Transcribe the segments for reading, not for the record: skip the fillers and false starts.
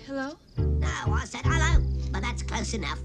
Hello? No, I said hello, but that's close enough.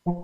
What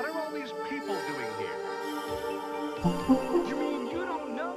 are all these people doing here? You mean you don't know?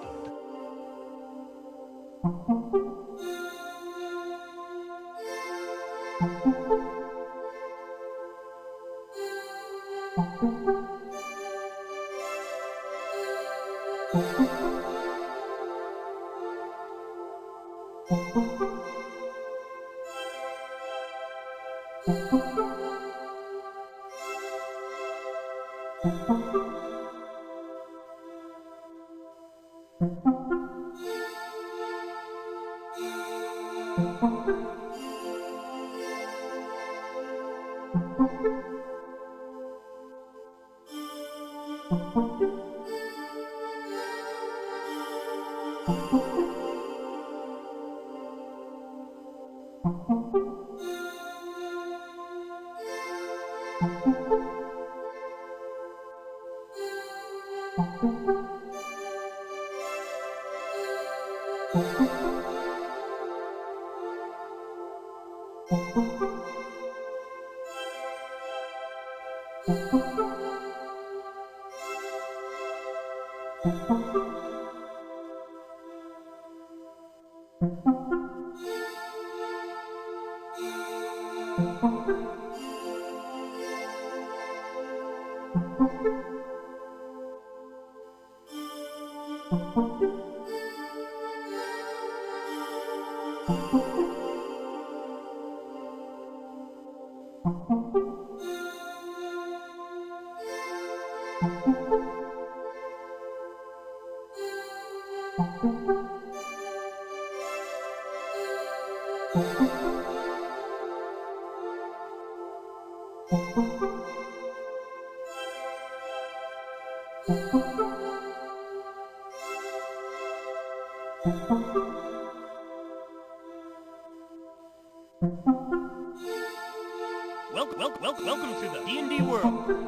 Welcome to the D&D world.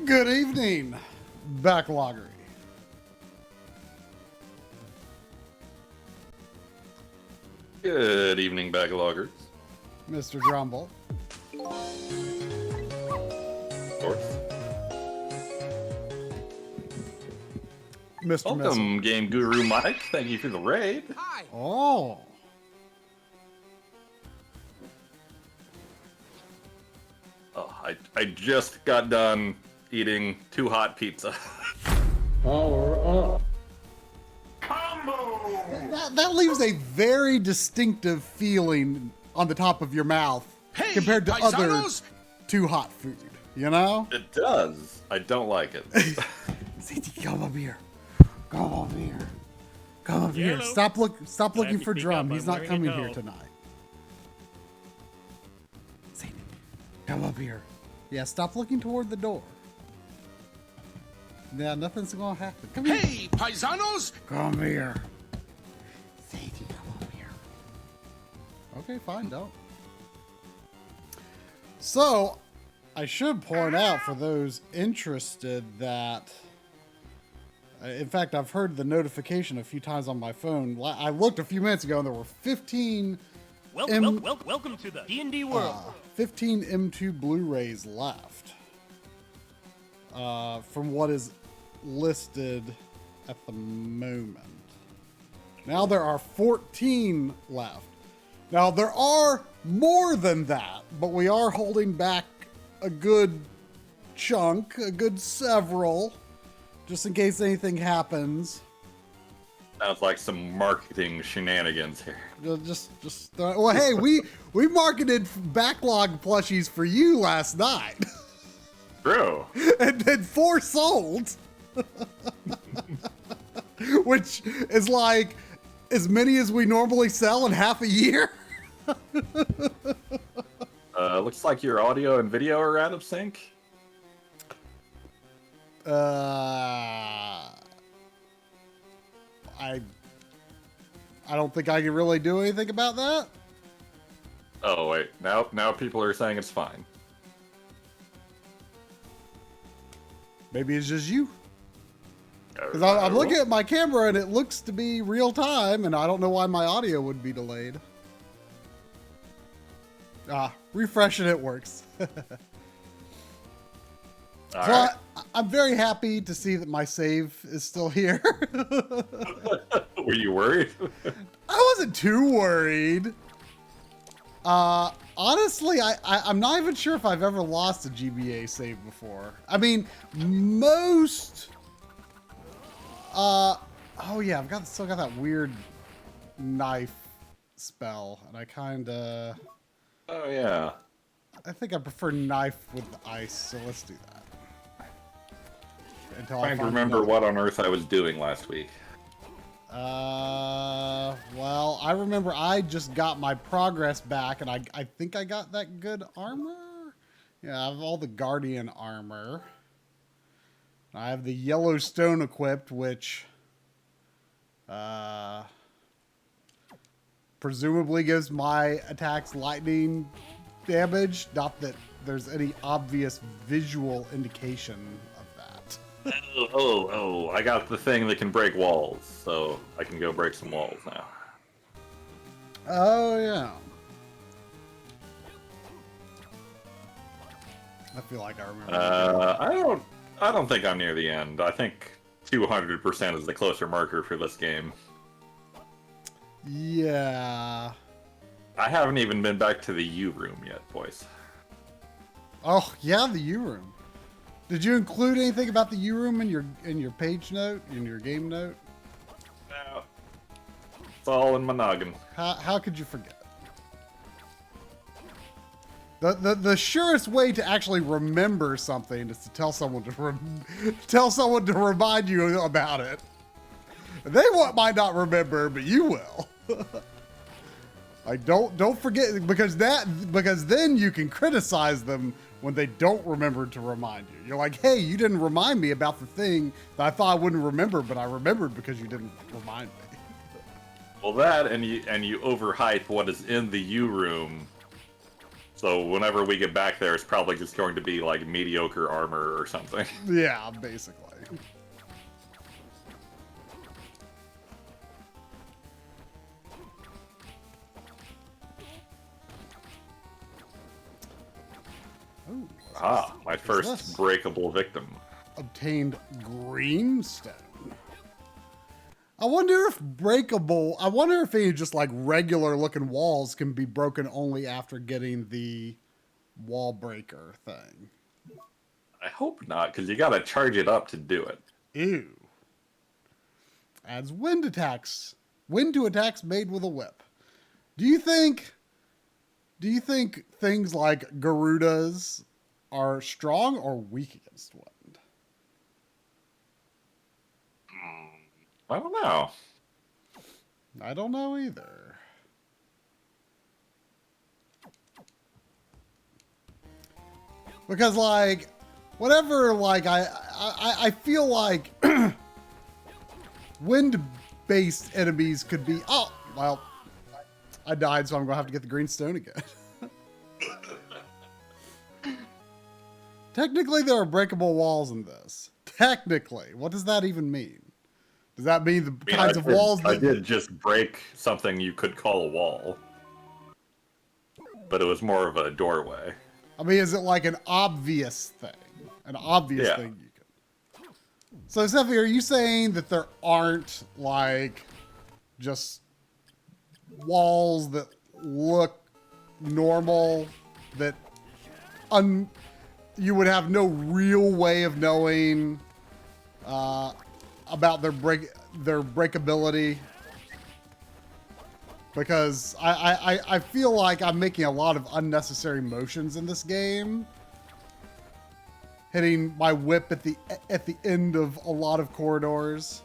Good evening, Backloggery. Good evening, backloggers. Mr. Drumble. Of course. Mr. Missile. Welcome, Game Guru Mike. Thank you for the raid. Oh. Oh, I just got done eating 2 hot pizza. That leaves a very distinctive feeling on the top of your mouth compared to other too hot food, you know? It does. I don't like it. Come over here. Come over here. Come over here. Yellow. Stop looking to for speak Drum. up, He's I'm not wearing coming a here coat. tonight. Sadie, come over here. Yeah, stop looking toward the door. Yeah, nothing's gonna happen. Come here. Hey, paisanos! Come here. Sadie, come over here. Okay, fine, don't. So, I should point out for those interested that, in fact, I've heard the notification a few times on my phone. I looked a few minutes ago and there were 15 Welcome to the D&D world. 15 M2 Blu-rays left from what is listed at the moment. Now there are 14 left. Now there are more than that, but we are holding back a good chunk, a good several, just in case anything happens. Sounds like some marketing shenanigans here. Well, hey, we marketed backlog plushies for you last night, True. and then 4 sold, which is like as many as we normally sell in half a year. Looks like your audio and video are out of sync. I don't think I can really do anything about that. Oh wait, now people are saying it's fine. Maybe it's just you. Because I'm looking at my camera and it looks to be real time, and I don't know why my audio would be delayed. Refresh and it works. All So right. I'm very happy to see that my save is still here. Were you worried? I wasn't too worried. Honestly, I'm not even sure if I've ever lost a GBA save before. I mean, most... oh yeah, still got that weird knife spell, and I kinda... Oh yeah. I think I prefer knife with the ice, so let's do that. Until I Trying to find remember another- what on earth I was doing last week. Well, I remember I just got my progress back, and I think I got that good armor. Yeah, I have all the Guardian armor. I have the Yellowstone equipped, which presumably gives my attacks lightning damage. Not that there's any obvious visual indication of that. Oh, I got the thing that can break walls, so I can go break some walls now. Oh, yeah. I feel like I remember. I don't think I'm near the end. I think 200% is the closer marker for this game. Yeah. I haven't even been back to the U room yet, boys. Oh, yeah, the U room. Did you include anything about the U room in your page note, in your game note? No. It's all in my noggin. How could you forget? The surest way to actually remember something is to tell someone to remind you about it. They might not remember, but you will. Like don't forget, because then you can criticize them when they don't remember to remind you. You're like, hey, you didn't remind me about the thing that I thought I wouldn't remember, but I remembered because you didn't remind me. Well, that and you overhype what is in the U room So whenever we get back there, it's probably just going to be like mediocre armor or something. Yeah, basically. Ooh, My this? first breakable victim. Obtained greenstone. I wonder if any just like regular looking walls can be broken only after getting the wall breaker thing. I hope not, because you gotta charge it up to do it. Ew. Adds wind attacks. Wind to attacks made with a whip. Do you think things like Garudas are strong or weak against wind? I don't know. I don't know either. Because like whatever, like I feel like wind-based enemies could be. Oh well, I died, so I'm gonna have to get the green stone again. Technically, there are breakable walls in this. Technically, what does that even mean? Does that mean the kinds of walls that... I did just break something you could call a wall. But it was more of a doorway. I mean, is it like an obvious thing? An obvious thing you can... So, Steffi, are you saying that there aren't, like, just walls that look normal, that you would have no real way of knowing about their breakability? Because I feel like I'm making a lot of unnecessary motions in this game, hitting my whip at the end of a lot of corridors.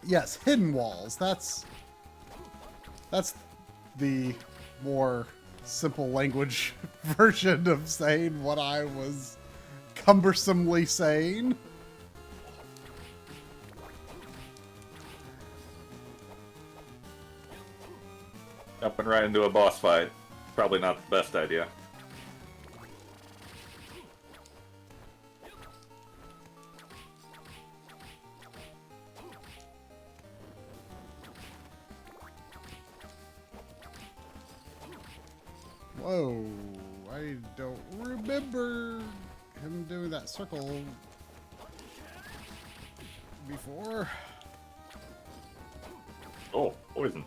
Yes, hidden walls. That's the more simple language version of saying what I was cumbersomely saying. Jumping right into a boss fight. Probably not the best idea. Whoa, I don't remember him doing that circle before. Oh, poison.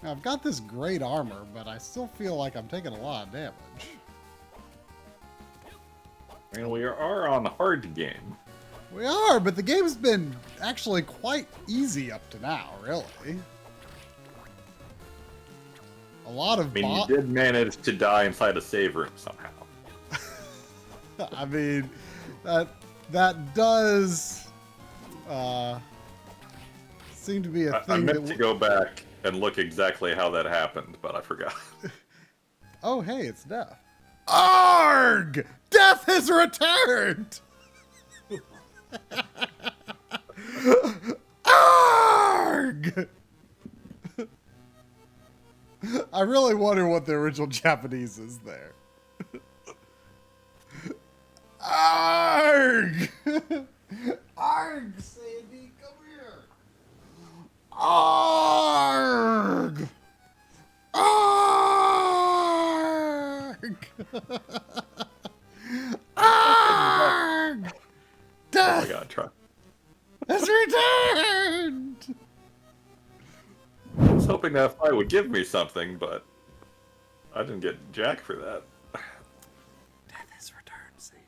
Now, I've got this great armor, but I still feel like I'm taking a lot of damage. I mean, we are on a hard game. We are, but the game's been actually quite easy up to now, really. A lot of... I mean, you did manage to die inside a save room somehow. I mean, that does seem to be a thing. I meant to go back and look exactly how that happened, but I forgot. Oh, hey, it's Death. Arg! Death has returned! Arg! I really wonder what the original Japanese is there. Arg! Arg, Sandy, come here. Arg! Arg! Arg! Death Oh my god, try. has returned! I was hoping that fight would give me something, but I didn't get jack for that. Death has returned, Sandy.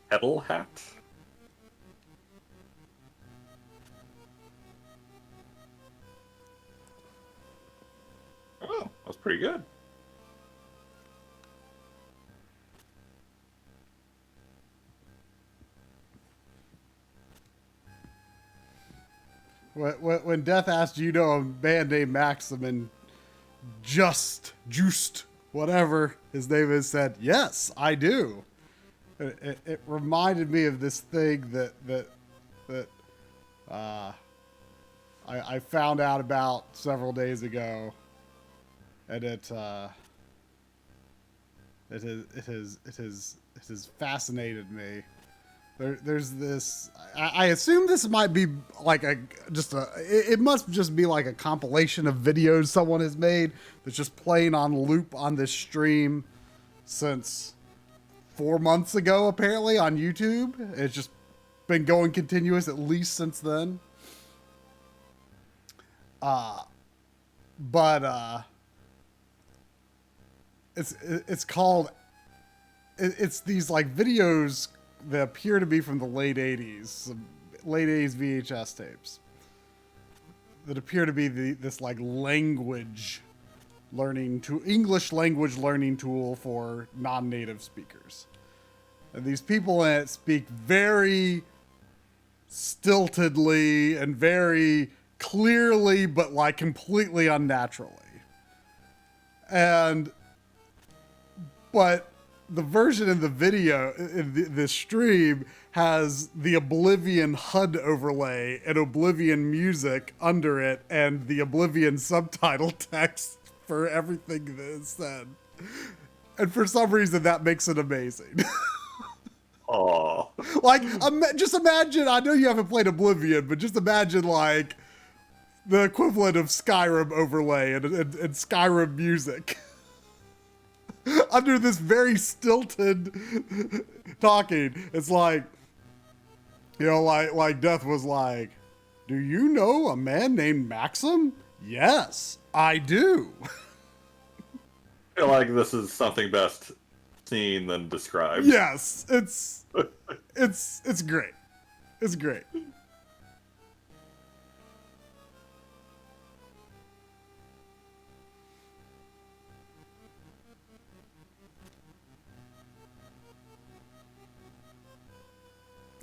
Kettle hat? Oh, that was pretty good. When Death asked you to a man named Maxim and Just whatever his name is said, yes, I do. It reminded me of this thing that I found out about several days ago, and it has fascinated me. There's this. I assume this might be like it must just be like a compilation of videos someone has made that's just playing on loop on this stream since 4 months ago, apparently on YouTube. It's just been going continuous at least since then. It's called. It's these like videos that appear to be from the late 80s, some late 80s VHS tapes that appear to be this like English language learning tool for non-native speakers. And these people in it speak very stiltedly and very clearly, but like completely unnaturally. But the version in the video, in this stream, has the Oblivion HUD overlay and Oblivion music under it and the Oblivion subtitle text for everything that is said. And for some reason, that makes it amazing. Oh. Like, just imagine, I know you haven't played Oblivion, but just imagine, like, the equivalent of Skyrim overlay and Skyrim music. Under this very stilted talking. It's like, you know, like Death was like, do you know a man named Maxim? Yes, I do. I feel like this is something best seen than described. Yes, it's great. It's great.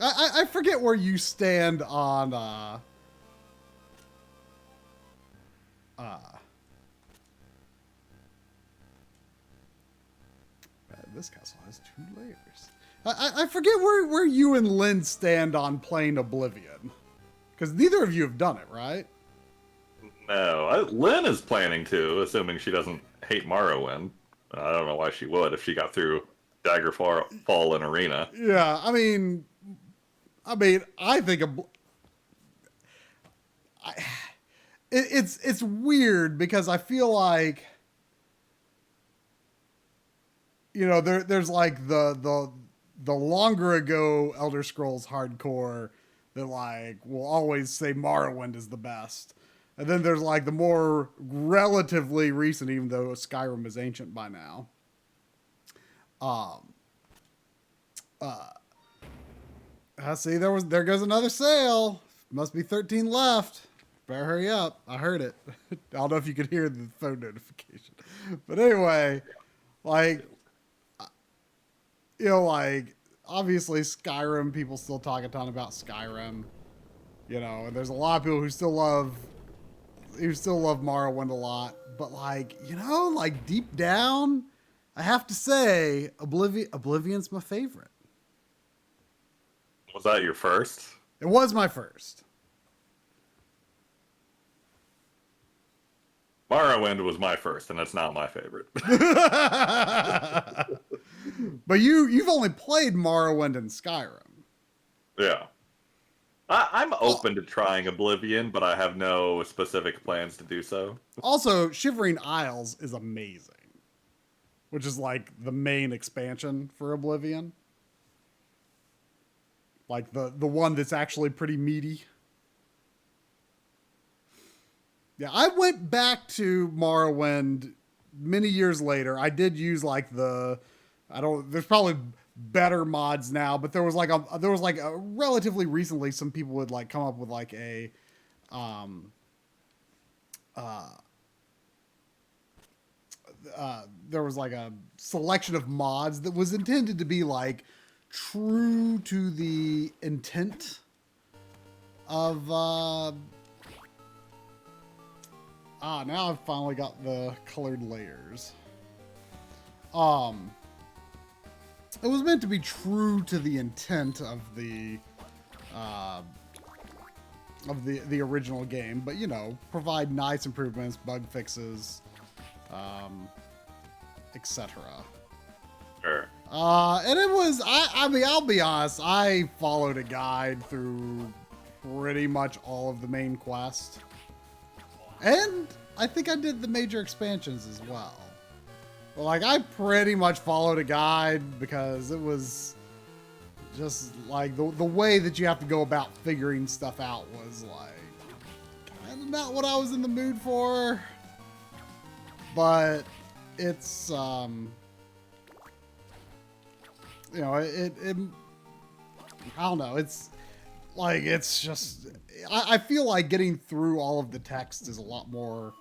I forget where you stand on this castle has 2 layers. I forget where you and Lynn stand on playing Oblivion. Because neither of you have done it, right? No, Lynn is planning to, assuming she doesn't hate Morrowind. I don't know why she would if she got through Daggerfall and Arena. Yeah, I mean, I think it's weird because I feel like, you know, there's like the longer ago Elder Scrolls hardcore that like will always say Morrowind is the best, and then there's like the more relatively recent, even though Skyrim is ancient by now. See, there goes another sale. Must be 13 left. Better hurry up. I heard it. I don't know if you could hear the phone notification. But anyway, like, you know, like, obviously Skyrim, people still talk a ton about Skyrim. You know, and there's a lot of people who still love Morrowind a lot. But like, you know, like deep down, I have to say, Oblivion's my favorite. Was that your first? It was my first. Morrowind was my first, and it's not my favorite. But you've only played Morrowind and Skyrim. Yeah. I'm open to trying Oblivion, but I have no specific plans to do so. Also, Shivering Isles is amazing. Which is like the main expansion for Oblivion. Like the one that's actually pretty meaty. Yeah, I went back to Morrowind many years later. I did use like there's probably better mods now, but there was like a relatively recently some people would like come up with like a there was like a selection of mods that was intended to be like true to the intent of now I've finally got the colored layers. it was meant to be true to the intent of the original game, but you know, provide nice improvements, bug fixes, etc. Sure. And it was, I mean, I'll be honest, I followed a guide through pretty much all of the main quest. And I think I did the major expansions as well. But like, I pretty much followed a guide because it was just like the way that you have to go about figuring stuff out was like kind of not what I was in the mood for. But it's, you know, it I don't know. It's like, it's just, I feel like getting through all of the text is a lot more,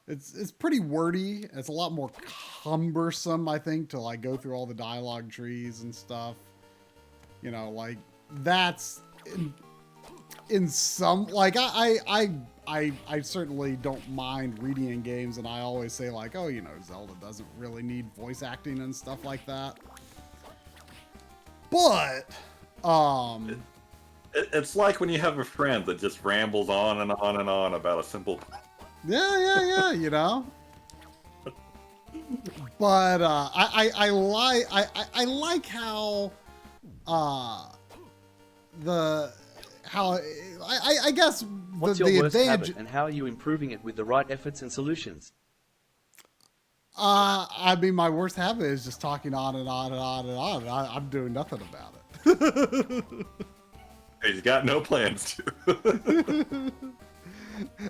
it's pretty wordy. It's a lot more cumbersome, I think, to like go through all the dialogue trees and stuff. You know, like that's in some, like I certainly don't mind reading in games, and I always say like, oh, you know, Zelda doesn't really need voice acting and stuff like that. But, it's like when you have a friend that just rambles on and on and on about a simple. Yeah, you know. But I like how I guess What's the your worst advantage. habit, and how are you improving it with the right efforts and solutions? I mean, my worst habit is just talking on and on and on and on. And I'm doing nothing about it. He's got no plans to.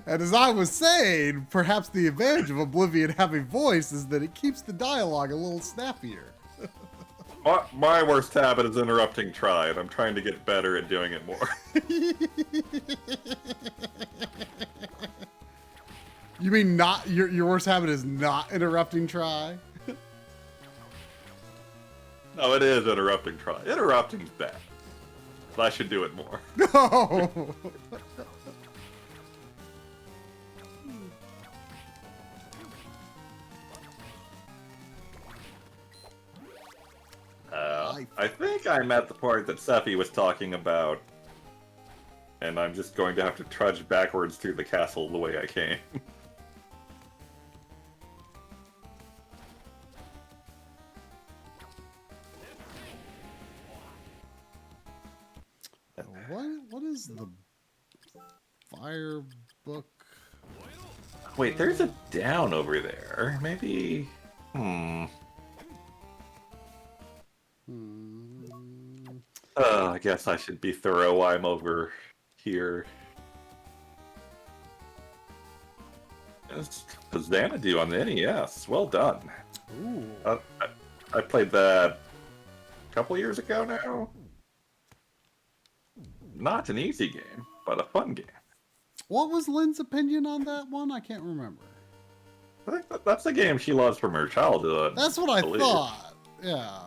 And as I was saying, perhaps the advantage of Oblivion having voice is that it keeps the dialogue a little snappier. My worst habit is interrupting Try, and I'm trying to get better at doing it more. You mean not your worst habit is not interrupting Try? No, it is interrupting Try. Interrupting's bad. But I should do it more. No. I think I'm at the part that Sephi was talking about, and I'm just going to have to trudge backwards through the castle the way I came. What is the fire book? Wait, there's a down over there. Maybe... I guess I should be thorough while I'm over here. It's Xanadu on the NES. Well done. Ooh. I played that a couple years ago now. Not an easy game, but a fun game. What was Lynn's opinion on that one? I can't remember. I think that's a game she loves from her childhood. That's what I believe. thought. Yeah.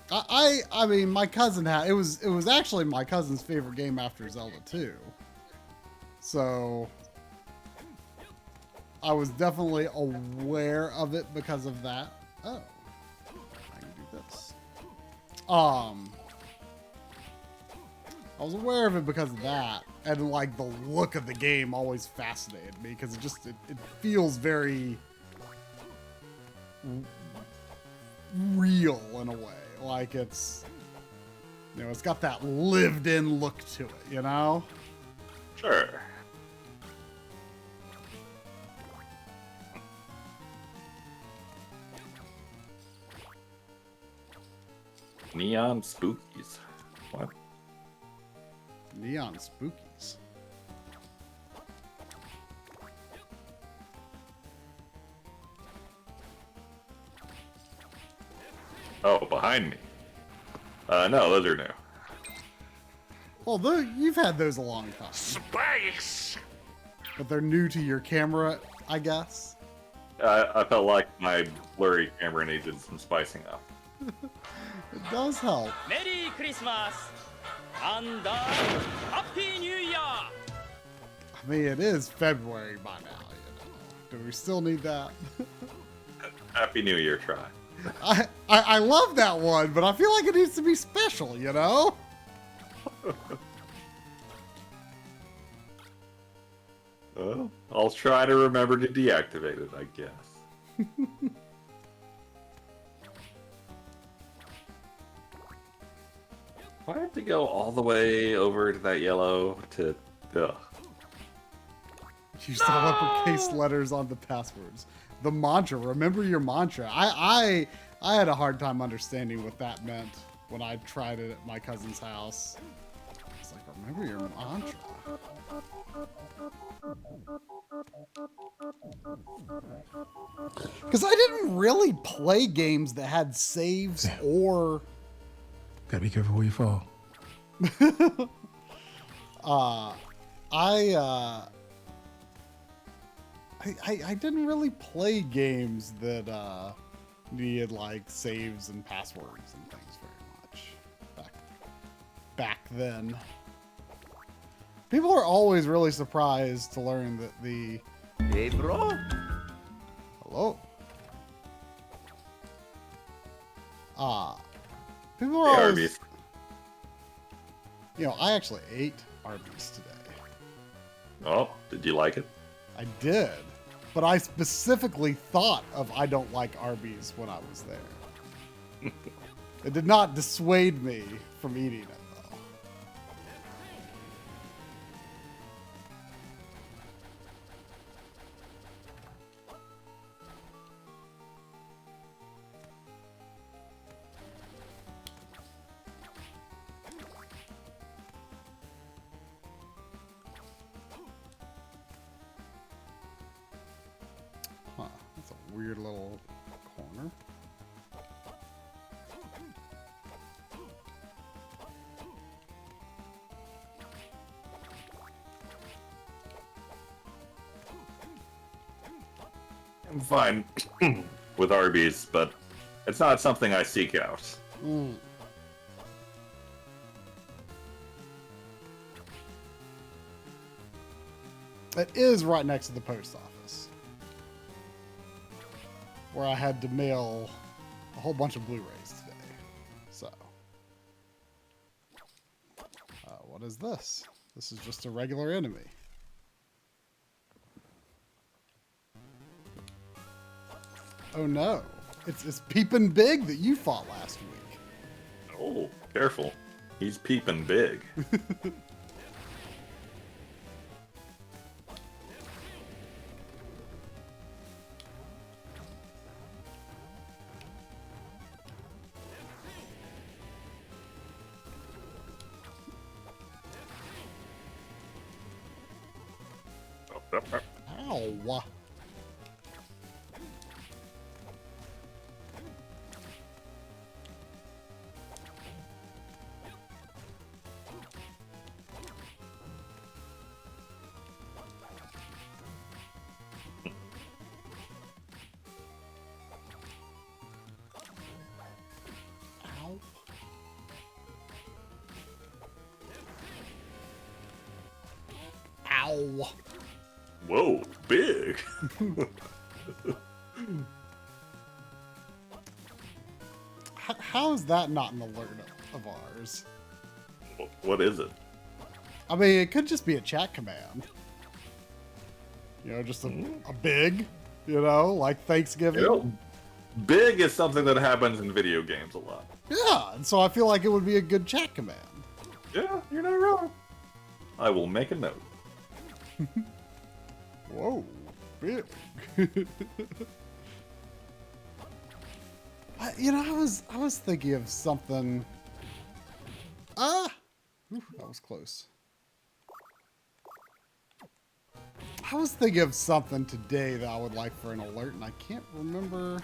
I mean, my cousin had it was actually my cousin's favorite game after Zelda 2. So I was definitely aware of it because of that. Oh, I can do this. I was aware of it because of that, and like the look of the game always fascinated me because it feels very real in a way. Like it's, you know, it's got that lived-in look to it, you know? Sure. Neon Spookies. What? Neon Spookies. Oh, behind me. No, those are new. Well, you've had those a long time. Space! But they're new to your camera, I guess. I felt like my blurry camera needed some spicing up. It does help. Merry Christmas and Happy New Year! I mean, it is February by now, you know. Do we still need that? Happy New Year, try. I love that one, but I feel like it needs to be special, you know? Well, I'll try to remember to deactivate it, I guess. I have to go all the way over to that yellow to... Ugh. Use the uppercase letters on the passwords. The mantra. Remember your mantra. I had a hard time understanding what that meant when I tried it at my cousin's house. It's like, remember your mantra. Because I didn't really play games that had saves or... Gotta be careful where you fall. I didn't really play games that needed like saves and passwords and things very much back then. People are always really surprised to learn that the... Hey, bro. Hello? People are Hey, always... Arby's. You know, I actually ate Arby's today. Oh, did you like it? I did. But I specifically thought of I don't like Arby's when I was there. It did not dissuade me from eating it, though. Huh, that's a weird little corner. I'm fine with Arby's, but it's not something I seek out. Mm. It is right next to the post office, where I had to mail a whole bunch of Blu-rays today. So, what is this? This is just a regular enemy. Oh no, it's Peepin' Big that you fought last week. Oh, careful. He's peeping big. Ow. Ow. Ow. Whoa, big. How is that not an alert of ours? What is it? I mean, it could just be a chat command. You know, just a big, you know, like Thanksgiving. You know, big is something that happens in video games a lot. Yeah, and so I feel like it would be a good chat command. Yeah, you're not wrong. I will make a note. Whoa, big. You know, I was thinking of something. Ooh, that was close. I was thinking of something today that I would like for an alert, and I can't remember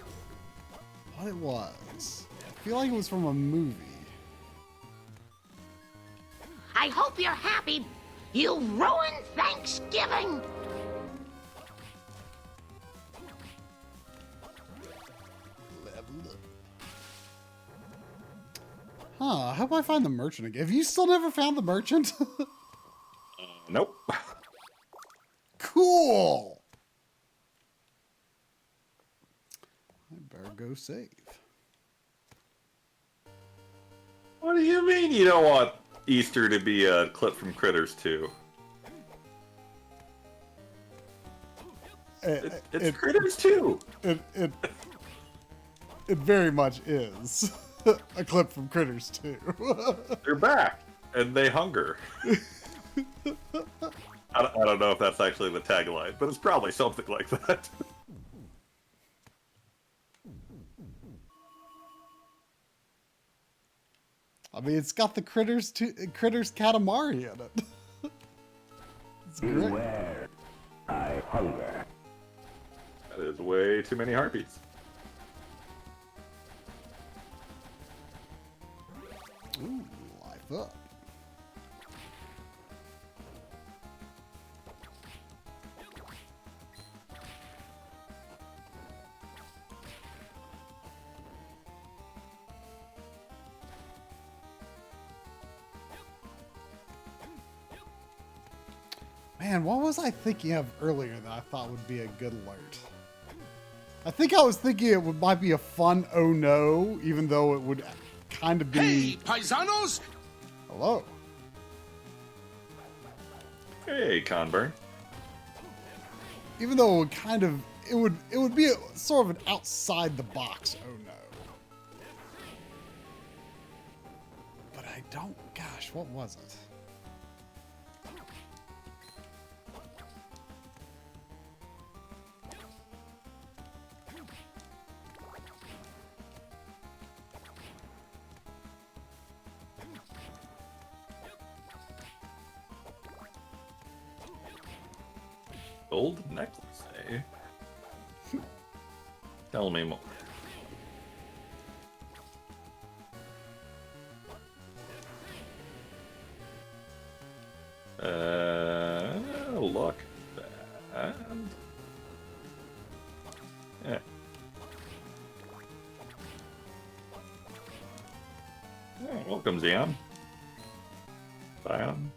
what it was. I feel like it was from a movie. I hope you're happy. You ruined Thanksgiving. Huh, how do I find the merchant again? Have you still never found the merchant? Nope. Cool! better go save. What do you mean you don't want Easter to be a clip from Critters 2? It's Critters 2! It very much is a clip from Critters 2. They're back, and they hunger. I don't know if that's actually the tagline, but it's probably something like that. I mean, it's got the Critters Katamari in it. It's great. Beware, I hunger. That is way too many harpies. Ooh, life up. Man, what was I thinking of earlier that I thought would be a good alert? I think I was thinking it might be a fun oh no, even though it would kind of be... Hey, paisanos! Hello. Hey, Conburn. Even though it would kind of... It would be sort of an outside the box oh no. But I don't... Gosh, what was it? Gold necklace, eh? Tell me more. Look. And... yeah. Oh, welcome, Zion. Zion.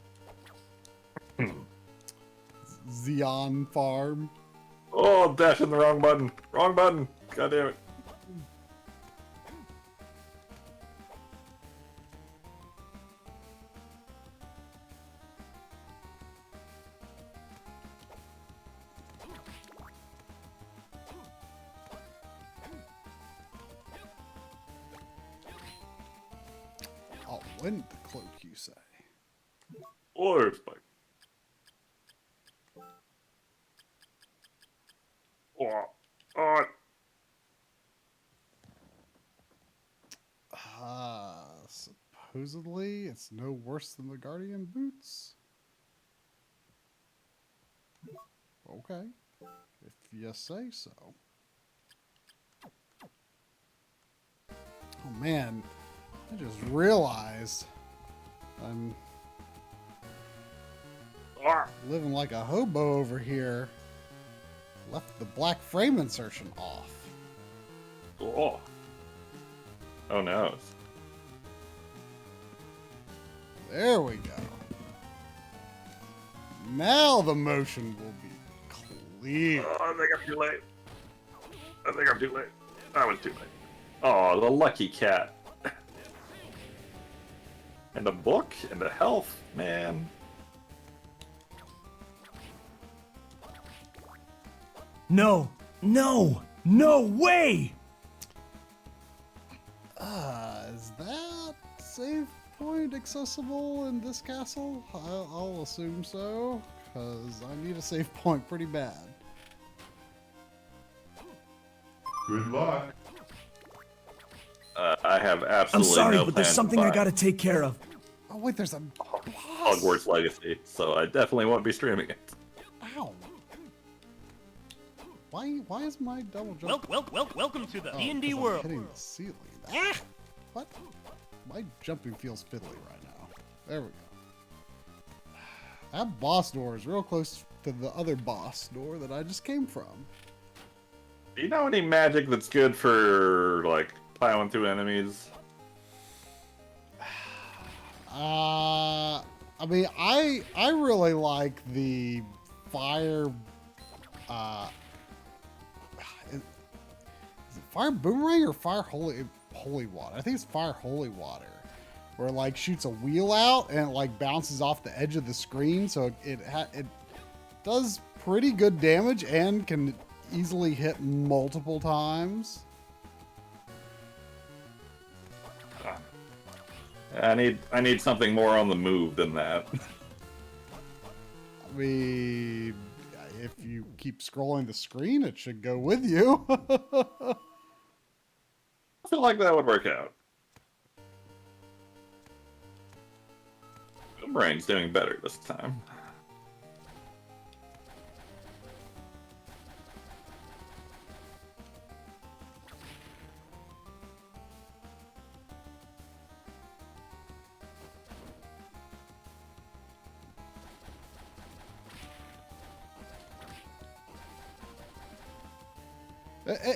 Xeon Farm. Oh, I'm dashing the wrong button. Wrong button. God damn it. Oh, when the cloak, you say? Or spike. Supposedly, it's no worse than the Guardian boots. Okay, if you say so. Oh man, I just realized I'm living like a hobo over here. Left the black frame insertion off. Oh. Oh no. There we go. Now the motion will be clear. Oh, I think I'm too late. I think I'm too late. I was too late. Oh, the lucky cat. And a book and a health, man. No! No! No way! Is that save point accessible in this castle? I'll assume so, because I need a save point pretty bad. Good luck. I have I'm absolutely sorry, no but there's plans something I buy gotta take care of. Oh wait, there's a boss. Hogwarts Legacy, so I definitely won't be streaming it. Ow. Why is my double jump? Welcome to the Oh, D&D 'cause I'm world. hitting the ceiling. Ah! What? My jumping feels fiddly right now. There we go. That boss door is real close to the other boss door that I just came from. Do you know any magic that's good for, like, plowing through enemies? I mean, I really like the fire. Is it fire boomerang or fire holy water? I think it's fire holy water, where it like shoots a wheel out and it like bounces off the edge of the screen, so it does pretty good damage and can easily hit multiple times. I need something more on the move than that. I mean, if you keep scrolling the screen, it should go with you. I feel like that would work out. Boomerang's doing better this time.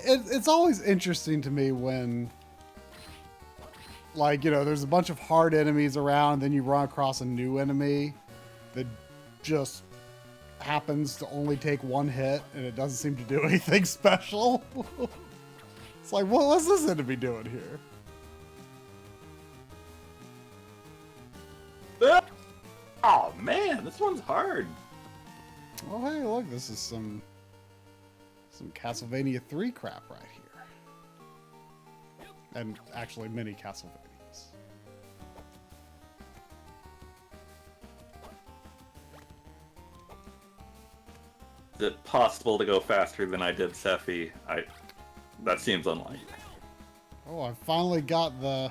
It's always interesting to me when, like, you know, there's a bunch of hard enemies around, and then you run across a new enemy that just happens to only take one hit, and it doesn't seem to do anything special. It's like, what's this enemy doing here? Oh man, this one's hard. Oh, hey, look, this is some Castlevania 3 crap right here. And actually many Castlevanias. Is it possible to go faster than I did Sephi? That seems unlikely. Oh, I finally got the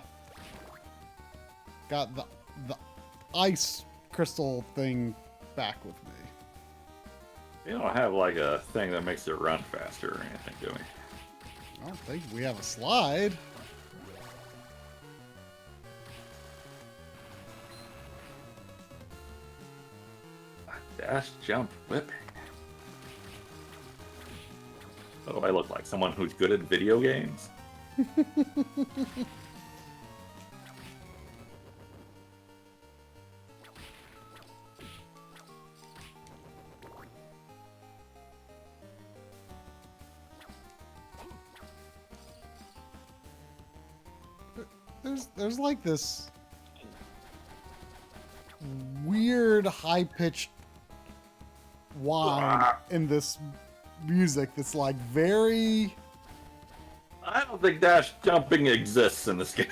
ice crystal thing back with me. You don't have like a thing that makes it run faster or anything, do we? I don't think we have a slide. Dash, jump, whipping. What do I look like? Someone who's good at video games? There's like this weird high-pitched whine in this music that's like very... I don't think dash jumping exists in this game.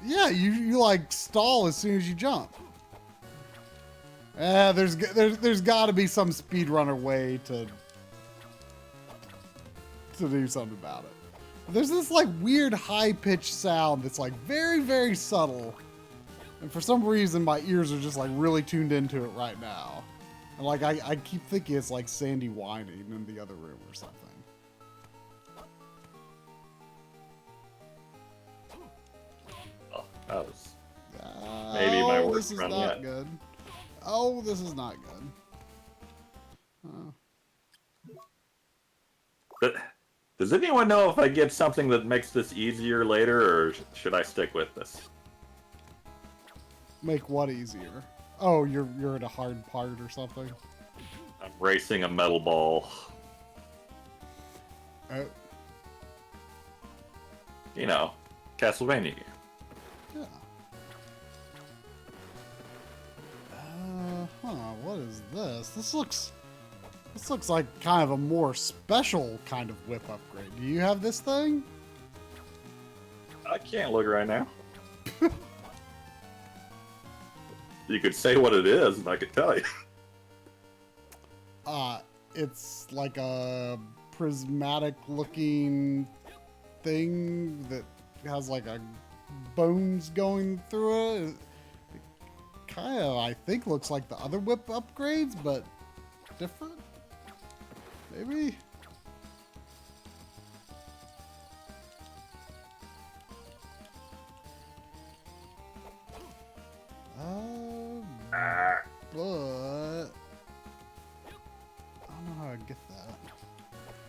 Yeah, you like stall as soon as you jump. There's got to be some speedrunner way to do something about it. There's this like weird high-pitched sound that's like very, very subtle. And for some reason my ears are just like really tuned into it right now. And like I keep thinking it's like Sandy whining in the other room or something. Oh, that was maybe my Oh, worst this is run not yet. good. Oh, this is not good. Does anyone know if I get something that makes this easier later, or should I stick with this? Make what easier? Oh, you're at a hard part or something? I'm racing a metal ball. You know, Castlevania game. Yeah. What is this? This looks like kind of a more special kind of whip upgrade. Do you have this thing? I can't look right now. You could say what it is, and I could tell you. It's like a prismatic looking thing that has like a bones going through it. It kind of, I think, looks like the other whip upgrades, but different? Maybe? But I don't know how I'd get that.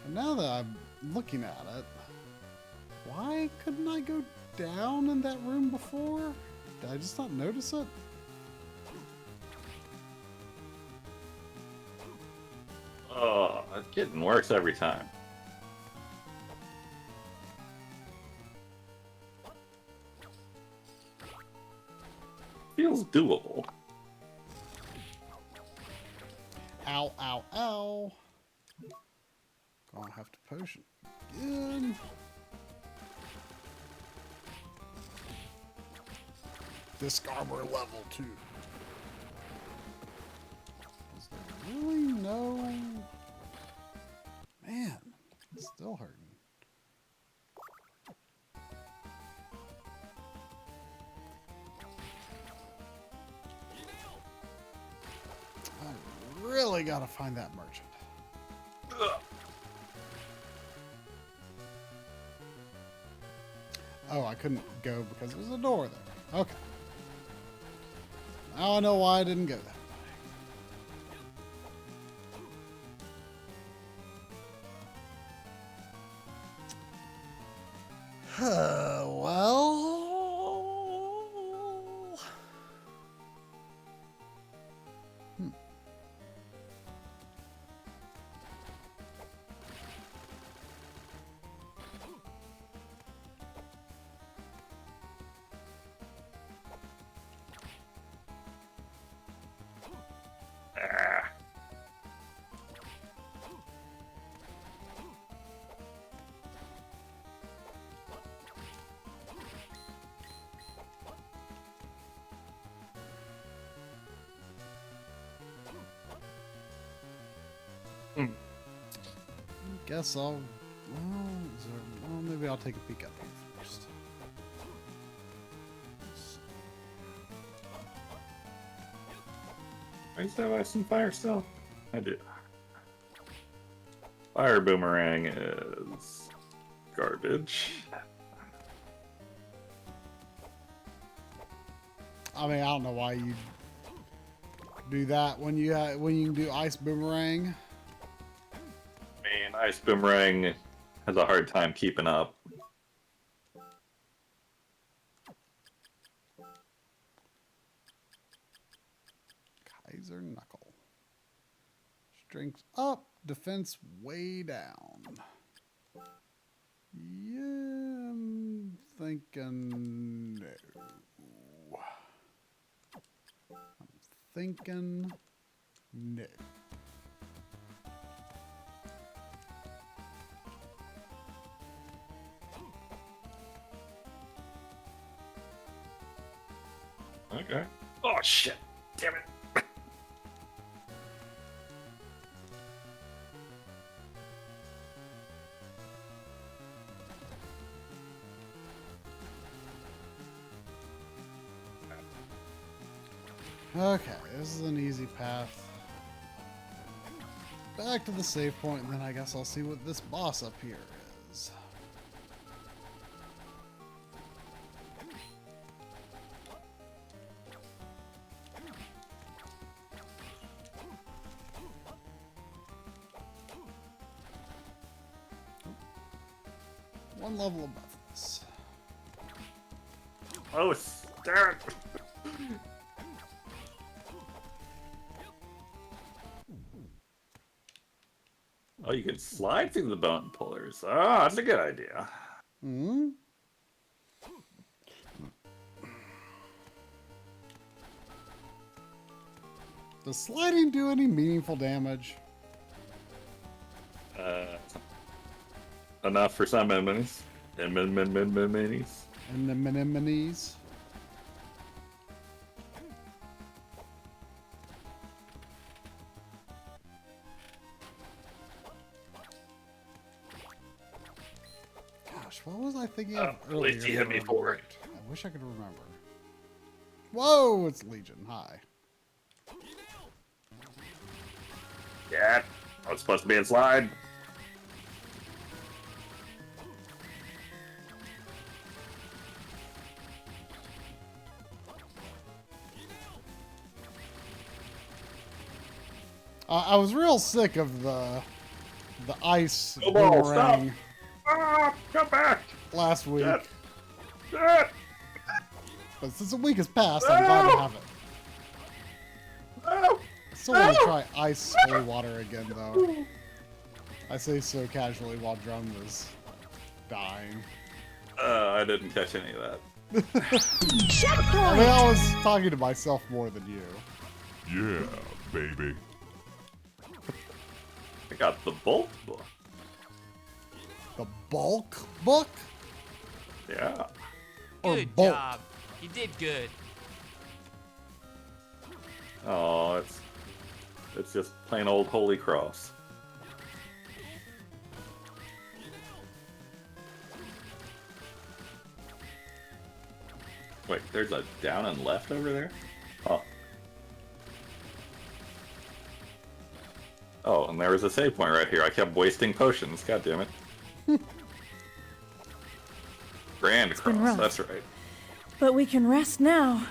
And now that I'm looking at it, why couldn't I go down in that room before? Did I just not notice it? Oh, it's getting worse every time. feels doable. Ow, ow, ow. Gonna have to potion again. Disc armor level 2. Is there really no... Man, it's still hurting. I really gotta find that merchant. Oh, I couldn't go because there's a door there. Okay. Now I know why I didn't go that way. Well... Guess I'll... Well, well, maybe I'll take a peek up here first. I used to have ice and fire still. I do. Fire boomerang is garbage. I mean, I don't know why you do that when you can do ice boomerang. I mean, ice boomerang has a hard time keeping up. Kaiser Knuckle. Strength up, defense way down. Yeah, I'm thinking no. I'm thinking no. Okay. Oh shit! Damn it! Okay, this is an easy path. Back to the save point, and then I guess I'll see what this boss up here is. One level above this. Oh, damn it! Oh, you can slide through the bone pullers. Oh, that's a good idea. Hmm? Does sliding do any meaningful damage? Enough for some minis. Minis. And the minis? Gosh, what was I thinking of earlier? At least you hit me for it. I wish I could remember. Whoa, it's Legion. Hi. Yeah, I was supposed to be in slide. I was real sick of the ice Go ball, boomerang stop. Ah, come back! last week. Shit. Shit. But since the week has passed, I'm glad to have it. No! I still want to try ice holy water again, though. I say so casually while Drum was dying. I didn't catch any of that. I mean, I was talking to myself more than you. Yeah, baby. I got the Bolt book. The bulk book? Yeah. Or Good bulk? job. You did good. Oh, it's just plain old Holy Cross. Wait, there's a down and left over there? Oh. Oh, and there was a save point right here. I kept wasting potions. God damn it. Grand been Cross, rough. that's right. But we can rest now.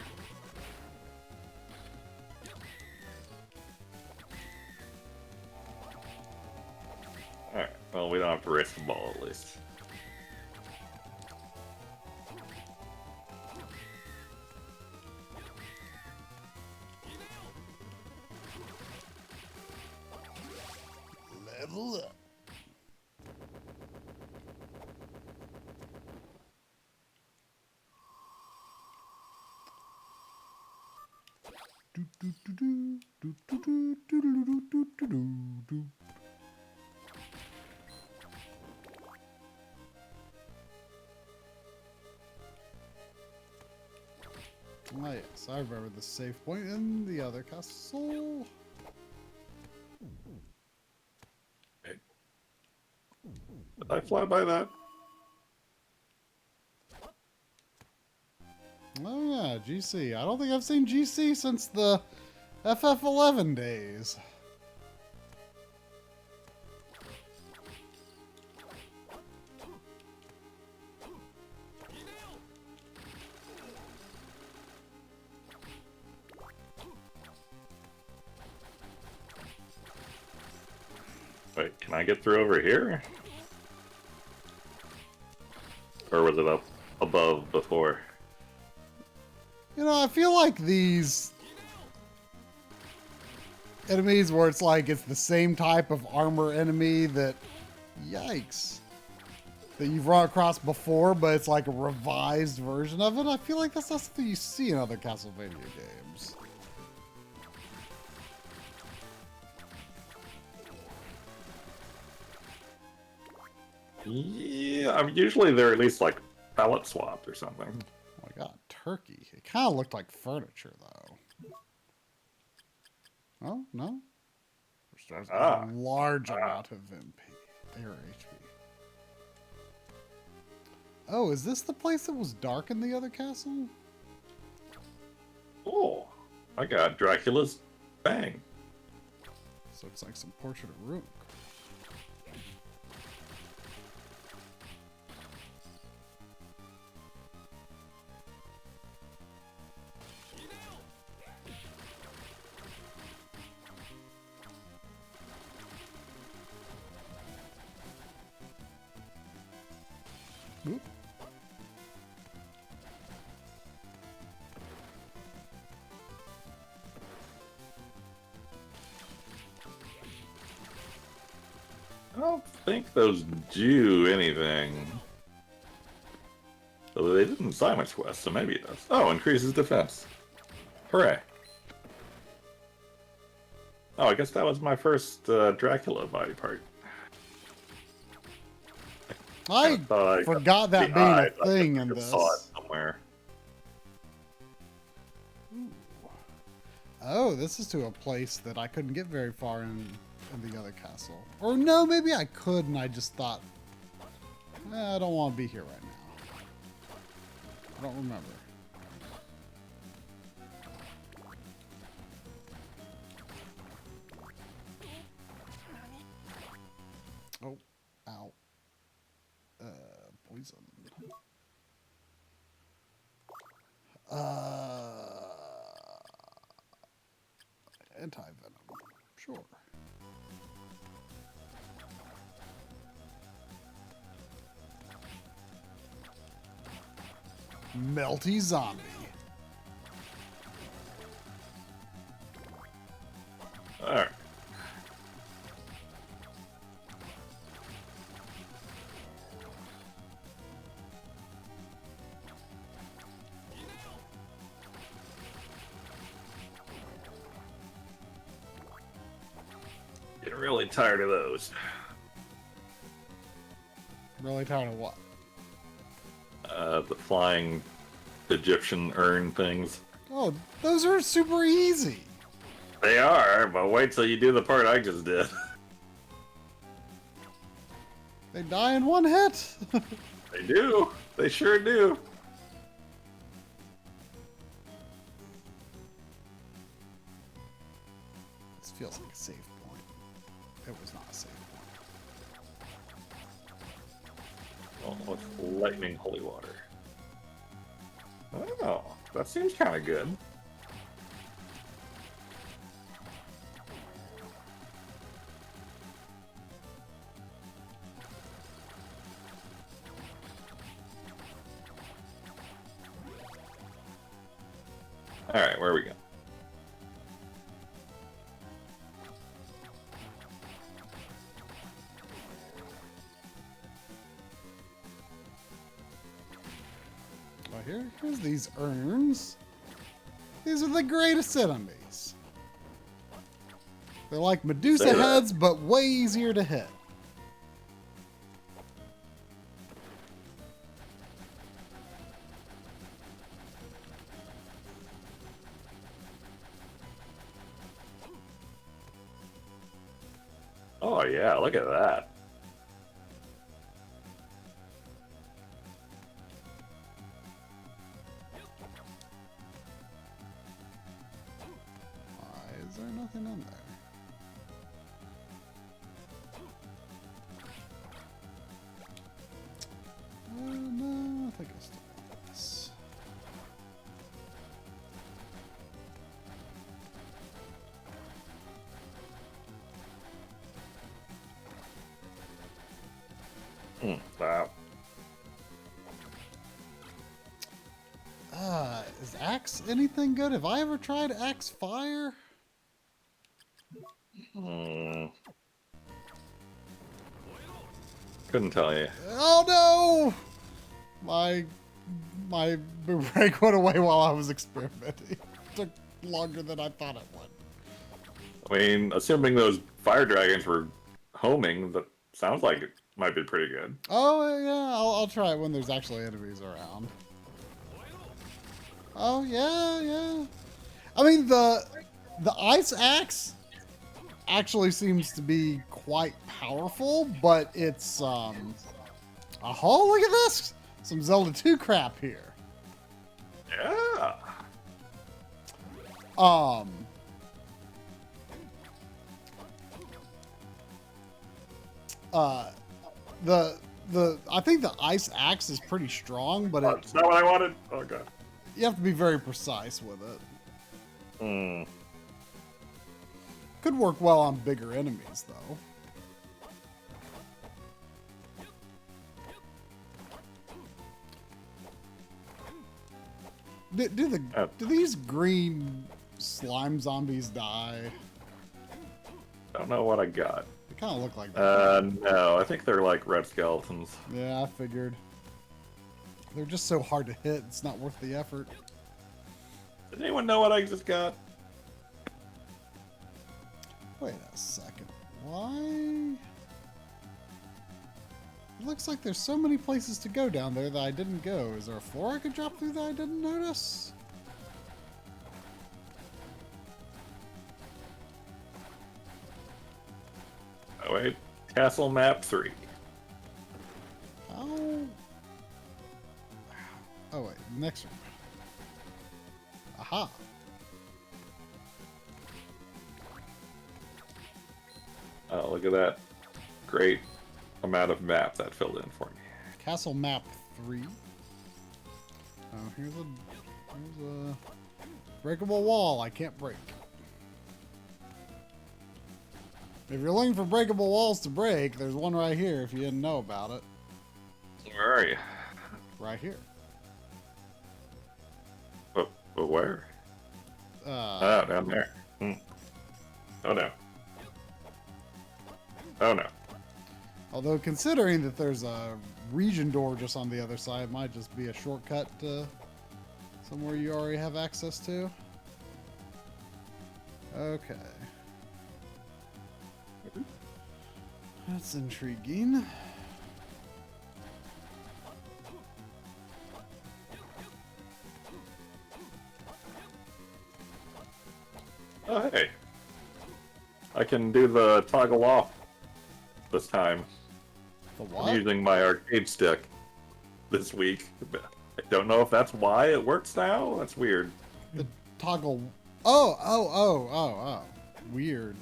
Alright, well, we don't have to race the ball at least. Level up. Do, do, do, do, do, do, do, do, do, do, do, do, do. Oh yes, I remember the save point in the other castle. Did I fly by that? Oh yeah, GC. I don't think I've seen GC since the FF11 days. Wait, can I get through over here? Or was it up above before? You know, I feel like these enemies where it's like it's the same type of armor enemy that, yikes, that you've run across before, but it's like a revised version of it. I feel like that's not something you see in other Castlevania games. Yeah, I mean, usually they're at least like palette swapped or something. Oh my god, turkey. It kind of looked like furniture, though. Oh, no? There's a large amount of MP. Air HP. Oh, is this the place that was dark in the other castle? Oh, I got Dracula's bang. So it's like some portrait of Rook. Oop. I don't think those do anything. Although they didn't sign much quest, so maybe it does. Oh, increases defense. Hooray. Oh, I guess that was my first Dracula body part. I thought I forgot that the being eye, a thing in I this. saw it somewhere. Oh, this is to a place that I couldn't get very far in the other castle. Or no, maybe I could, and I just thought, I don't want to be here right now. I don't remember. Oh, ow. Poison. Anti-venom. Sure. Melty zombie. Alright. Getting really tired of those. Really tired of what? The flying Egyptian urn things. Oh, those are super easy. They are, but wait till you do the part I just did. They die in one hit. They do. They sure do. This feels like a save point. It was not a save point. Oh, with lightning holy water. Oh, that seems kind of good. Alright, where are we going? Well, here's these urns. These are the greatest enemies. They're like Medusa heads, but way easier to hit. Oh yeah, look at that. Why is there nothing in there? No, I think I still want this. Wow. Is Axe anything good? Have I ever tried Axe Fire? Couldn't tell you. Oh no! My boomerang went away while I was experimenting. It took longer than I thought it would. I mean, assuming those fire dragons were homing, that sounds like it might be pretty good. Oh yeah, I'll try it when there's actually enemies around. Oh yeah, yeah. I mean the ice axe actually seems to be quite powerful, but it's oh look at this! Some Zelda 2 crap here. Yeah. I think the ice axe is pretty strong, but That's not what I wanted. Oh god. you have to be very precise with it. Could work well on bigger enemies, though. Do these green slime zombies die? Don't know what I got. They kind of look like that. No, I think they're like red skeletons. Yeah, I figured. They're just so hard to hit, it's not worth the effort. Does anyone know what I just got? Wait a second. Why? It looks like there's so many places to go down there that I didn't go. Is there a floor I could drop through that I didn't notice? Oh wait, Castle Map 3. Oh. Oh wait, next one. Aha. Oh, look at that. Great amount of map that filled in for me. Castle Map 3. Oh, here's a breakable wall I can't break. If you're looking for breakable walls to break, there's one right here if you didn't know about it. Where are you? Right here. But where? Oh, down there. Oh no. Oh no. Although considering that there's a region door just on the other side, it might just be a shortcut to somewhere you already have access to. Okay. That's intriguing. Oh, hey. I can do the toggle off this time. The what? I'm using my arcade stick this week. I don't know if that's why it works now. That's weird. The toggle. Oh. Weird.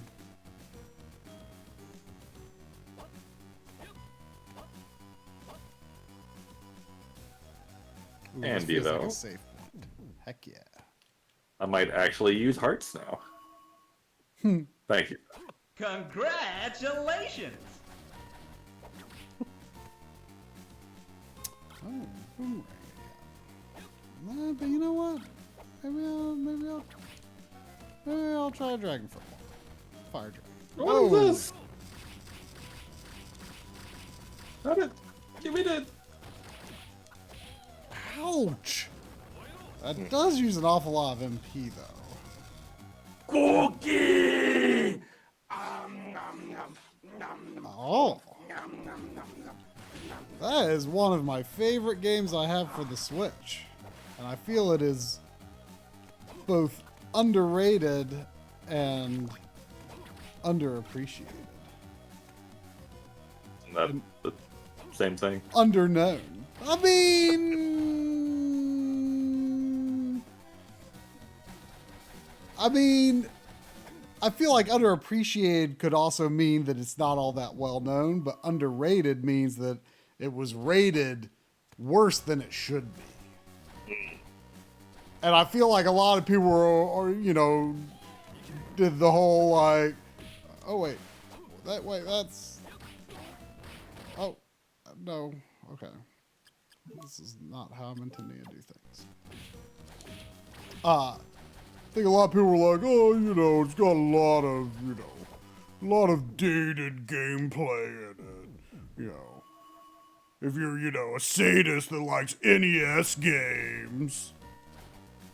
Ooh, this Handy, feels like though. a safe point. Heck yeah. I might actually use hearts now. Thank you. Congratulations! Oh, boomerang again. But you know what? Maybe I'll try Dragon Football. Fire Dragon. What is this? How did... Give me the... Ouch! That does use an awful lot of MP, though. Cookie! Oh! That is one of my favorite games I have for the Switch. And I feel it is both underrated and underappreciated. That the same thing. Underknown. I mean, I feel like underappreciated could also mean that it's not all that well known, but underrated means that it was rated worse than it should be. And I feel like a lot of people did the whole like, oh wait, that's, oh, no, okay. This is not how I'm intending to do things. I think a lot of people were like, oh, it's got a lot of dated gameplay in it. If you're, a sadist that likes NES games.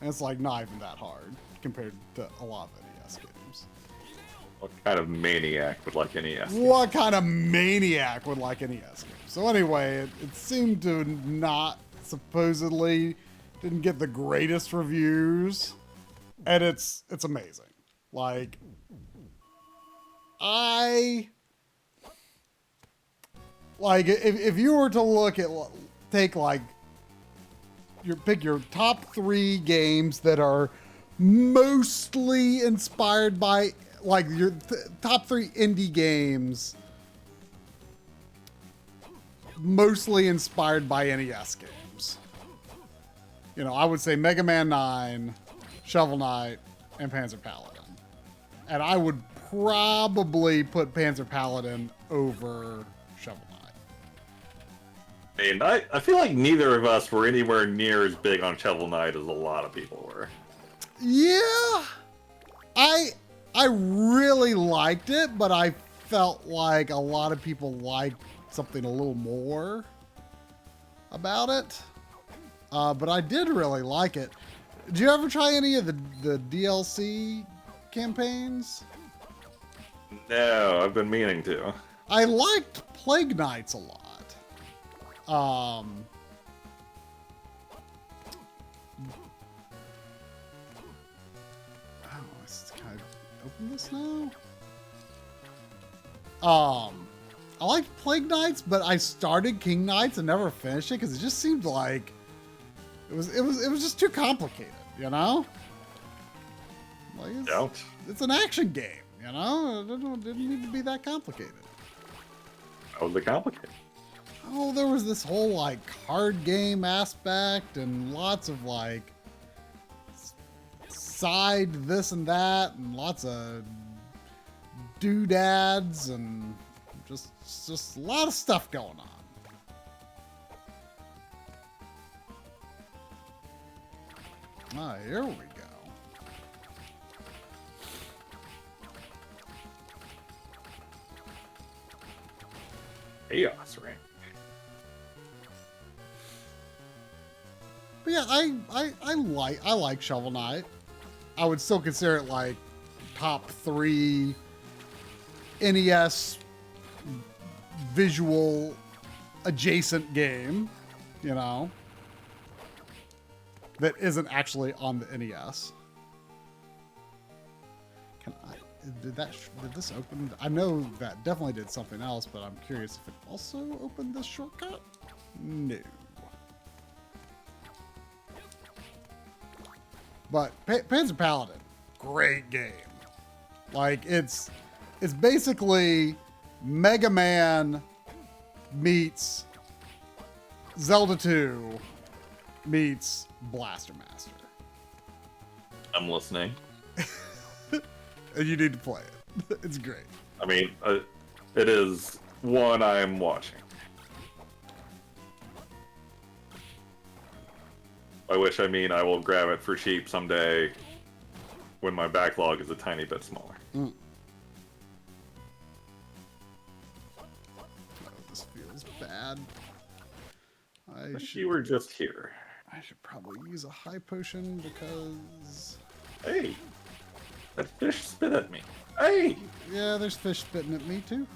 And it's like not even that hard compared to a lot of NES games. What kind of maniac would like NES? What kind of maniac would like NES games? So anyway, it seemed to not supposedly didn't get the greatest reviews. And it's amazing. Like, if you were to take your top 3 games that are mostly inspired by, like, your top 3 indie games mostly inspired by NES games. I would say Mega Man 9, Shovel Knight, and Panzer Paladin. And I would probably put Panzer Paladin over Shovel Knight. I feel like neither of us were anywhere near as big on Shovel Knight as a lot of people were. Yeah, I really liked it, but I felt like a lot of people liked something a little more about it. But I did really like it. Did you ever try any of the DLC campaigns? No, I've been meaning to. I liked Plague Knights a lot. Oh, can I open this now? I liked Plague Knights, but I started King Knights and never finished it because it just seemed like it was just too complicated, Like it's an action game, It didn't need to be that complicated. How was it complicated? Oh, there was this whole like card game aspect and lots of like side this and that and lots of doodads and just a lot of stuff going on. Ah, here we go. Chaos Ring. But yeah, I like Shovel Knight. I would still consider it like top 3 NES visual adjacent game, you know, that isn't actually on the NES. Can I, did this open? I know that definitely did something else, but I'm curious if it also opened this shortcut? No. But Panzer Paladin, great game. Like, it's basically Mega Man meets Zelda 2 meets Blaster Master. I'm listening. And you need to play it. It's great. I mean, it is one I'm watching. By which I mean I will grab it for cheap someday when my backlog is a tiny bit smaller. Oh, this feels bad. You were just here. I should probably use a high potion because... Hey! That fish spit at me. Hey! Yeah, there's fish spitting at me too.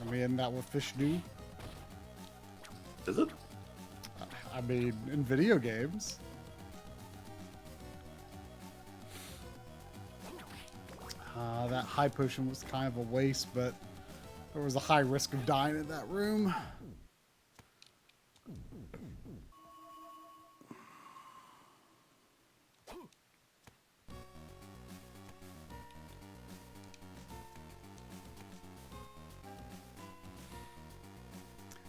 I mean, isn't that what fish do? Is it? I mean, in video games. That high potion was kind of a waste, but there was a high risk of dying in that room.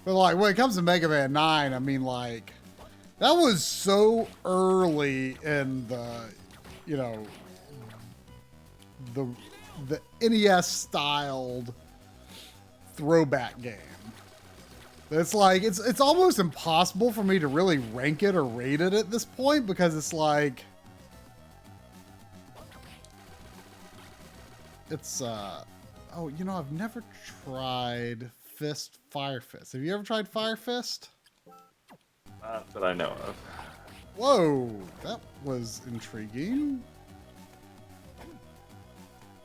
But like when it comes to Mega Man 9, I mean like that was so early in the, you know, the NES styled throwback game. It's like it's almost impossible for me to really rank it or rate it at this point because it's like it's oh, you know, I've never tried Fire Fist. Have you ever tried Fire Fist? Not that I know of. Whoa, that was intriguing.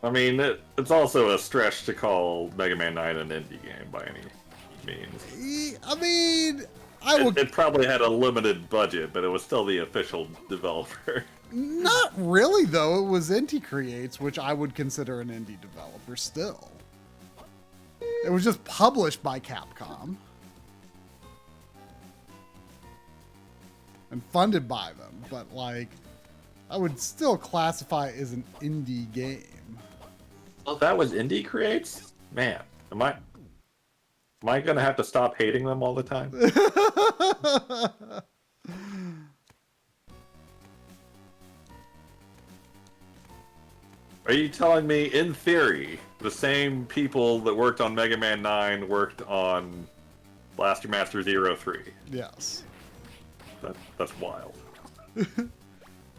I mean, it's also a stretch to call Mega Man 9 an indie game by any means. I mean, It probably had a limited budget, but it was still the official developer. Not really, though. It was Inti Creates, which I would consider an indie developer still. It was just published by Capcom. And funded by them, but like, I would still classify it as an indie game. Well, that was Indie Creates? Man, am I gonna have to stop hating them all the time? Are you telling me, in theory, the same people that worked on Mega Man 9 worked on Blaster Master 03? Yes. That's wild.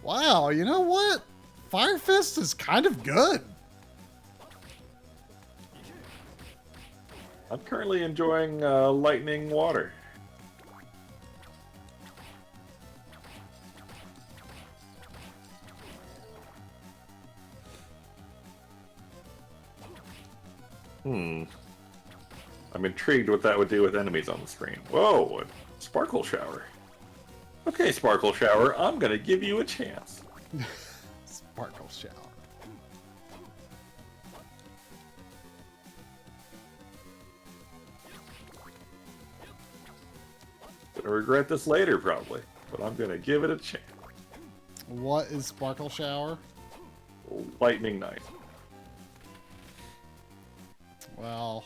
Wow, you know what? Fire Fist is kind of good. I'm currently enjoying Lightning Water. I'm intrigued what that would do with enemies on the screen. Whoa, a Sparkle Shower. Okay, Sparkle Shower, I'm gonna give you a chance. Sparkle Shower. Gonna regret this later, probably, but I'm gonna give it a chance. What is Sparkle Shower? Lightning Knife. Well,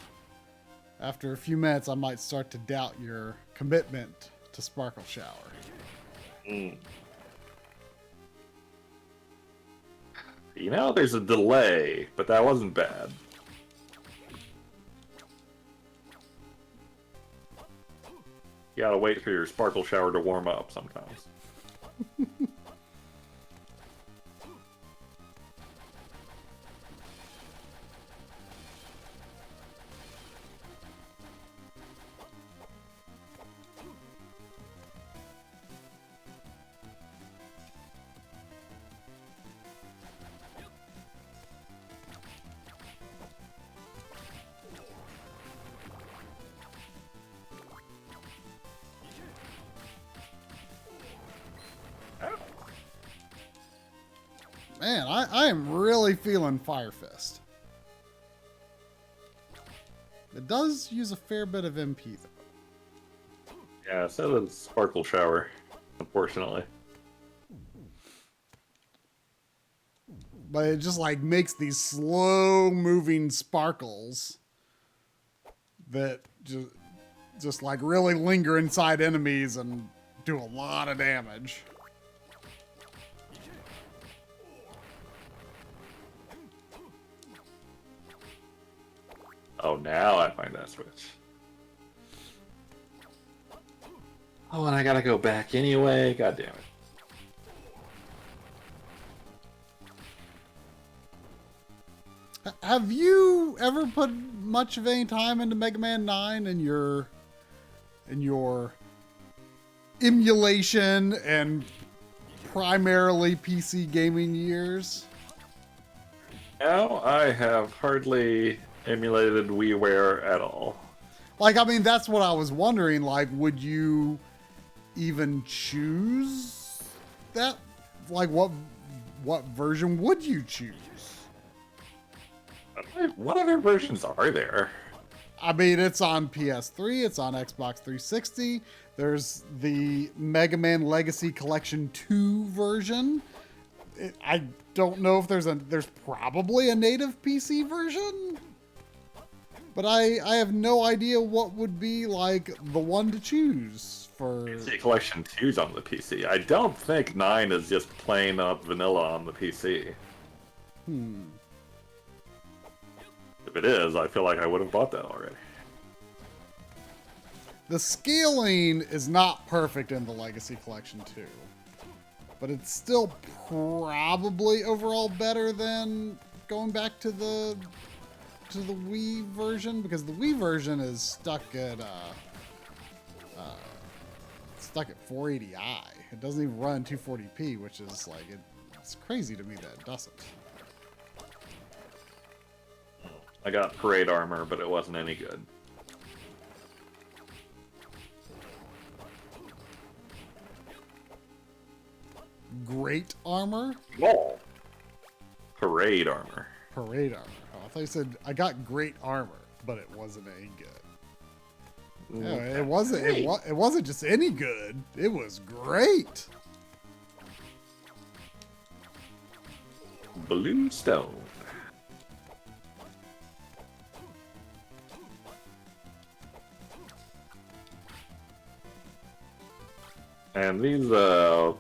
after a few minutes, I might start to doubt your commitment to Sparkle Shower. You know, there's a delay, but that wasn't bad. You gotta wait for your Sparkle Shower to warm up sometimes. Man, I am really feeling Fire Fist. It does use a fair bit of MP, though. Yeah, so does Sparkle Shower, unfortunately. But it just like makes these slow moving sparkles that just like really linger inside enemies and do a lot of damage. Oh, now I find that switch. Oh, and I gotta go back anyway. God damn it. Have you ever put much of any time into Mega Man 9 in your emulation and primarily PC gaming years? No, I have hardly emulated WiiWare at all. Like, I mean, that's what I was wondering. Like, would you even choose that? Like, what version would you choose? What other versions are there? I mean, it's on PS3, it's on Xbox 360. There's the Mega Man Legacy Collection 2 version. I don't know if there's probably a native PC version. But I have no idea what would be like the one to choose for. PC Collection 2's on the PC. I don't think 9 is just plain up vanilla on the PC. If it is, I feel like I would have bought that already. The scaling is not perfect in the Legacy Collection 2. But it's still probably overall better than going back to the Wii version, because the Wii version is stuck at 480i. It doesn't even run 240p, which is like it's crazy to me that it doesn't. I got Parade Armor, but it wasn't any good. Great armor? Oh. Parade Armor. Parade armor. Oh, I thought you said I got great armor, but it wasn't any good. No, it wasn't. It wasn't just any good. It was great. Blue Stone. And these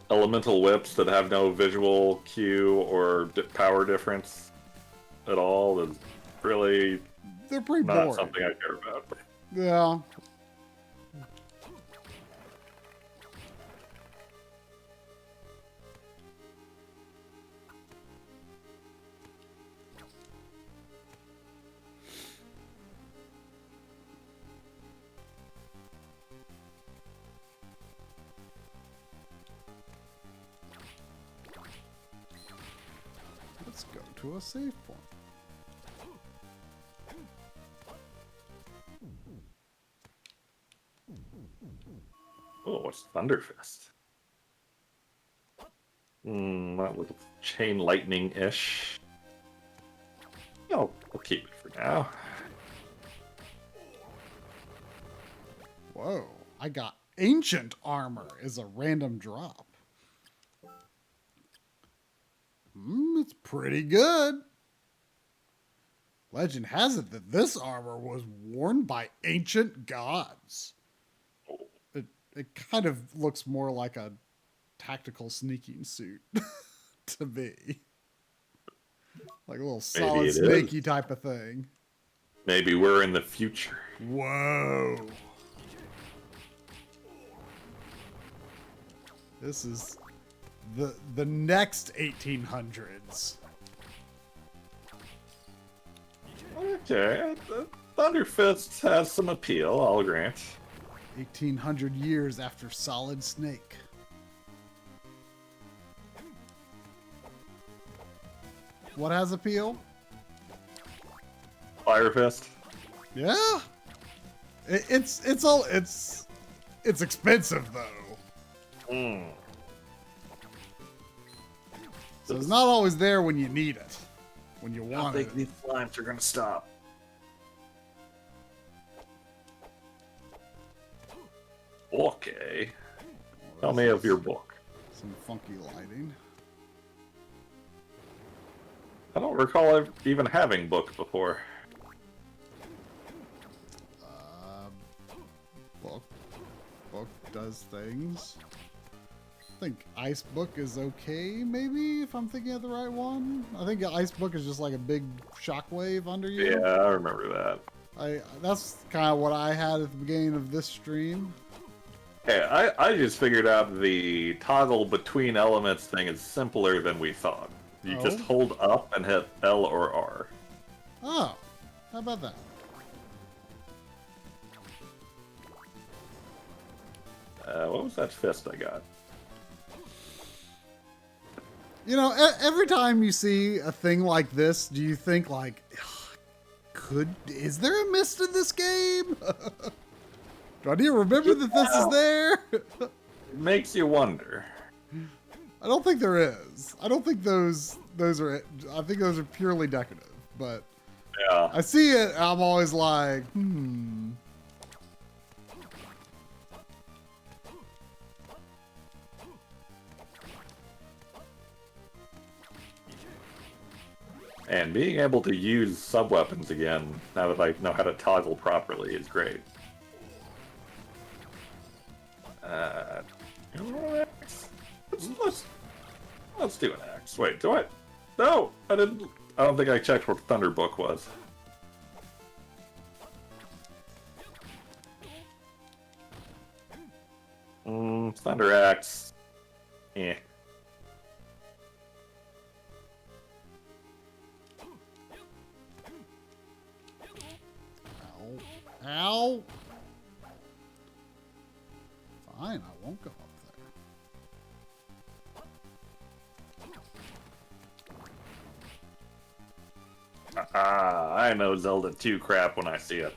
elemental whips that have no visual cue or power difference at all is really They're pretty not boring. something I care about. Yeah. Let's go to a save point. Oh, what's Thunderfist? That little chain lightning-ish. I'll keep it for now. Whoa, I got ancient armor as a random drop. It's pretty good. Legend has it that this armor was worn by ancient gods. It kind of looks more like a tactical sneaking suit to me. Like a little solid snaky type of thing. Maybe we're in the future. Whoa. This is the next 1800s. Okay, Thunderfist has some appeal, I'll grant. 1800 years after Solid Snake. What has appeal? Fire Fist. Yeah. It's expensive though. So it's not always there when you need it. When you I want it. think these slimes are gonna stop. Okay. Tell me of your book. Some funky lighting. I don't recall even having books before. Book does things. I think Ice Book is okay, maybe, if I'm thinking of the right one. I think Ice Book is just like a big shockwave under you. Yeah, I remember that. That's kind of what I had at the beginning of this stream. Hey, I just figured out the toggle between elements thing is simpler than we thought. You just hold up and hit L or R. Oh, how about that? What was that fist I got? You know, every time you see a thing like this, do you think like, is there a mist in this game? Do I need to remember that this is there? It makes you wonder. I don't think there is. I don't think those are. I think those are purely decorative. But Yeah. I see it, and I'm always like, And being able to use sub-weapons again, now that I know how to toggle properly, is great. Let's do an axe. Wait, do I? No, I didn't. I don't think I checked what Thunder Book was. Thunder Axe. Eh. ow. Fine, I won't go up there. I know Zelda 2 crap when I see it.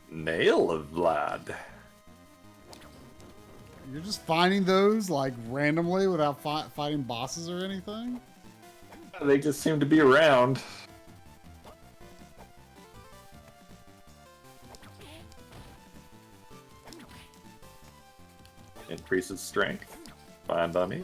Nail of Vlad. You're just finding those like randomly without fighting bosses or anything? They just seem to be around. Increases strength. Fine by me.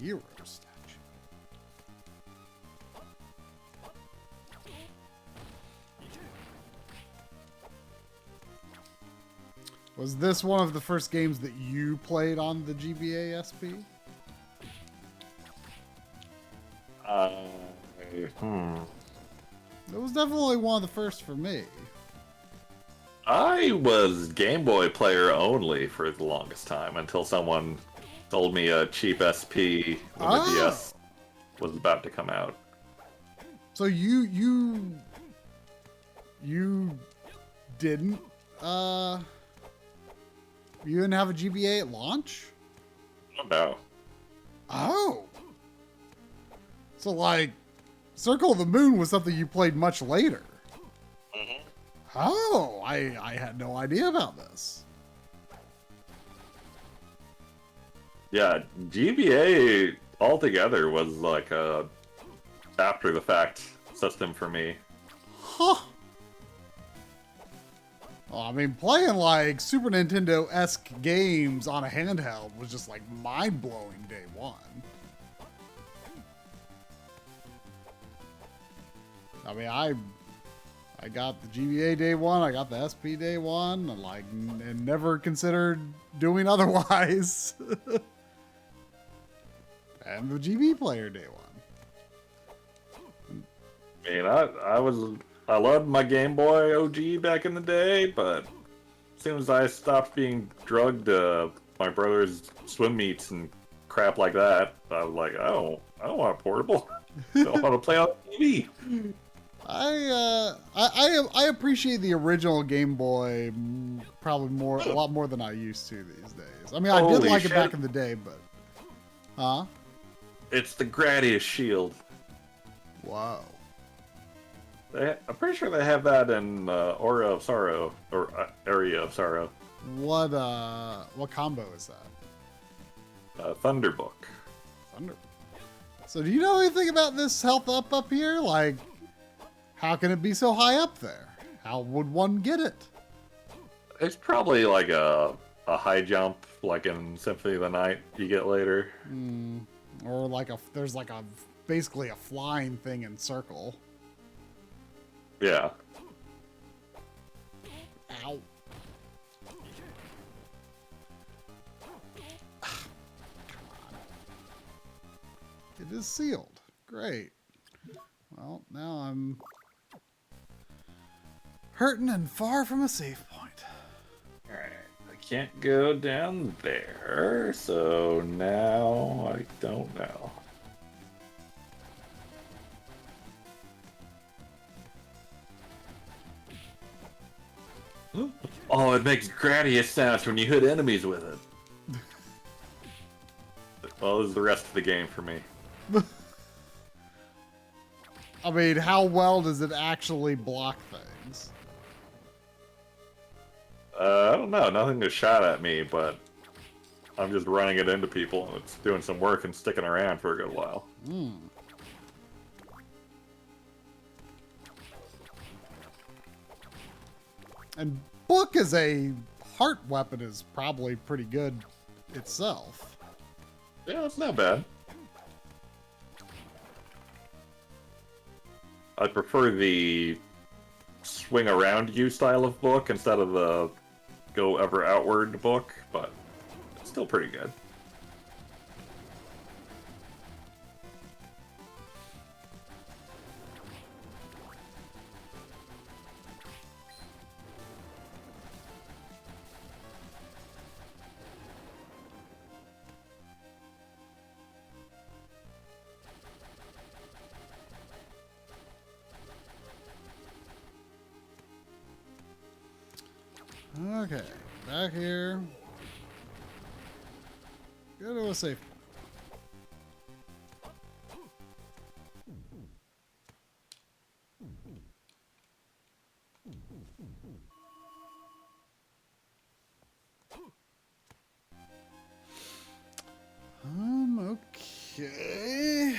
Hero statue. Was this one of the first games that you played on the GBA SP? It was definitely one of the first for me. I was Game Boy player only for the longest time until someone sold me a cheap SP when the DS was about to come out. So you didn't you didn't have a GBA at launch? No. Oh. So like Circle of the Moon was something you played much later. Oh, I had no idea about this. Yeah, GBA altogether was like a after the fact system for me. Huh. Well, I mean, playing like Super Nintendo-esque games on a handheld was just like mind-blowing day one. I mean, I got the GBA day one, I got the SP day one, and like, and never considered doing otherwise. And the GB player day one. I mean, I loved my Game Boy OG back in the day, but as soon as I stopped being drugged to my brother's swim meets and crap like that, I was like, I don't want a portable. I don't want to play on TV. I appreciate the original Game Boy probably a lot more than I used to these days. I mean, I did Holy like shit. it back in the day, but It's the Gradius Shield. wow. I'm pretty sure they have that in Aura of Sorrow, or Area of Sorrow. What combo is that? Thunderbook. Thunder. So do you know anything about this health up here? Like, how can it be so high up there? How would one get it? It's probably like a high jump, like in Symphony of the Night you get later. Or like there's like basically a flying thing in circle. Yeah. Ow. It is sealed. Great. Well, now I'm hurting and far from a save point. Alright. I can't go down there, so now I don't know. Oh, it makes Gradius sounds when you hit enemies with it. Well, this is the rest of the game for me. I mean, how well does it actually block things? I don't know. Nothing has shot at me, but I'm just running it into people, and it's doing some work and sticking around for a good while. And book as a heart weapon is probably pretty good itself. Yeah, it's not bad. I prefer the swing around you style of book instead of the go ever outward book, but it's still pretty good. Okay, back here. Go to a safe. Okay.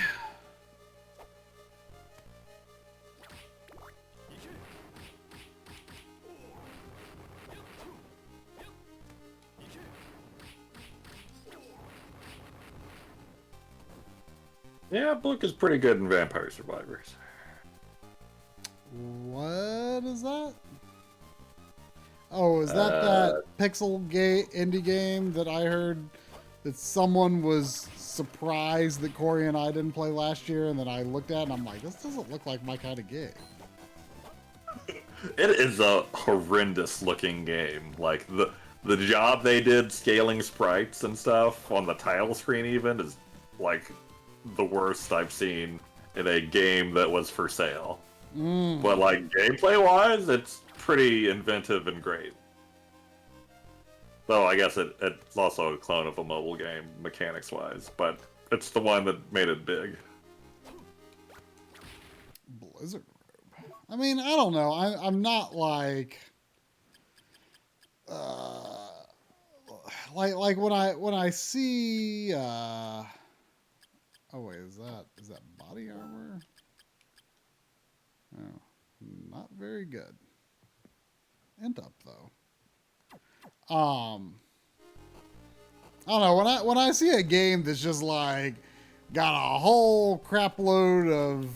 Yeah, book is pretty good in Vampire Survivors. What is that? Oh, is that pixel indie game that I heard that someone was surprised that Corey and I didn't play last year, and then I looked at it and I'm like, this doesn't look like my kind of game. It is a horrendous looking game. Like the job they did scaling sprites and stuff on the title screen even is like the worst I've seen in a game that was for sale. But like gameplay wise, it's pretty inventive and great. Though I guess it's also a clone of a mobile game mechanics wise, but it's the one that made it big. Blizzard Robe. I mean, I don't know. I'm not like like when I see oh wait, is that body armor? Oh, not very good. End up though. I don't know, when I see a game that's just like got a whole crap load of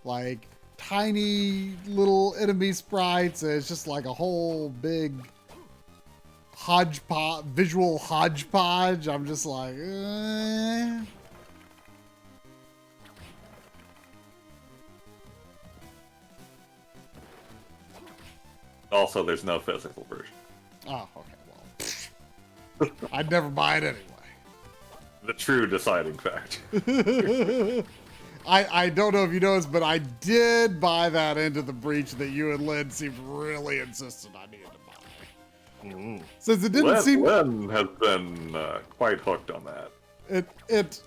like tiny little enemy sprites, and it's just like a whole big visual hodgepodge, I'm just like, eh. Also, there's no physical version. Oh, okay, well. I'd never buy it anyway. The true deciding factor. I don't know if you noticed, but I did buy that Into the Breach that you and Lynn seemed really insistent I needed to buy. Since it didn't seem... Lynn has been quite hooked on that. It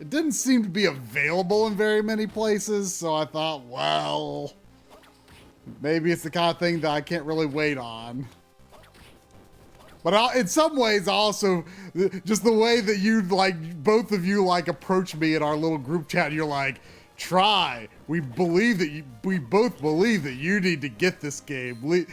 didn't seem to be available in very many places, so I thought, well, maybe it's the kind of thing that I can't really wait on. But in some ways, also, just the way that you, like, both of you, like, approach me in our little group chat, you're like, try. We both believe that you need to get this game.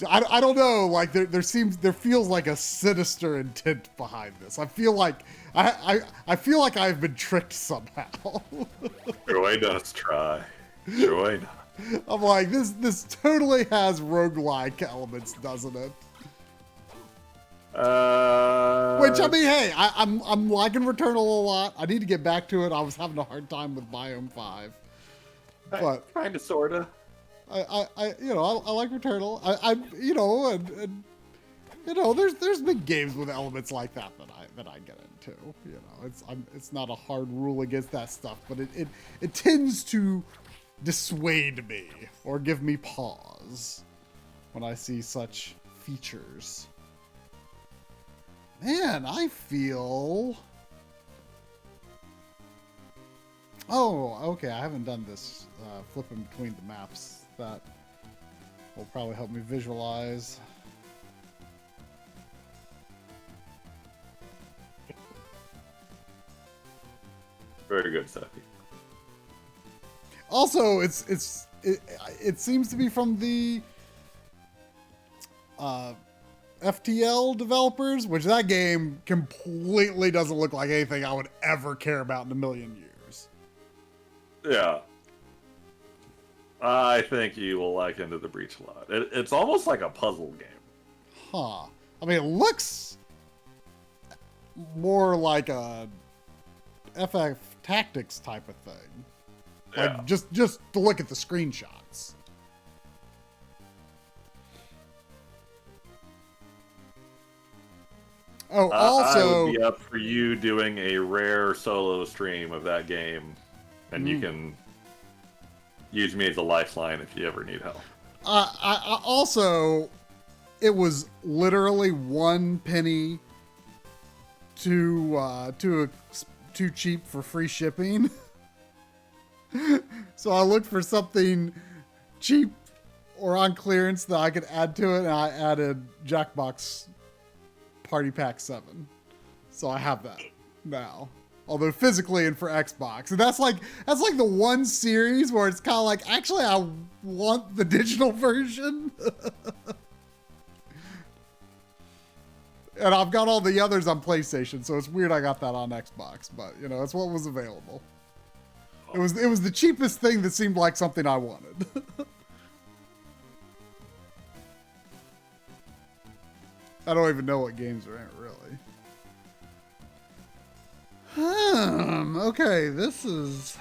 I don't know, like, there feels like a sinister intent behind this. I feel like I've been tricked somehow. Join us, try. Join. I'm like, this totally has roguelike elements, doesn't it? Which, I mean, hey, I'm liking Returnal a lot. I need to get back to it. I was having a hard time with Biome 5. But kind of, sorta. I like Returnal. There's been games with elements like that I get into. You know, it's not a hard rule against that stuff, but it tends to dissuade me or give me pause when I see such features. Man, I feel... Oh, okay, I haven't done this flipping between the maps. That will probably help me visualize. Very good, Seth. Also, it seems to be from the FTL developers, which that game completely doesn't look like anything I would ever care about in a million years. Yeah. I think you will like Into the Breach a lot. It's almost like a puzzle game. Huh. I mean, it looks more like a FF Tactics type of thing. Yeah. Like, just to look at the screenshots. Oh, also... I would be up for you doing a rare solo stream of that game, and you can use me as a lifeline if you ever need help. I also, it was literally 1 penny too cheap for free shipping. So I looked for something cheap or on clearance that I could add to it, and I added Jackbox Party Pack 7. So I have that now. Although physically and for Xbox. And that's like the one series where it's kind of like, actually, I want the digital version. And I've got all the others on PlayStation, so it's weird I got that on Xbox. But, you know, it's what was available. It was the cheapest thing that seemed like something I wanted. I don't even know what games are in it, really. Okay, this is...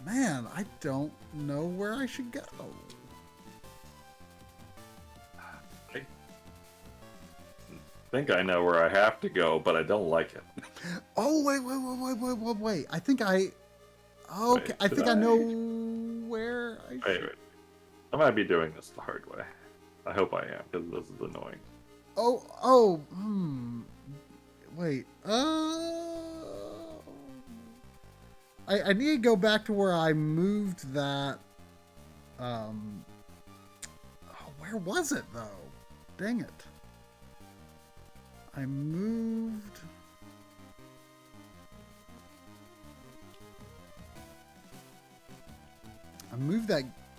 Man, I don't know where I should go. I think I know where I have to go, but I don't like it. Oh, wait. I think I... Okay, I think I know where I should... Wait. I might be doing this the hard way. I hope I am, because this is annoying. Wait, I need to go back to where I moved that, where was it, though? Dang it. I moved...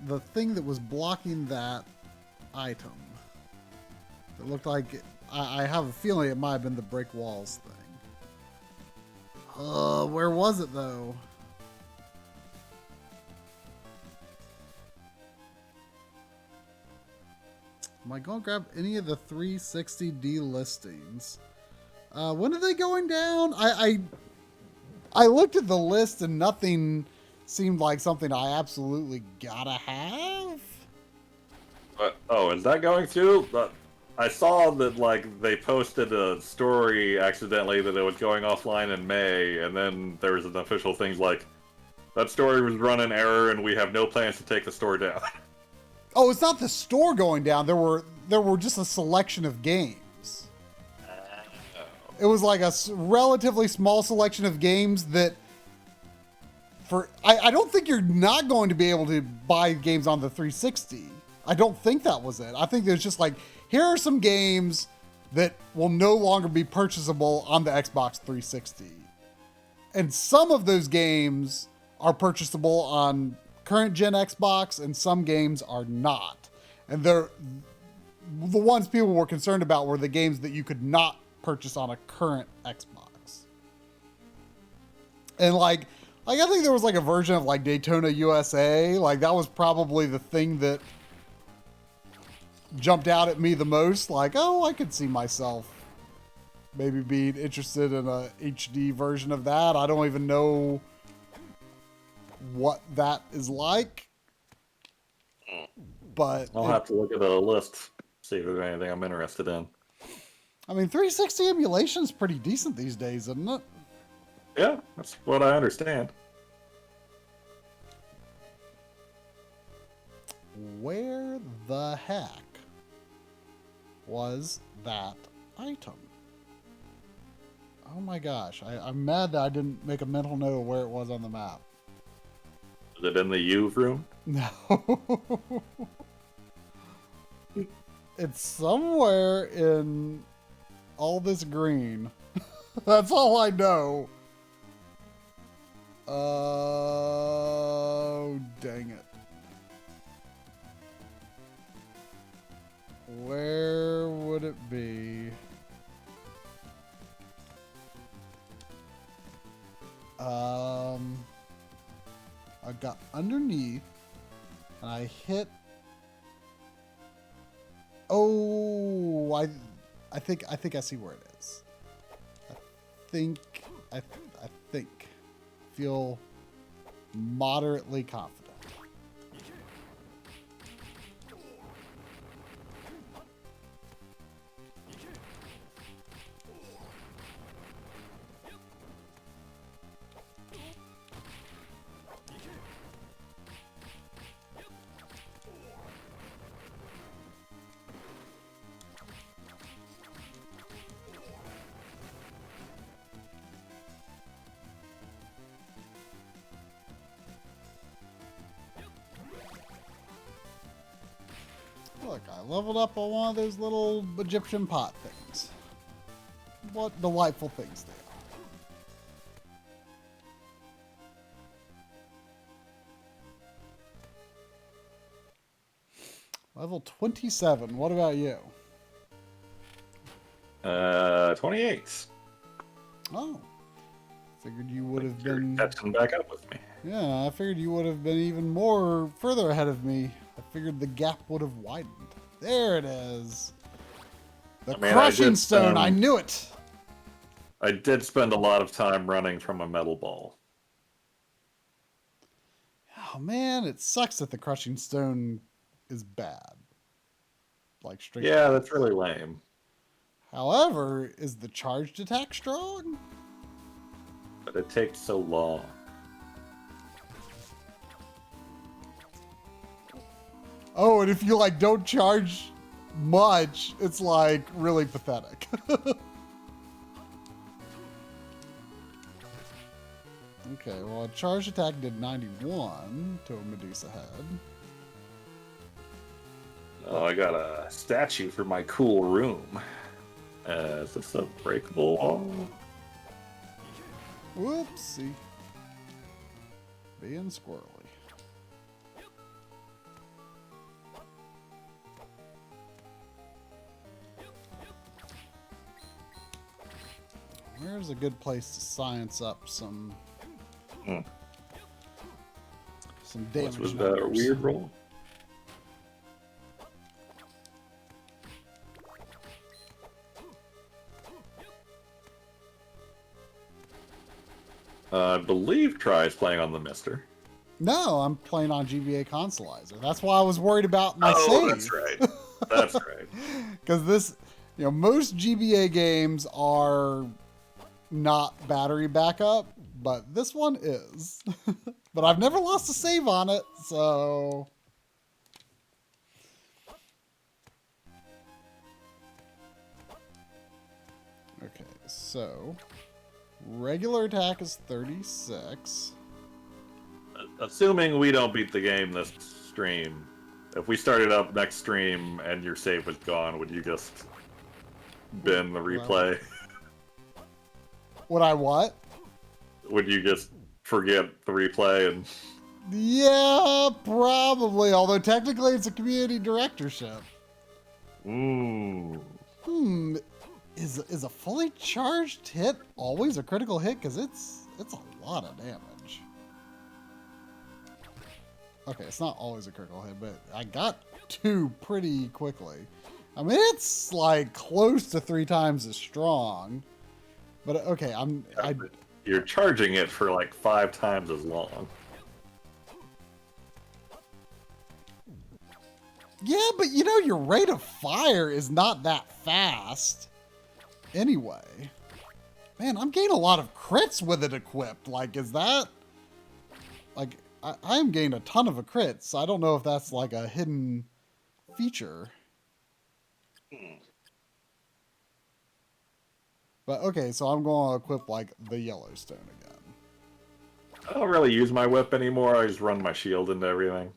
the thing that was blocking that item. It looked like... I have a feeling it might have been the break walls thing. Where was it, though? Am I going to grab any of the 360D listings? When are they going down? I looked at the list and nothing seemed like something I absolutely gotta have. Oh, is that going through? I saw that like they posted a story accidentally that it was going offline in May, and then there was an official thing like that story was run in error, and we have no plans to take the store down. Oh, it's not the store going down. There were just a selection of games. It was like a relatively small selection of games that I don't think you're not going to be able to buy games on the 360. I don't think that was it. I think there's just like, here are some games that will no longer be purchasable on the Xbox 360. And some of those games are purchasable on current gen Xbox and some games are not. And the ones people were concerned about were the games that you could not purchase on a current Xbox. And like I think there was like a version of like Daytona USA. Like that was probably the thing that jumped out at me the most. Like, oh, I could see myself maybe being interested in a HD version of that. I don't even know what that is like. But I'll have to look at the list, see if there's anything I'm interested in. I mean, 360 emulation is pretty decent these days, isn't it? Yeah, that's what I understand. Where the heck was that item? Oh my gosh, I'm mad that I didn't make a mental note of where it was on the map. Is it in the U room? No. It's somewhere in all this green. That's all I know. Oh, dang it. Where would it be? I got underneath and I hit. Oh, I think I see where it is. I think feel moderately confident. Look, I leveled up on one of those little Egyptian pot things. What delightful things they are. Level 27. What about you? 28. Oh. Figured you would have You're been catching back up with me. Yeah, I figured you would have been even more further ahead of me. I figured the gap would have widened. There it is. The crushing stone. I knew it. I did spend a lot of time running from a metal ball. Oh man, it sucks that the crushing stone is bad. Like straight. Yeah, that's really lame. However, is the charged attack strong? But it takes so long. Oh, and if you like don't charge much, it's like really pathetic. Okay, well, a charged attack did 91 to a Medusa head. Oh, I got a statue for my cool room. Is this a breakable wall? Whoopsie. Being squirrely. Where's a good place to science up some damage? What was that, a weird roll? I believe Try is playing on the Mister. No, I'm playing on GBA Consolizer. That's why I was worried about my save. Oh, that's right. That's right. Because this, most GBA games are not battery backup, but this one is. But I've never lost a save on it, so... Okay, so... Regular attack is 36. Assuming we don't beat the game this stream, if we started up next stream and your save was gone, would you just bin the replay? Would I what? Would you just forget the replay and... Yeah, probably. Although technically it's a community directorship. Ooh. Is a fully charged hit always a critical hit? Because it's a lot of damage. Okay, it's not always a critical hit, but I got 2 pretty quickly. I mean, it's like close to 3 times as strong. But okay, You're charging it for like 5 times as long. Yeah, but your rate of fire is not that fast. Anyway. Man, I'm getting a lot of crits with it equipped. Like, is that... Like, I am getting a ton of crits. I don't know if that's like a hidden feature. But okay, so I'm going to equip like the Yellowstone again. I don't really use my whip anymore. I just run my shield into everything.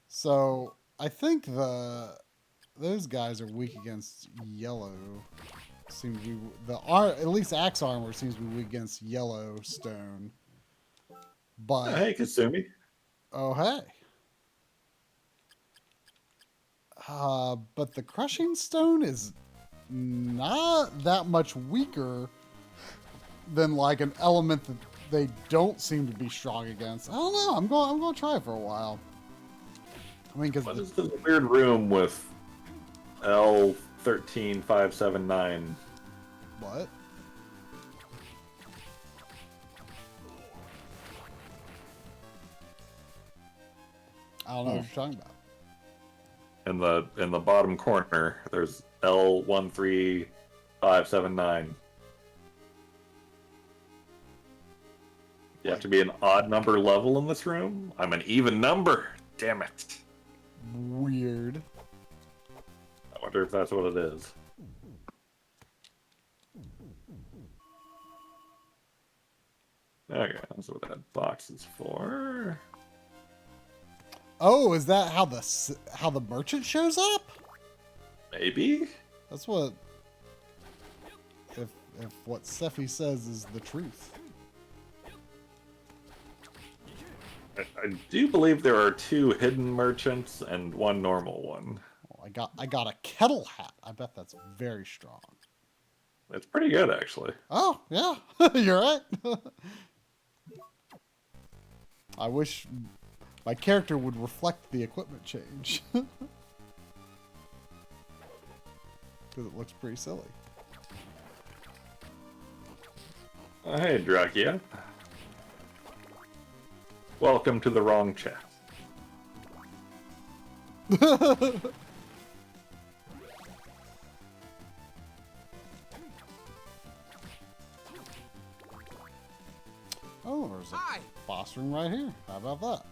So I think those guys are weak against yellow. Seems to be at least axe armor seems to be weak against Yellowstone. But Hey, Kasumi. oh hey. But the crushing stone is not that much weaker than like an element that they don't seem to be strong against. I don't know. I'm going to try it for a while. I mean, because What is this weird room with L13579? What? I don't know what you're talking about. In the bottom corner, there's L13579. You have to be an odd number level in this room? I'm an even number. Damn it. Weird. I wonder if that's what it is. Okay, that's what that box is for. Oh, is that how the merchant shows up? Maybe? That's what... If what Sephi says is the truth. I do believe there are 2 hidden merchants and 1 normal one. Oh, I got a kettle hat. I bet that's very strong. It's pretty good, actually. Oh, yeah. You're right. I wish my character would reflect the equipment change. Because it looks pretty silly. Hey, Drakia. Welcome to the wrong chat. Oh, there's a boss room right here. How about that? I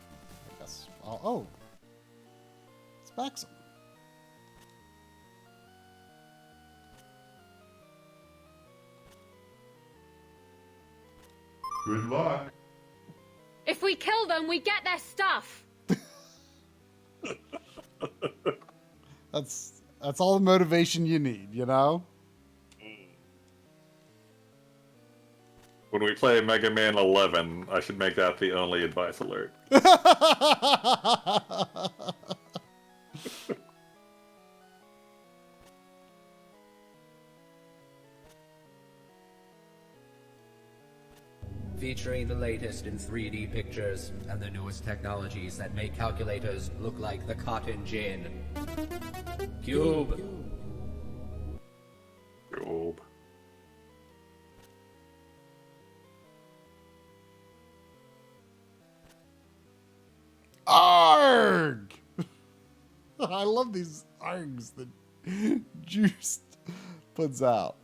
guess. Oh, it's Baxum. Good luck. If we kill them, we get their stuff. That's all the motivation you need, you know? When we play Mega Man 11, I should make that the only advice alert. featuring the latest in 3D pictures and the newest technologies that make calculators look like the cotton gin. Cube. Cube. Arg! I love these args that Juice puts out.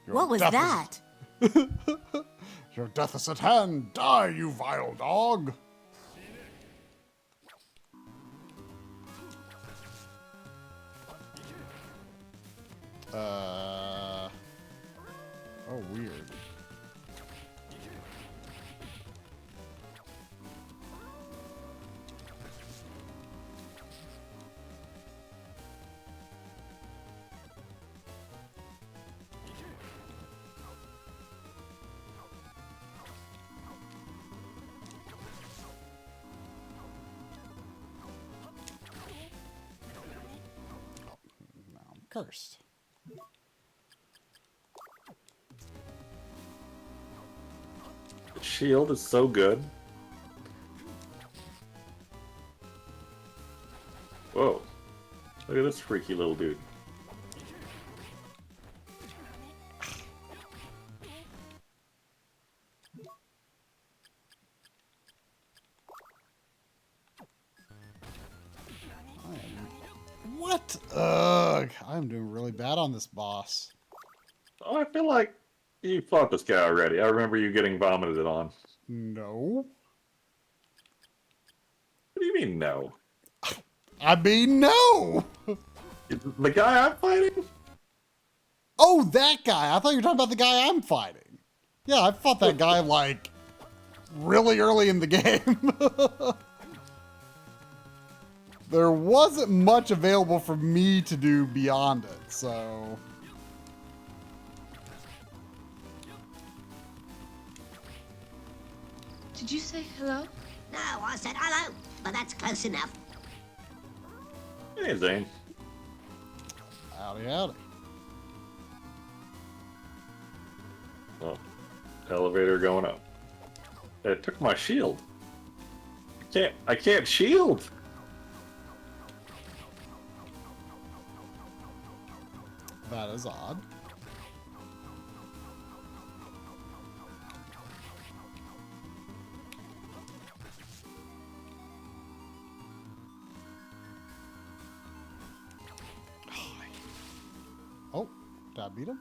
What was that? Your death is at hand. Die, you vile dog. Oh, weird. Now I'm cursed. The shield is so good. Whoa. Look at this freaky little dude. What? Ugh. I'm doing really bad on this boss. Oh, I feel like you fought this guy already. I remember you getting vomited on. No. What do you mean, no? I mean, no! The guy I'm fighting? Oh, that guy! I thought you were talking about the guy I'm fighting. Yeah, I fought that guy, like, really early in the game. There wasn't much available for me to do beyond it, so... Did you say hello? No, I said hello, but that's close enough. Hey, Zane. Howdy, howdy. Oh, elevator going up. It took my shield. I can't shield. That is odd. Oh, did I beat him?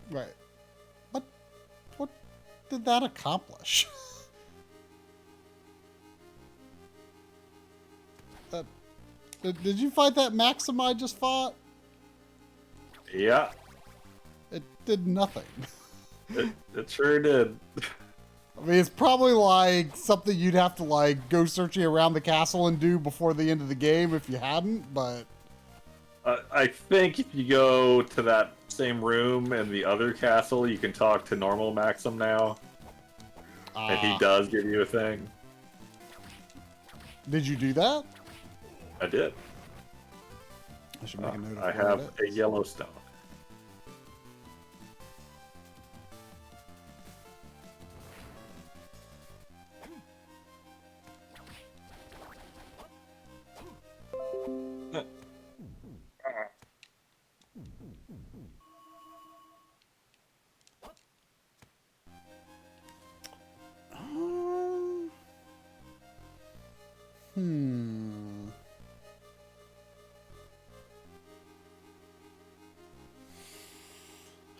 Right. What did that accomplish? Did you fight that Maxim I just fought? Yeah. It did nothing. It sure did. I mean, it's probably like something you'd have to like go searching around the castle and do before the end of the game if you hadn't, but... I think if you go to that same room in the other castle, you can talk to normal Maxim now. And he does give you a thing. Did you do that? I did. I should make a note of I where have it a is. Yellowstone.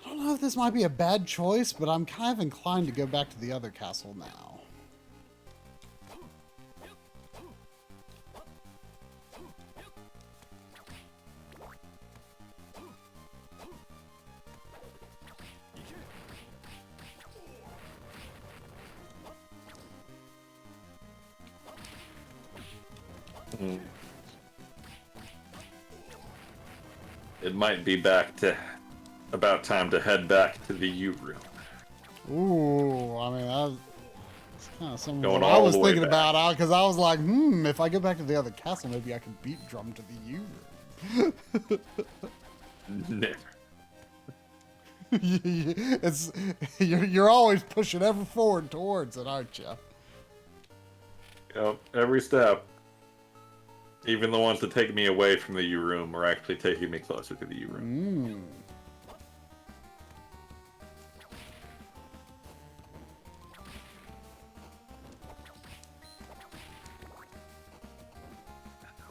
I don't know if this might be a bad choice, but I'm kind of inclined to go back to the other castle now. it might be about time to head back to the U room. Ooh, I mean, that's kind of something Going I all was the way thinking back. about, because I was like, if I go back to the other castle, maybe I can beat drum to the U room. Never. It's you're always pushing ever forward towards it, aren't you? Yep, every step. Even the ones that take me away from the U room are actually taking me closer to the U room.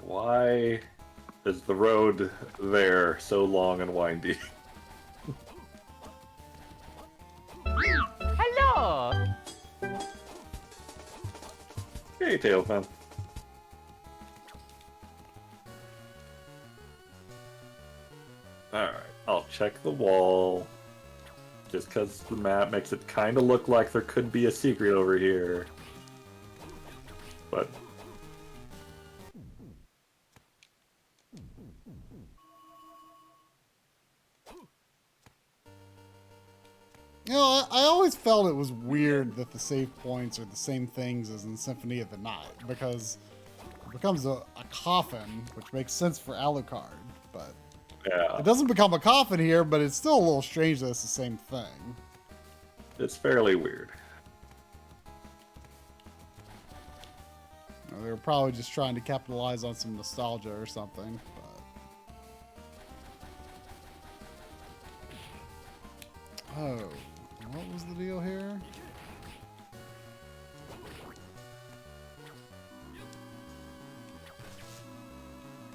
Why is the road there so long and windy? Hello! Hey, Tailfan. Alright, I'll check the wall. Just because the map makes it kind of look like there could be a secret over here. But... You know, I always felt it was weird that the save points are the same things as in Symphony of the Night, because it becomes a coffin, which makes sense for Alucard, but yeah, it doesn't become a coffin here, but it's still a little strange that it's the same thing. it's fairly weird. You know, they were probably just trying to capitalize on some nostalgia or something, but... Oh, what was the deal here?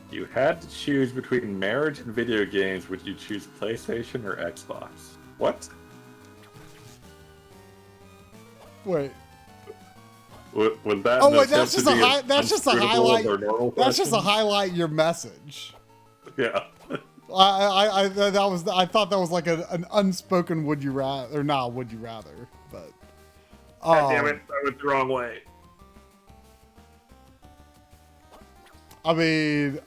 You had to choose between marriage and video games. Would you choose PlayStation or Xbox? What? Wait. Was that? Oh wait, that's just a that's just a highlight. That's just a question? highlight your message. Yeah. I thought that was like an unspoken would you rather, or not would you rather, but God damn it, I went the wrong way. I mean,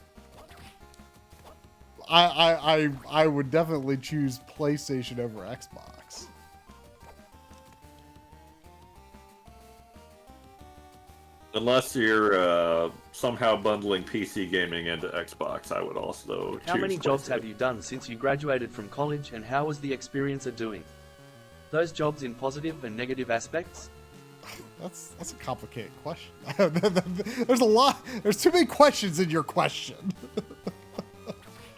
I would definitely choose PlayStation over Xbox. Unless you're somehow bundling PC gaming into Xbox, I would also choose How many jobs PlayStation. have you done since you graduated from college, and how was the experience of doing those jobs in positive and negative aspects? That's a complicated question. There's a lot. There's too many questions in your question.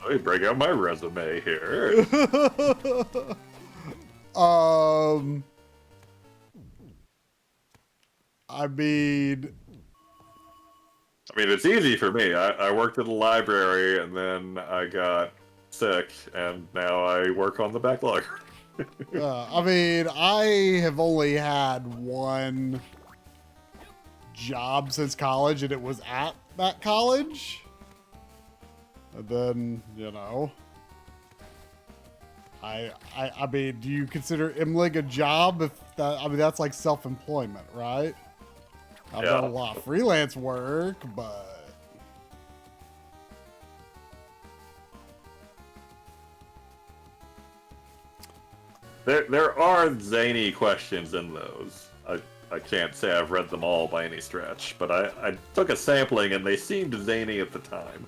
Let me break out my resume here. I mean, it's easy for me. I worked at a library, and then I got sick, and now I work on the backlog. I mean, I have only had one job since college, and it was at that college. And then, you know, I mean, do you consider IMLIG a job? If that, I mean, that's like self-employment, right? I've done a lot of freelance work, but There are zany questions in those. I can't say I've read them all by any stretch, but I took a sampling and they seemed zany at the time.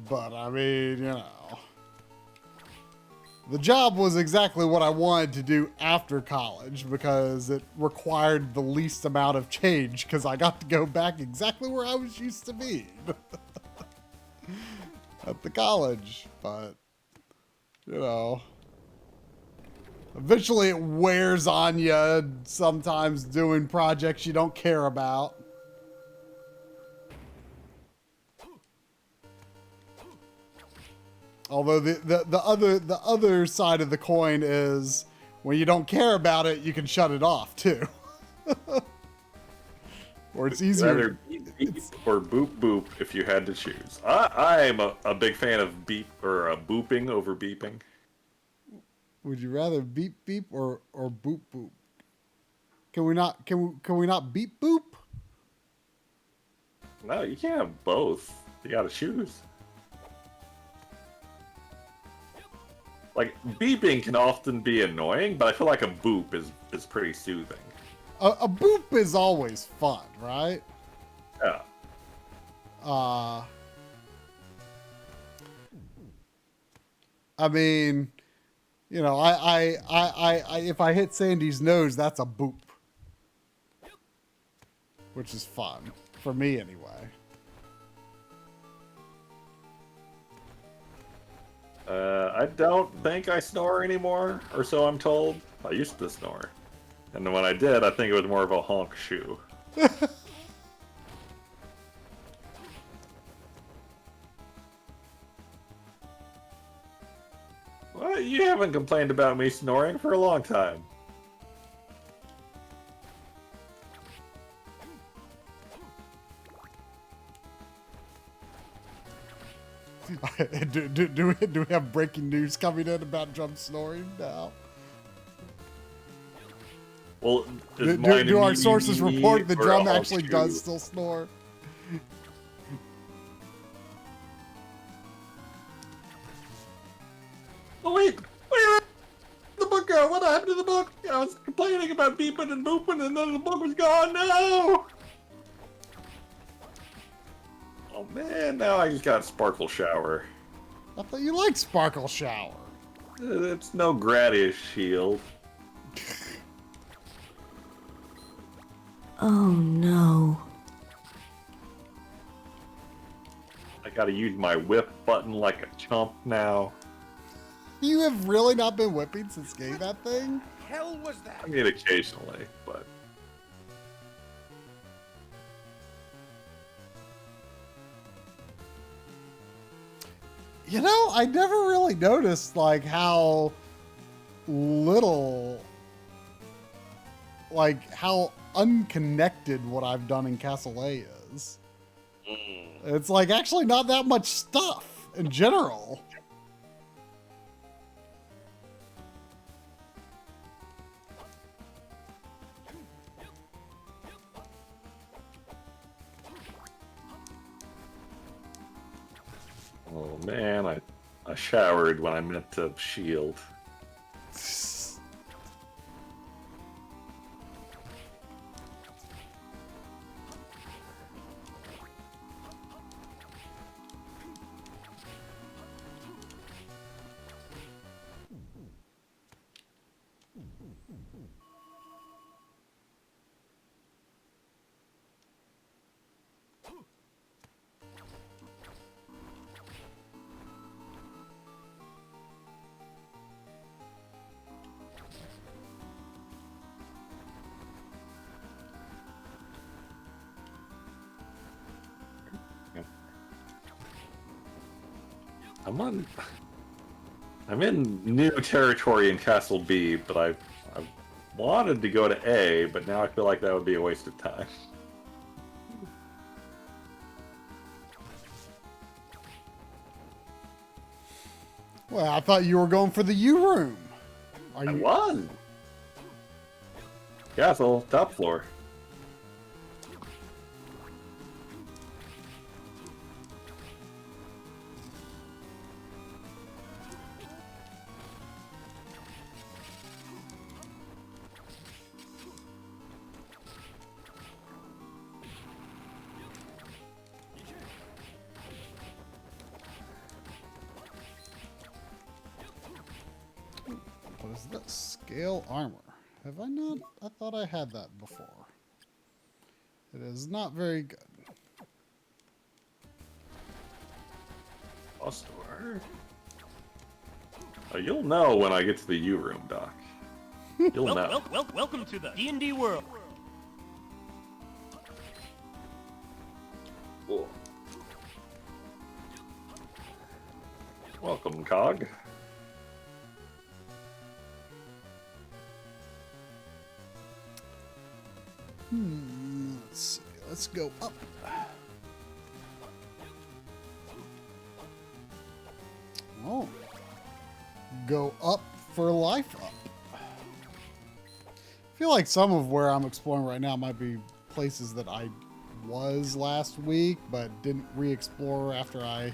But I mean, you know, the job was exactly what I wanted to do after college because it required the least amount of change because I got to go back exactly where I was used to be at the college. But, you know, eventually it wears on you sometimes doing projects you don't care about. Although the other side of the coin is when you don't care about it, you can shut it off too. Or it's easier. Either beep, beep or boop boop if you had to choose. I'm a big fan of beep or booping over beeping. Would you rather beep beep or boop boop? Can we not? Can we not beep boop? No, you can't have both. You gotta choose. Like, beeping can often be annoying, but I feel like a boop is pretty soothing. A boop is always fun, right? Yeah. I mean, you know, if I hit Sandy's nose, that's a boop, which is fun for me anyway. I don't think I snore anymore, or so I'm told. I used to snore. And then when I did, I think it was more of a honk shoe. Well, you haven't complained about me snoring for a long time. do we have breaking news coming in about Drum snoring now? Well, do our sources report the Drum or actually shoe? does still snore? Oh wait, the book go? What happened to the book? I was complaining about beeping and booping, and then the book was gone. No! Oh man, now I just got Sparkle Shower. I thought you liked Sparkle Shower. It's no Gradius Shield. Oh no. I gotta use my whip button like a chump now. You have really not been whipping since getting that thing? Hell was that? I mean, occasionally, but... You know, I never really noticed, like, how little, like, how unconnected what I've done in Castle A is. It's, like, actually not that much stuff in general. Oh man, I showered when I meant to shield. I'm in new territory in Castle B, but I wanted to go to A, but now I feel like that would be a waste of time. Well, I thought you were going for the U room. I was. Castle, top floor. What is that? Scale armor. Have I not? I thought I had that before. It is not very good. Lost door. Oh, you'll know when I get to the U room, Doc. You'll know. Welcome to the D&D world. Cool. Welcome, Cog. Let's see. Let's go up. Oh. Go up for life up. feel like some of where I'm exploring right now might be places that I was last week, but didn't re-explore after I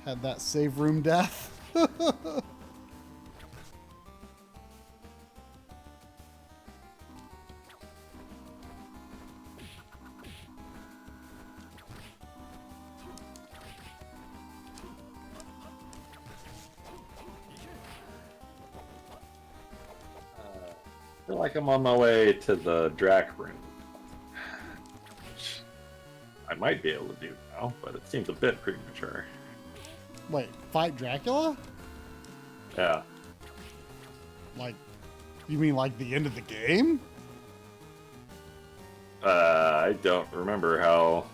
had that save room death. I feel like I'm on my way to the Drac room. I might be able to do now, but it seems a bit premature. Wait, fight Dracula? Yeah. Like, you mean like the end of the game? I don't remember how...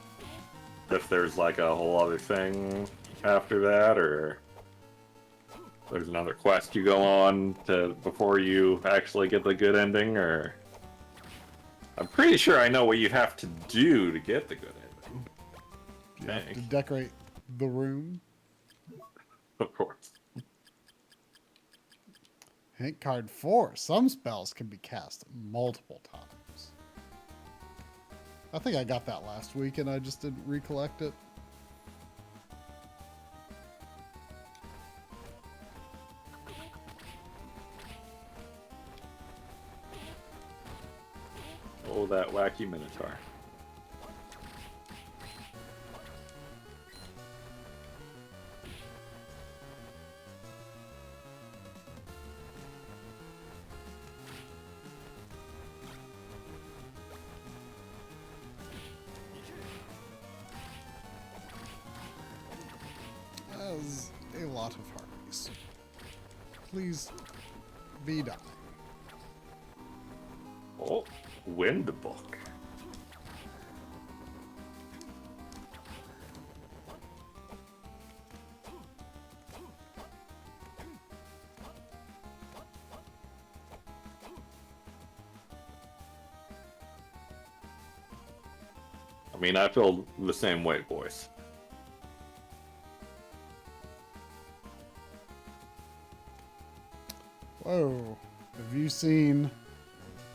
if there's like a whole other thing after that, or... there's another quest you go on to before you actually get the good ending, or... I'm pretty sure I know what you have to do to get the good ending. You have to decorate the room. Of course. Hint card 4. Some spells can be cast multiple times. I think I got that last week and I just didn't recollect it. Oh, that wacky Minotaur. As a lot of harpies. Please be dying. Oh, Wind Book. I mean, I feel the same way, boys. Whoa. Have you seen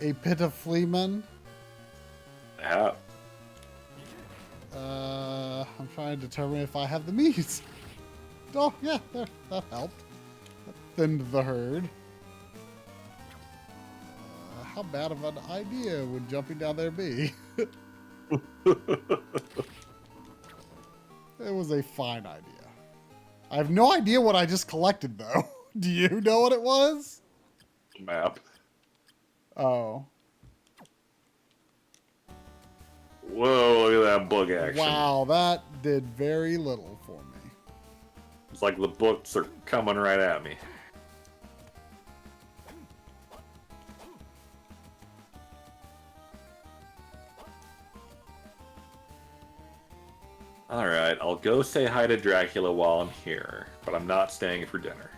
A Pit of Fleamen? Yeah. I'm trying to determine if I have the meat. Oh, yeah, there. That helped. That thinned the herd. How bad of an idea would jumping down there be? It was a fine idea. I have no idea what I just collected, though. Do you know what it was? Map. Oh. Whoa, look at that book action. Wow, that did very little for me. It's like the books are coming right at me. Alright, I'll go say hi to Dracula while I'm here, but I'm not staying for dinner.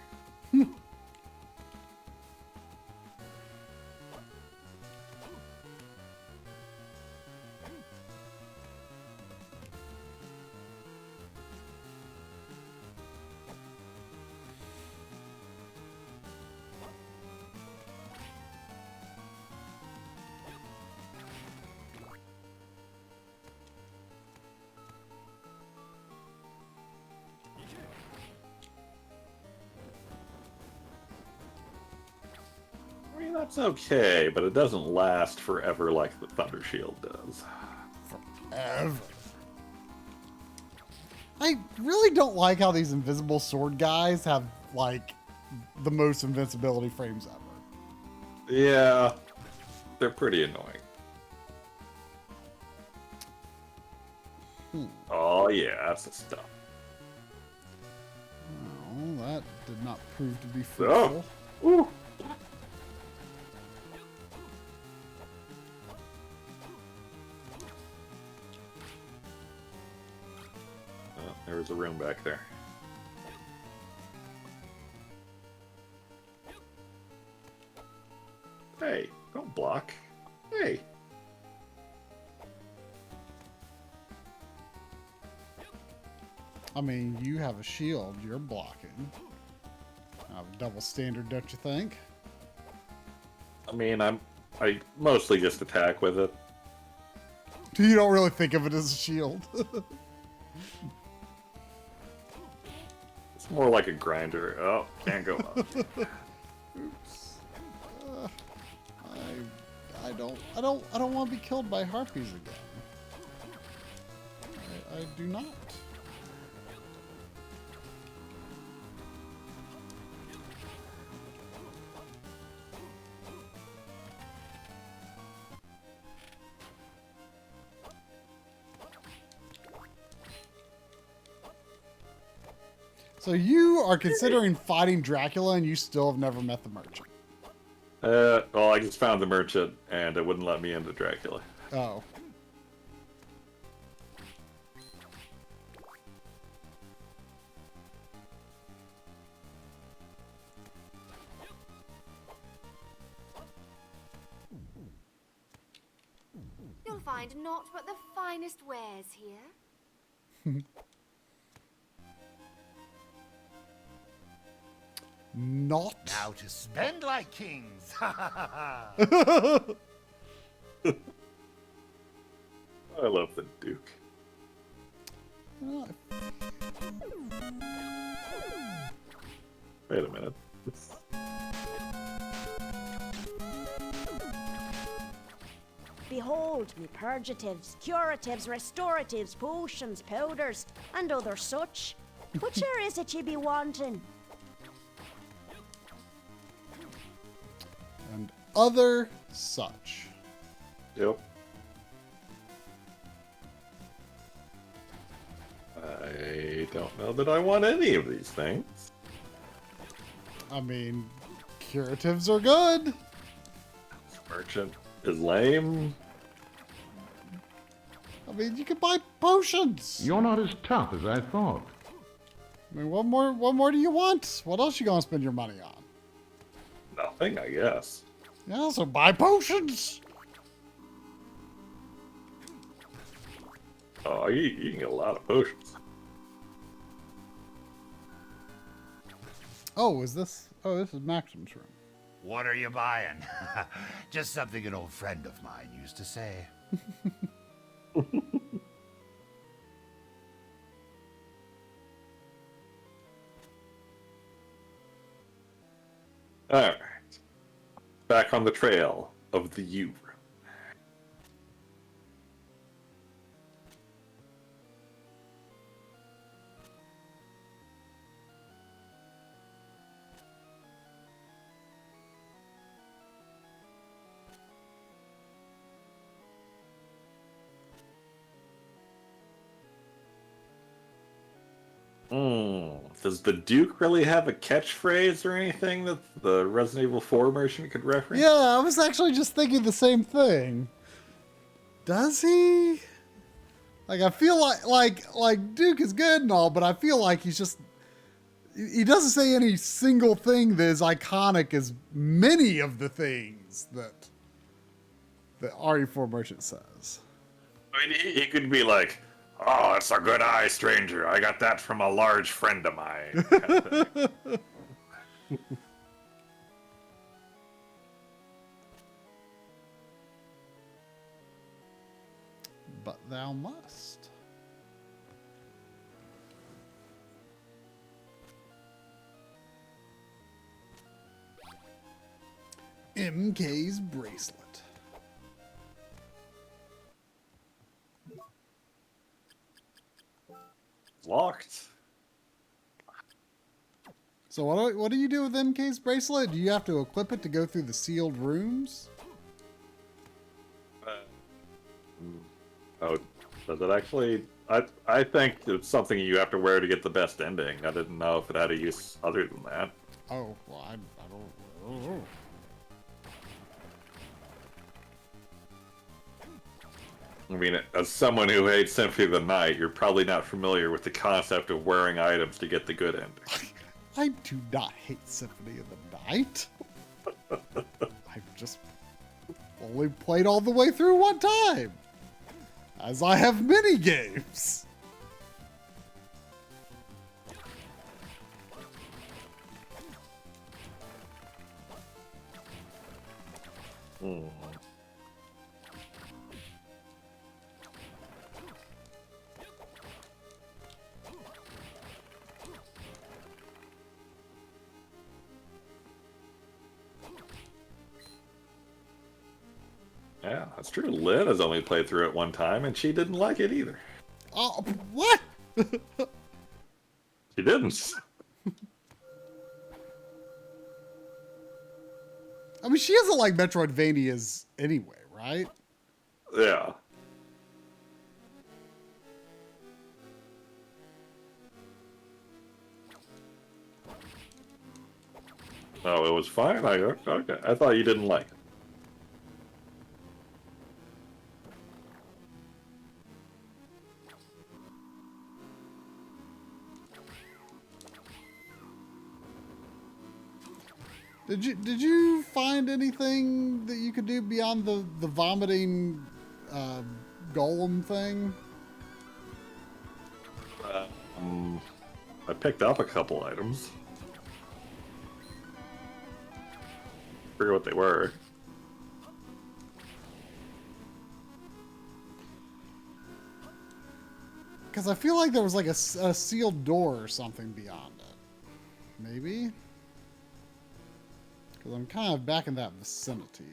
I mean, that's okay, but it doesn't last forever like the Thunder Shield does. Forever. I really don't like how these invisible sword guys have, like, the most invincibility frames ever. Yeah, they're pretty annoying. Oh yeah, that's the stuff. Well, that did not prove to be fruitful. Oh. Ooh. Oh, there was a room back there. Hey, don't block. Hey. I mean, you have a shield, you're blocking. Double standard, don't you think? I mean, I'm I mostly just attack with it. You don't really think of it as a shield. It's more like a grinder. Oh, can't go up. Oops. I don't want to be killed by harpies again. I do not. So you are considering fighting Dracula and you still have never met the merchant. Well, I just found the merchant and it wouldn't let me into Dracula. Oh. You'll find naught but the finest wares here. Not. Now to spend like kings. I love the Duke. Wait a minute. Behold me purgatives, curatives, restoratives, potions, powders, and other such. Whicher is it ye be wanting? And other such. Yep. I don't know that I want any of these things. I mean, curatives are good. Merchant is lame. I mean, you can buy potions. You're not as tough as I thought. I mean, what more do you want? What else you gonna spend your money on? Nothing, I guess. Yeah, so buy potions. Oh, you can get a lot of potions. Oh, this is Maxim's room. What are you buying? Just something an old friend of mine used to say. Alright. Back on the trail of the U room. Does the Duke really have a catchphrase or anything that the Resident Evil 4 merchant could reference? Yeah, I was actually just thinking the same thing. Does he? Like, I feel like Duke is good and all, but I feel like he doesn't say any single thing that is iconic as many of the things that the RE4 merchant says. I mean, he could be like, "Oh, it's a good eye, stranger. I got that from a large friend of mine." Kind of thing. But thou must. MK's bracelet. Locked. So what do you do with MK's bracelet? Do you have to equip it to go through the sealed rooms? Oh, does it actually? I think it's something you have to wear to get the best ending. I didn't know if it had a use other than that. Oh, well, I don't know. I mean, as someone who hates Symphony of the Night, you're probably not familiar with the concept of wearing items to get the good ending. I do not hate Symphony of the Night. I've just only played all the way through one time, as I have many games. Hmm. Yeah, that's true. Lynn has only played through it one time, and she didn't like it either. Oh, what? She didn't. I mean, she doesn't like Metroidvanias anyway, right? Yeah. Oh, it was fine? Okay. I thought you didn't like it. Did you find anything that you could do beyond the vomiting golem thing? I picked up a couple items. Forget what they were. Because I feel like there was like a sealed door or something beyond it. Maybe? Because I'm kind of back in that vicinity.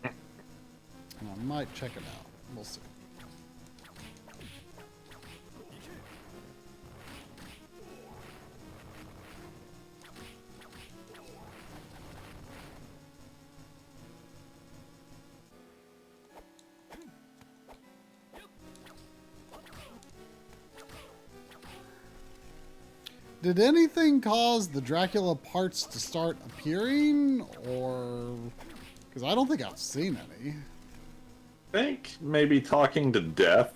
And I might check it out. We'll see. Did anything cause the Dracula parts to start appearing, or... Because I don't think I've seen any. I think maybe talking to Death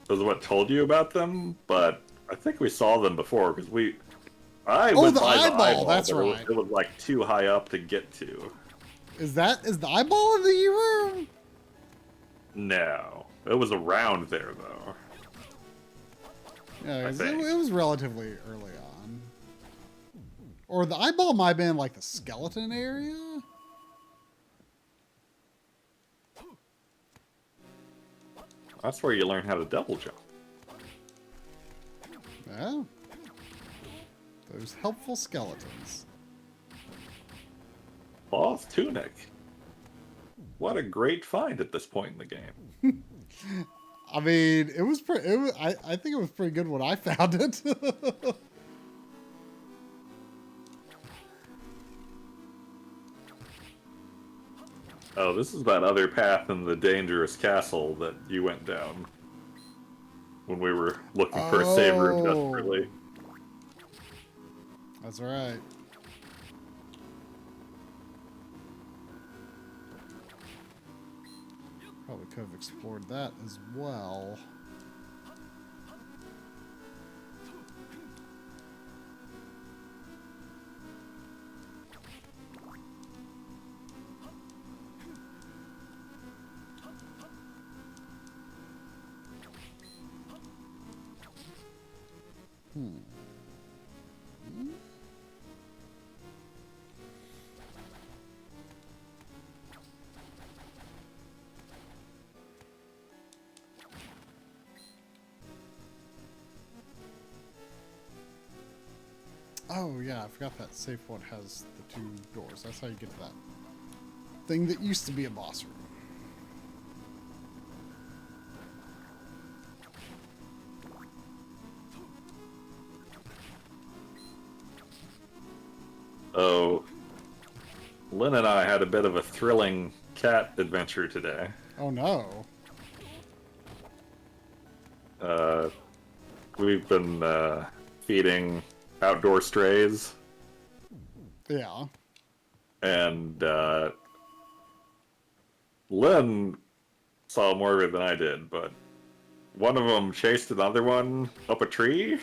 was what told you about them, but I think we saw them before, because I went the by the eyeball, that's but right. It was like too high up to get to. Is the eyeball in the room? No. It was around there, though. Yeah, it was relatively early on. Or the eyeball might have been like the skeleton area? That's where you learn how to double jump. Yeah. Those helpful skeletons. Cloth tunic. What a great find at this point in the game. I mean, it was pretty. I think it was pretty good when I found it. Oh, this is that other path in the dangerous castle that you went down when we were looking for a save room desperately. That's right. Probably could have explored that as well. Oh yeah, I forgot that safe one has the two doors. That's how you get to that thing that used to be a boss room. Oh, Lynn and I had a bit of a thrilling cat adventure today. Oh no. We've been feeding outdoor strays. Yeah. And Lynn saw more of it than I did, but one of them chased another one up a tree.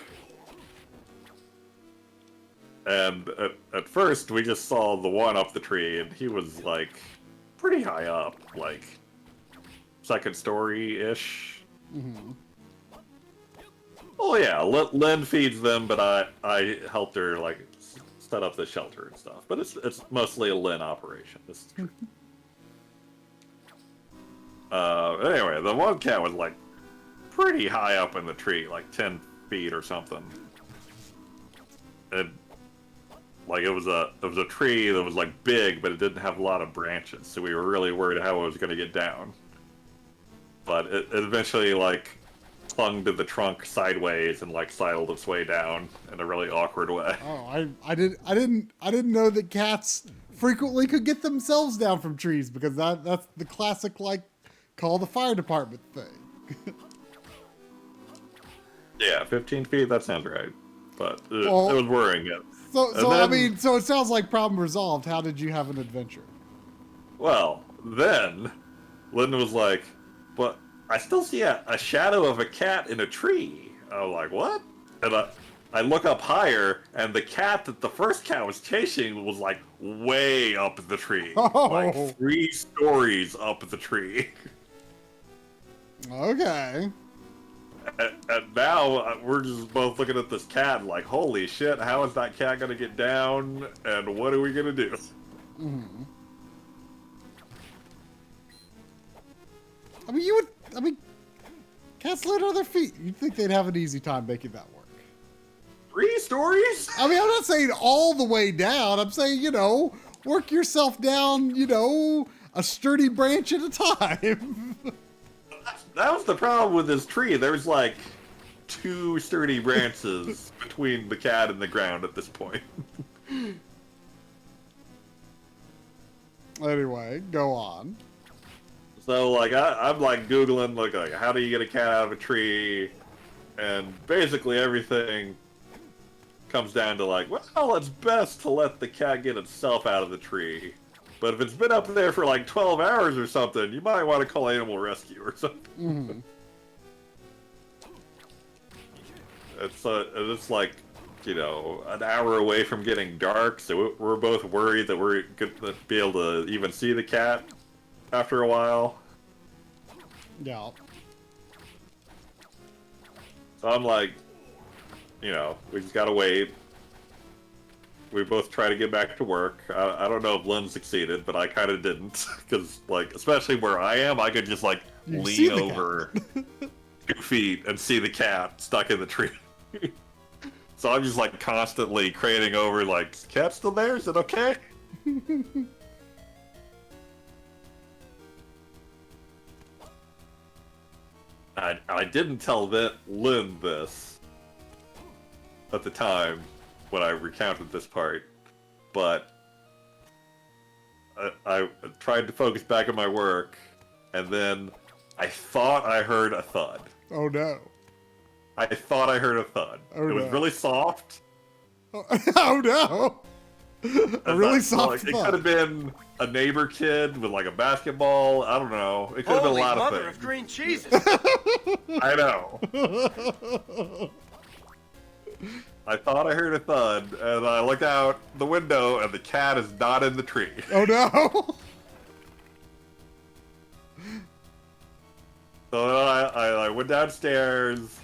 And at first, we just saw the one up the tree, and he was like pretty high up, like second story-ish. Mm-hmm. Oh yeah, Lynn feeds them, but I helped her like set up the shelter and stuff. But it's mostly a Lynn operation. This is true. Anyway, the one cat was like pretty high up in the tree, like 10 feet or something. And like it was a tree that was like big, but it didn't have a lot of branches, so we were really worried how it was going to get down. But it eventually like clung to the trunk sideways and like sidled its way down in a really awkward way. Oh, I didn't know that cats frequently could get themselves down from trees, because that's the classic like call the fire department thing. Yeah, 15 feet, that sounds right. But it Well, was worrying. So then, I mean, so it sounds like problem resolved. How did you have an adventure? Well, then Lyndon was like, but I still see a shadow of a cat in a tree. I was like, what? And I look up higher, and the cat that the first cat was chasing was like way up the tree. Oh. Like 3 stories up the tree. Okay. And now we're just both looking at this cat like, holy shit, how is that cat gonna get down, and what are we gonna do? Mm-hmm. I mean, cats land on their feet. You'd think they'd have an easy time making that work. 3 stories? I mean, I'm not saying all the way down. I'm saying, work yourself down, a sturdy branch at a time. That was the problem with this tree. There's like 2 sturdy branches between the cat and the ground at this point. Anyway, go on. So like I'm like Googling like how do you get a cat out of a tree, and basically everything comes down to like, well, it's best to let the cat get itself out of the tree. But if it's been up there for like 12 hours or something, you might want to call animal rescue or something. Mm-hmm. It's like, an hour away from getting dark, so we're both worried that we're going to be able to even see the cat after a while. Yeah. So I'm like, we just gotta wait. We both try to get back to work. I don't know if Lynn succeeded, but I kind of didn't. Because, like, especially where I am, I could just, like, lean over 2 feet and see the cat stuck in the tree. So I'm just, like, constantly craning over, like, is the cat still there? Is it okay? I didn't tell Lynn this at the time when I recounted this part, but I tried to focus back on my work, and then I thought I heard a thud. Oh no. I thought I heard a thud. Oh, it was no. really soft. Oh no. A really soft It thud. could have been a neighbor kid with like a basketball. I don't know. It could have been a lot of things. Of green cheeses. I know. I thought I heard a thud, and I looked out the window, and the cat is not in the tree. Oh no. So then I went downstairs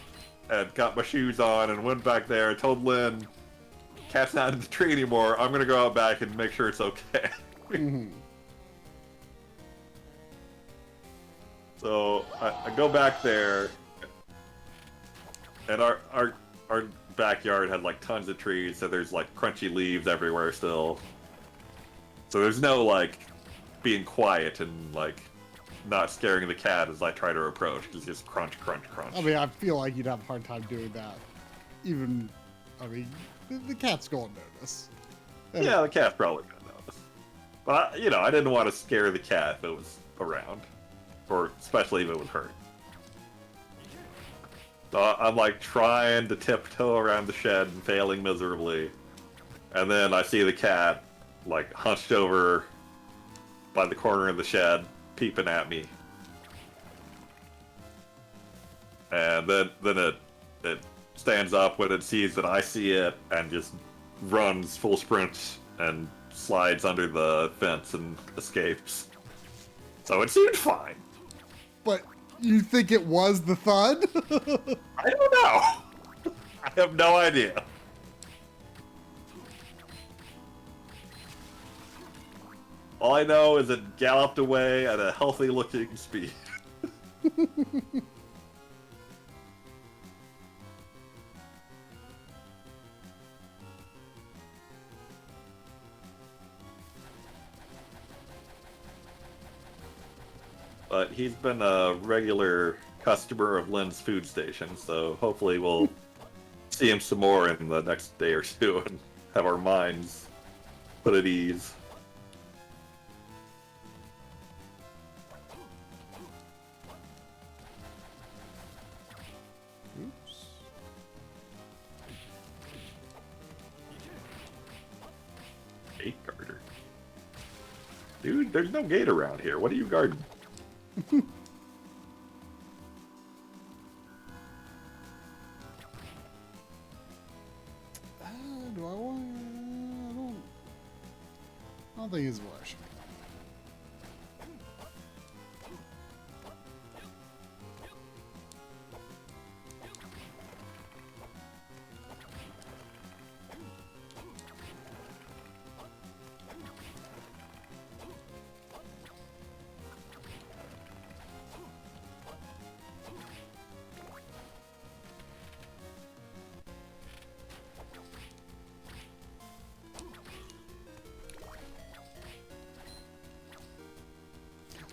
and got my shoes on and went back there and told Lynn, cat's not in the tree anymore. I'm going to go out back and make sure it's okay. Mm-hmm. So I go back there, and our backyard had like tons of trees, so there's like crunchy leaves everywhere still. So there's no like being quiet and like not scaring the cat as I try to approach. It's just crunch, crunch, crunch. I mean, I feel like you'd have a hard time doing that. Even, the cat's going to notice. Yeah, the cat's probably gonna notice. But I didn't want to scare the cat if it was around, or especially if it was hurt. So I'm like trying to tiptoe around the shed and failing miserably, and then I see the cat like hunched over by the corner of the shed, peeping at me. And then it stands up when it sees that I see it and just runs full sprint and slides under the fence and escapes. So it seemed fine. But you think it was the thud? I don't know. I have no idea. All I know is it galloped away at a healthy-looking speed. But he's been a regular customer of Lynn's food station, so hopefully we'll see him some more in the next day or two and have our minds put at ease. Oops. Gate guarder. Dude, there's no gate around here. What are you guarding? Do I want? I don't think he's where I should go.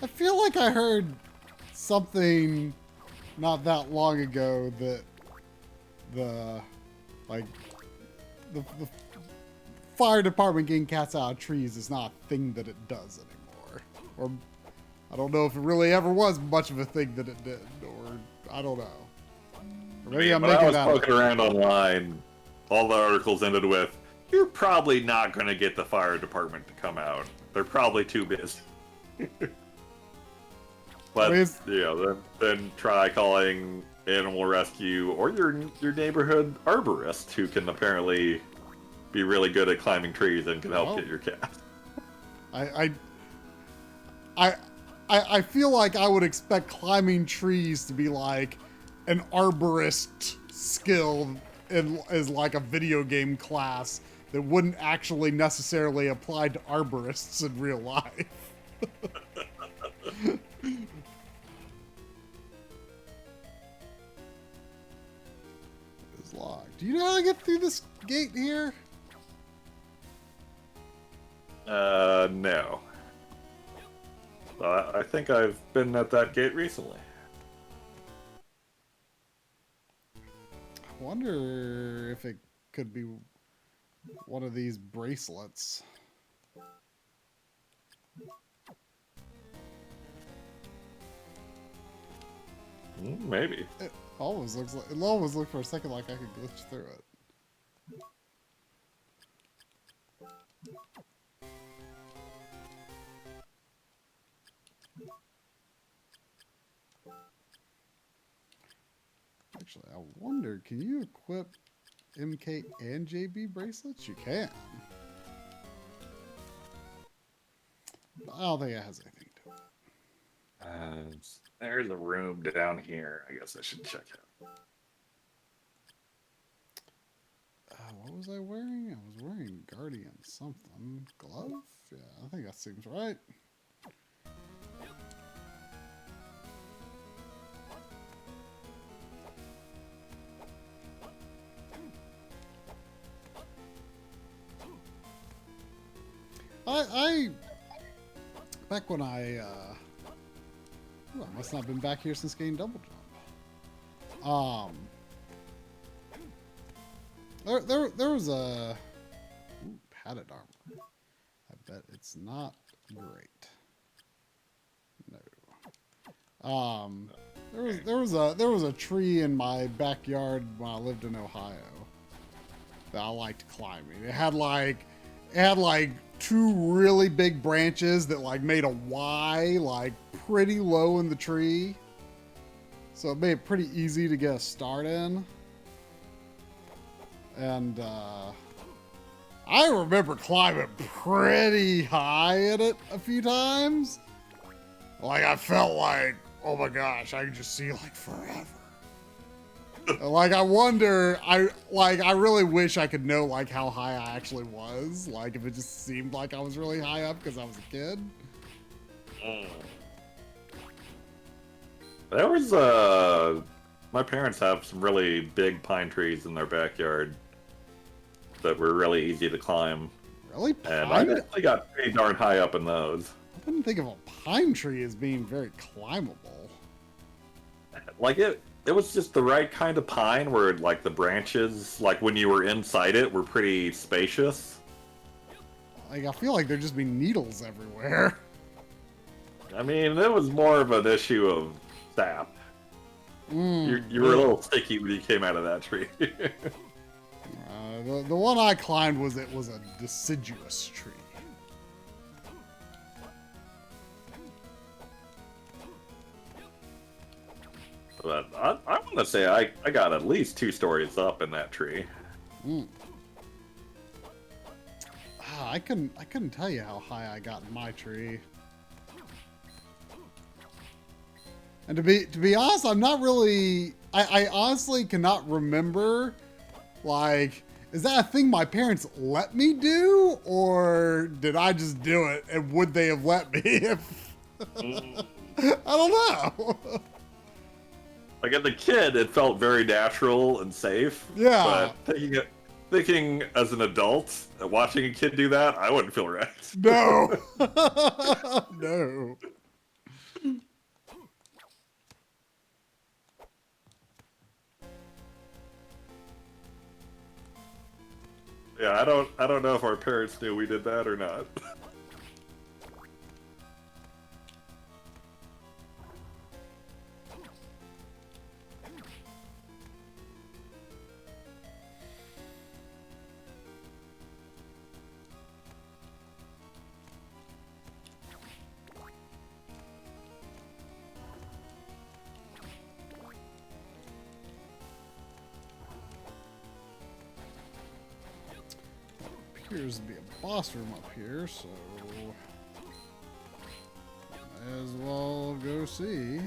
I feel like I heard something not that long ago that the fire department getting cats out of trees is not a thing that it does anymore. Or I don't know if it really ever was much of a thing that it did, or I don't know. Or maybe I'm making that up. I was poking around online. All the articles ended with, "You're probably not going to get the fire department to come out. They're probably too busy." But then try calling animal rescue or your neighborhood arborist, who can apparently be really good at climbing trees and can help get your cat. I feel like I would expect climbing trees to be like an arborist skill as like a video game class that wouldn't actually necessarily apply to arborists in real life. It's locked. Do you know how to get through this gate here? No. I think I've been at that gate recently. I wonder if it could be one of these bracelets. Maybe. It always looked for a second like I could glitch through it. Actually, I wonder, can you equip MK and JB bracelets? You can. But I don't think it has anything to it. There's a room down here. I guess I should check out. What was I wearing? I was wearing Guardian something. Glove? Yeah, I think that seems right. Back when I must not have been back here since getting double jump. There was a padded armor. I bet it's not great. No. There was a tree in my backyard when I lived in Ohio that I liked climbing. It had like two really big branches that like made a Y like pretty low in the tree. So it made it pretty easy to get a start in. And I remember climbing pretty high in it a few times. Like, I felt like, oh my gosh, I could just see like forever. Like, I wonder, I really wish I could know like how high I actually was. Like, if it just seemed like I was really high up because I was a kid. There was my parents have some really big pine trees in their backyard that were really easy to climb. Really? And I actually got pretty darn high up in those. I wouldn't think of a pine tree as being very climbable. Like it was just the right kind of pine where like the branches, like when you were inside it, were pretty spacious. Like, I feel like there'd just be needles everywhere. I mean, it was more of an issue of sap. You were a little sticky when you came out of that tree. The one I climbed was a deciduous tree. But I want to say I got at least 2 stories up in that tree. I couldn't tell you how high I got in my tree. And to be honest, I'm not really. I honestly cannot remember. Like, is that a thing my parents let me do, or did I just do it? And would they have let me if? I don't know. Like as a kid, it felt very natural and safe. Yeah. But thinking as an adult, watching a kid do that, I wouldn't feel right. No. No. Yeah, I don't know if our parents knew we did that or not. Appears to be a boss room up here, so might as well go see.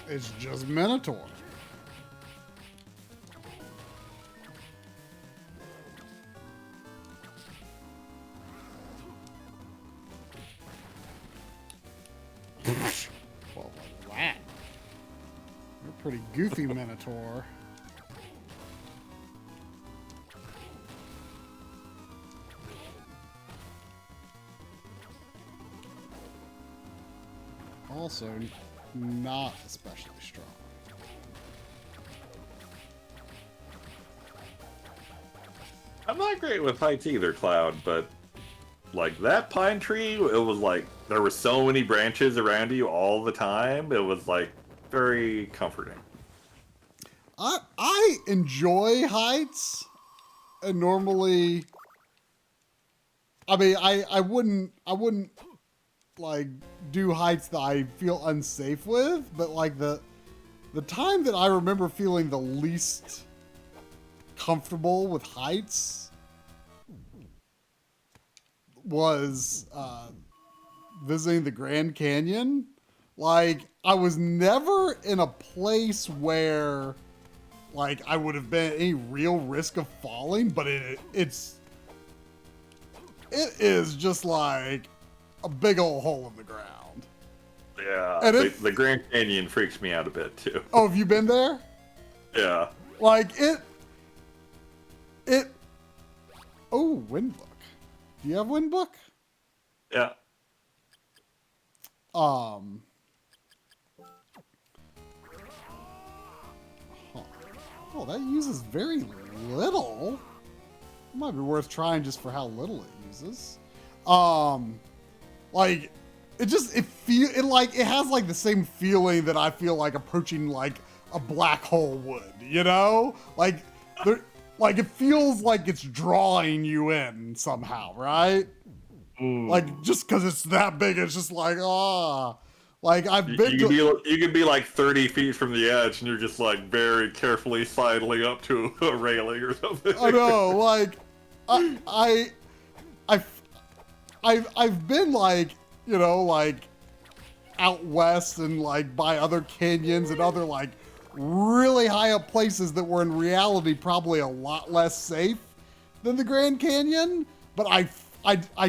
It's just Minotaur. Well, that. You're a pretty goofy Minotaur. Also, not especially strong. I'm not great with heights either, Cloud, but like that pine tree, it was like there were so many branches around you all the time. It was like very comforting. I enjoy heights, and normally, I mean, I wouldn't like do heights that I feel unsafe with, but like the time that I remember feeling the least comfortable with heights was visiting the Grand Canyon. Like, I was never in a place where like I would have been at any real risk of falling, but it is just like a big old hole in the ground. Yeah, And the Grand Canyon freaks me out a bit too. Oh, have you been there? Yeah. Like it. Oh, Windbook. Do you have Windbook? Yeah. Huh. Oh, that uses very little. It might be worth trying just for how little it uses. Like it has like the same feeling that I feel like approaching like a black hole would, you know? Like like it feels like it's drawing you in somehow, right? Like just because it's that big, it's just like like I've been. You could be like 30 feet from the edge, and you're just like very carefully sidling up to a railing or something. I know, like I've been like, you know, like out west and like by other canyons and other like really high up places that were in reality probably a lot less safe than the Grand Canyon, but I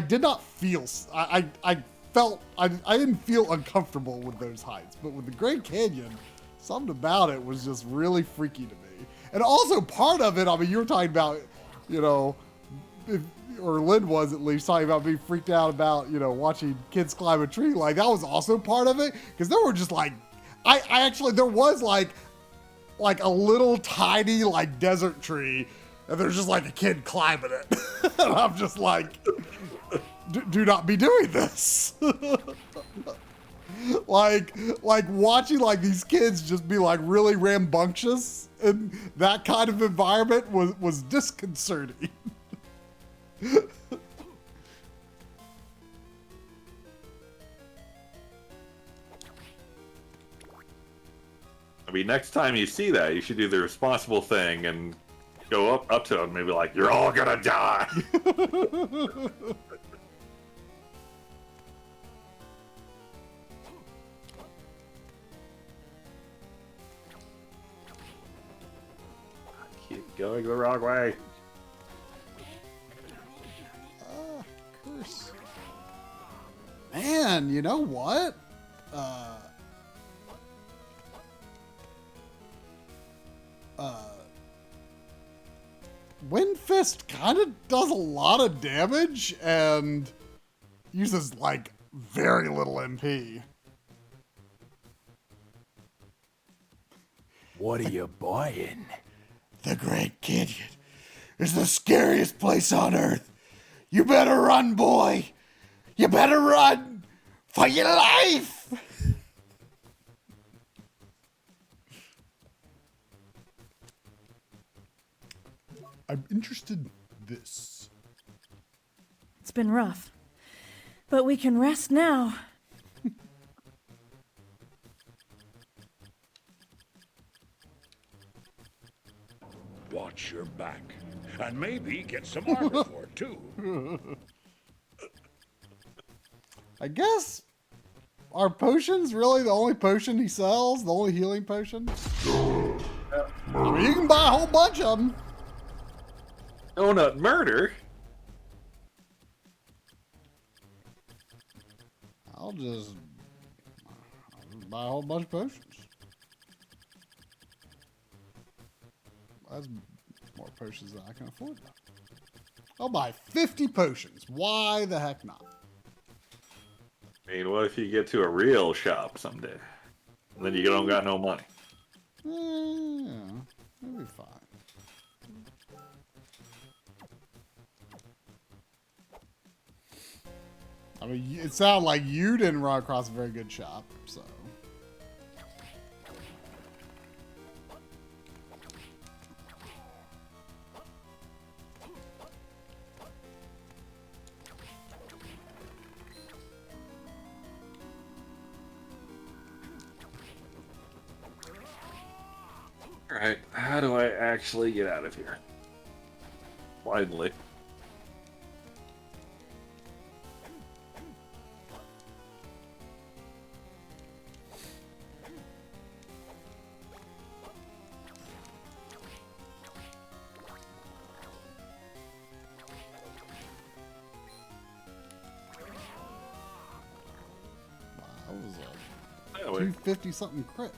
did not feel I felt I didn't feel uncomfortable with those heights, but with the Grand Canyon, something about it was just really freaky to me. And also part of it, I mean, you were talking about, you know, or Lynn was at least talking about being freaked out about, you know, watching kids climb a tree. Like that was also part of it, because there were just like, I actually, there was like a little tiny like desert tree, and there's just like a kid climbing it. And I'm just like, do not be doing this. like watching like these kids just be like really rambunctious in that kind of environment was disconcerting. I mean, next time you see that, you should do the responsible thing and go up to them and maybe like, you're all gonna die. Keep going the wrong way. Curse. Man, you know what? Windfist kind of does a lot of damage and uses like very little MP. What are you buying? The Great Canyon is the scariest place on Earth. You better run, boy. You better run for your life. I'm interested in this. It's been rough, but we can rest now. Watch your back. And maybe get some armor for it, too. I guess, are potions really the only potion he sells? The only healing potion? I mean, you can buy a whole bunch of them. Donut murder? I'll just buy a whole bunch of potions. That's more potions than I can afford. I'll buy 50 potions. Why the heck not? I mean, what if you get to a real shop someday? And then you don't got no money. Yeah, that'll be fine. I mean, it sounded like you didn't run across a very good shop, so. Alright, how do I actually get out of here? Finally. That was a 250 something crit.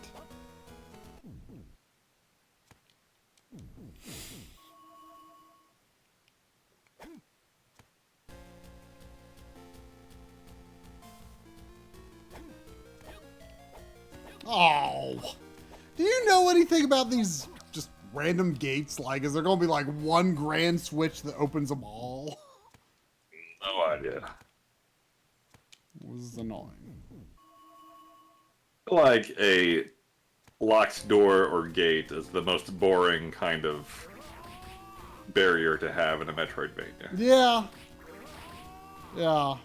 Oh, do you know anything about these just random gates? Like, is there going to be like one grand switch that opens them all? No idea. This is annoying. Like a locked door or gate is the most boring kind of barrier to have in a Metroidvania. Yeah. Yeah.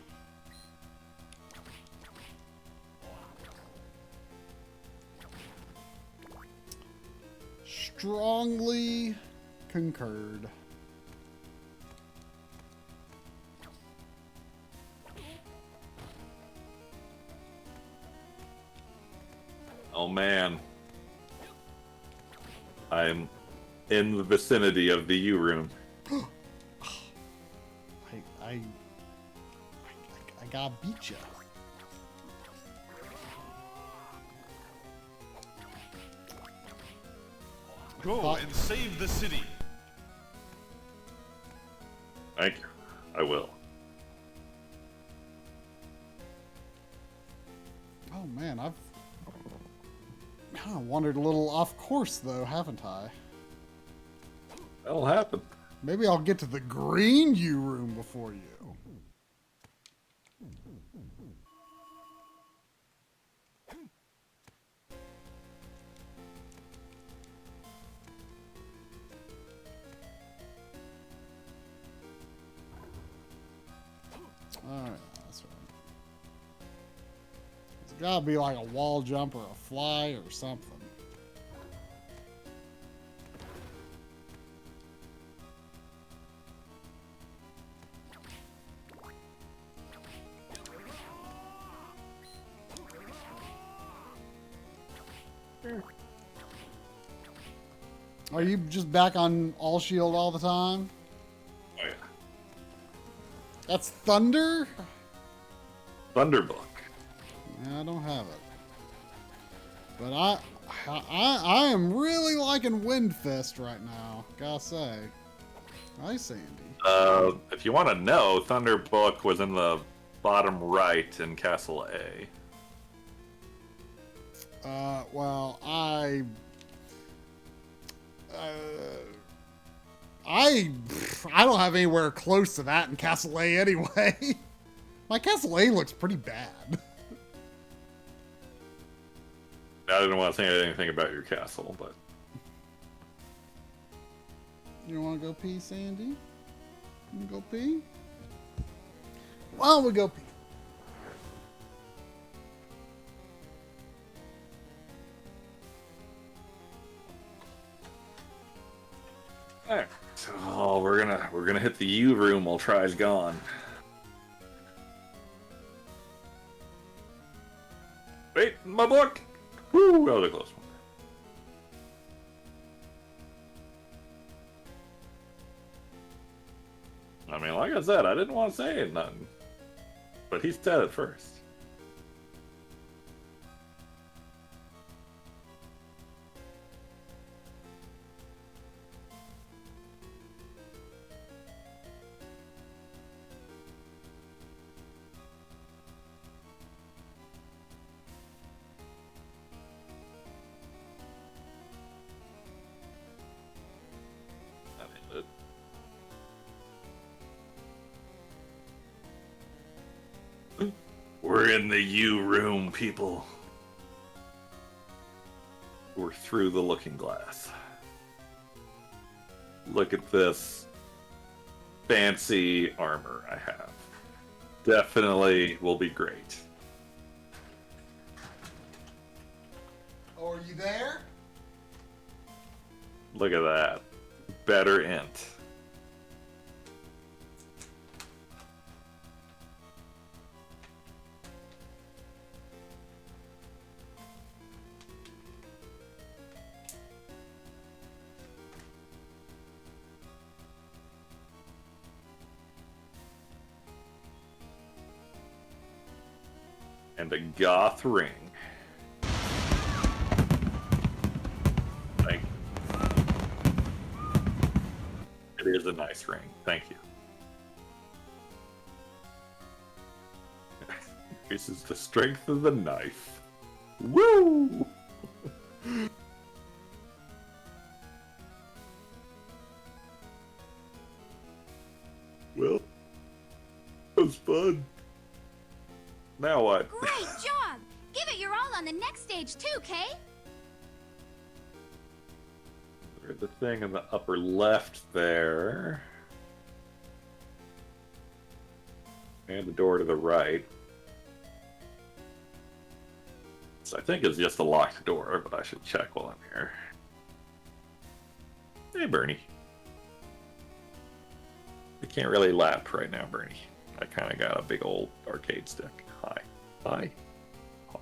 Strongly concurred. Oh man. I'm in the vicinity of the U room. I gotta beat ya. Go and save the city. Thank you. I will. Oh man, I've kind of wandered a little off course though, haven't I? That'll happen. Maybe I'll get to the green U room before you. Alright, that's right. It's gotta be like a wall jump or a fly or something. Are you just back on all shield all the time? Oh yeah. That's Thunder? Thunderbook. Yeah, I don't have it. But I am really liking Windfist right now, gotta say. Hi, Sandy. If you want to know, Thunderbook was in the bottom right in Castle A. Well, I don't have anywhere close to that in Castle A anyway. My Castle A looks pretty bad. I didn't want to say anything about your castle, but... You want to go pee, Sandy? You go pee? Why don't we go pee? Alright, so we're gonna hit the U room while Try's gone. Wait, my book! Woo, that was a close one. I mean, like I said, I didn't want to say nothing, but he said it first. We're in the U room, people. We're through the looking glass. Look at this fancy armor I have. Definitely will be great. Oh, are you there? Look at that. Better int. And a goth ring. Thank you. It is a nice ring. Thank you. This is the strength of the knife. Woo! Well, that was fun. Now what? Great job! Give it your all on the next stage too, Kay. There's the thing in the upper left there. And the door to the right. So I think it's just a locked door, but I should check while I'm here. Hey, Bernie. You can't really lap right now, Bernie. I kind of got a big old arcade stick. Hi. Hi. Hi.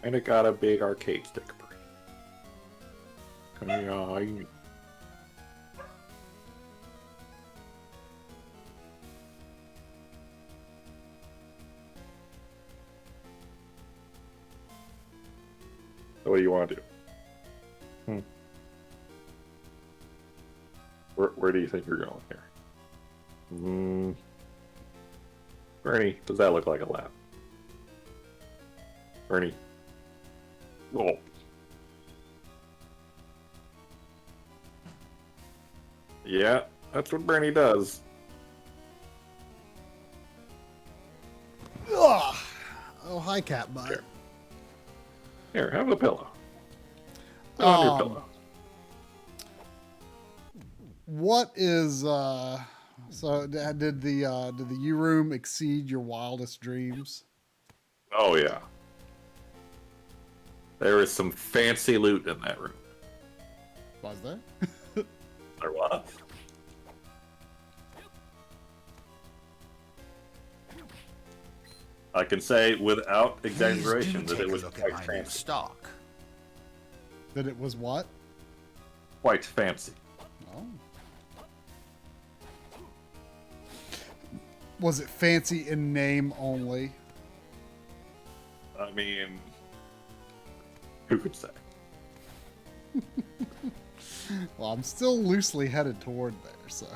Kinda got a big arcade stick, Bernie. Come here. What do you want to do? Where do you think you're going here? Bernie, does that look like a lap? Bernie. Oh. Yeah, that's what Bernie does. Ugh. Oh, hi, cat butt. Here, have a pillow. Put on your pillow. What is so did the U room exceed your wildest dreams? Oh yeah. There is some fancy loot in that room. Was there? There was. I can say without exaggeration that it was quite fancy. Stock. That it was what? Quite fancy. Oh. Was it fancy in name only? I mean, who could say? Well, I'm still loosely headed toward there, so.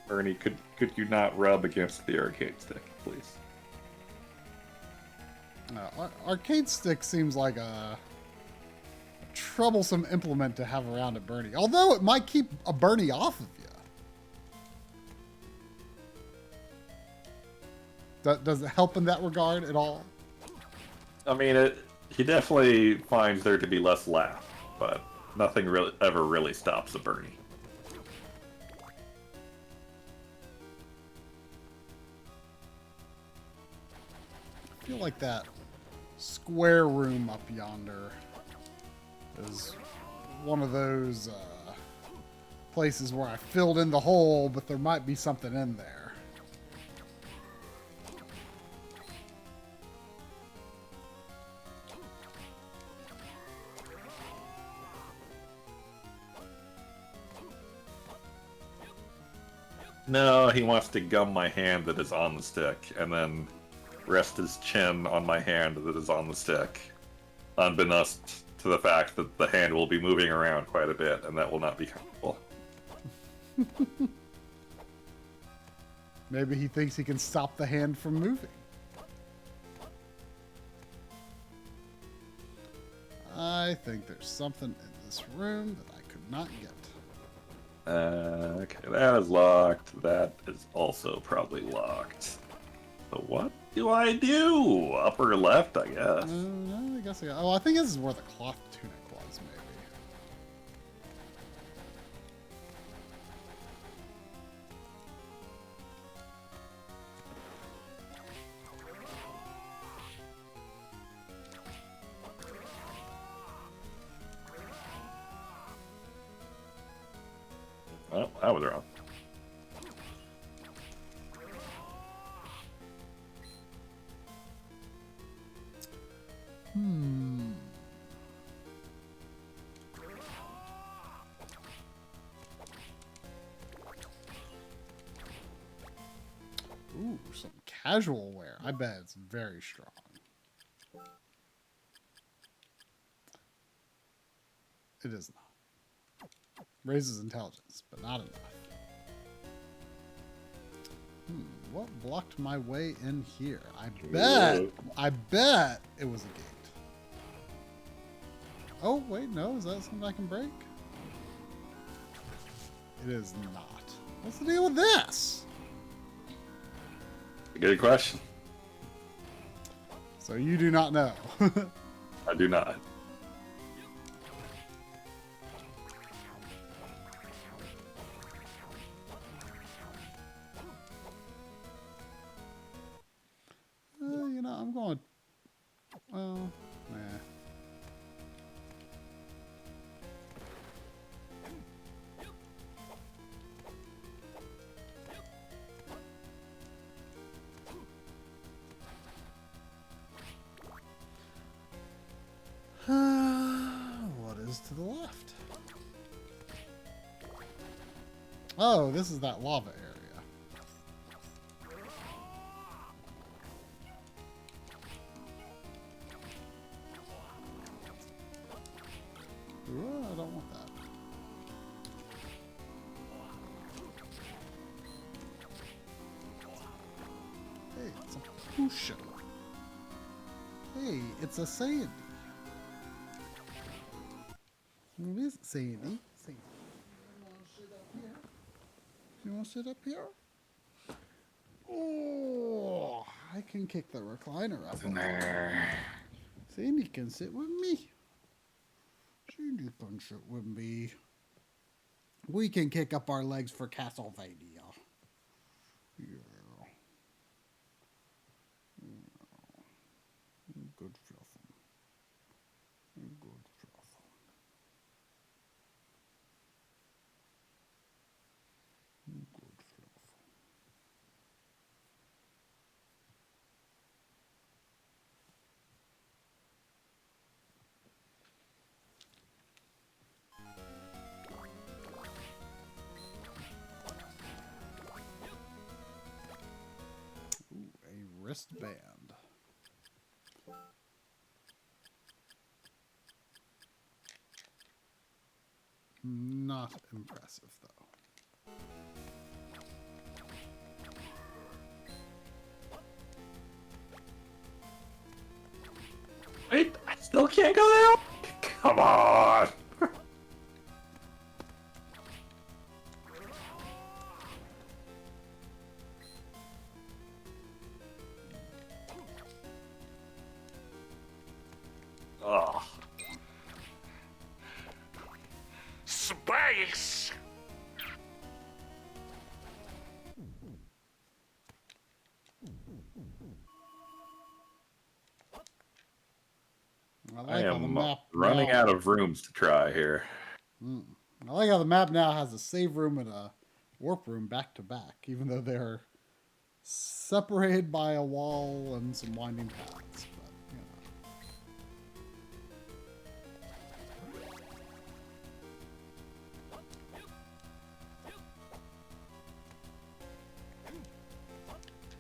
Ernie, could you not rub against the arcade stick, please? Arcade stick seems like a troublesome implement to have around a Bernie. Although it might keep a Bernie off of you. Does it help in that regard at all? I mean, he definitely finds there to be less laugh, but nothing really ever really stops a Bernie. I feel like that square room up yonder is one of those places where I filled in the hole, but there might be something in there. No, he wants to gum my hand that is on the stick, and then rest his chin on my hand that is on the stick, unbeknownst to the fact that the hand will be moving around quite a bit, and that will not be comfortable. Maybe he thinks he can stop the hand from moving. I think there's something in this room that I could not get. Okay, that is locked. That is also probably locked. So what do I do? Upper left, I guess. I guess I think this is where the cloth tunic was, maybe. Oh, I was wrong. Ooh, some casual wear. I bet it's very strong. It is not. Raises intelligence, but not enough. What blocked my way in here? I bet it was a gate. Oh, wait, no. Is that something I can break? It is not. What's the deal with this? Good question. So you do not know. I do not. You know, I'm going. Well, nah. What is to the left? Oh, this is that lava area. Ooh, I don't want that. Hey, it's a potion. Hey, it's a Sandy. What is it, Sandy? Sandy. You want to sit up here? Oh, I can kick the recliner up. Sandy can sit with me. Sandy can sit with me. We can kick up our legs for Castlevania. Yeah. Good stuff. Good stuff. Good stuff. Ooh, a wristband. Not impressive, though. Wait, I still can't go there? Come on! Ugh. Space! I am running out of rooms to try here. I like how the map now has a save room and a warp room back to back, even though they're separated by a wall and some winding paths. But, you know.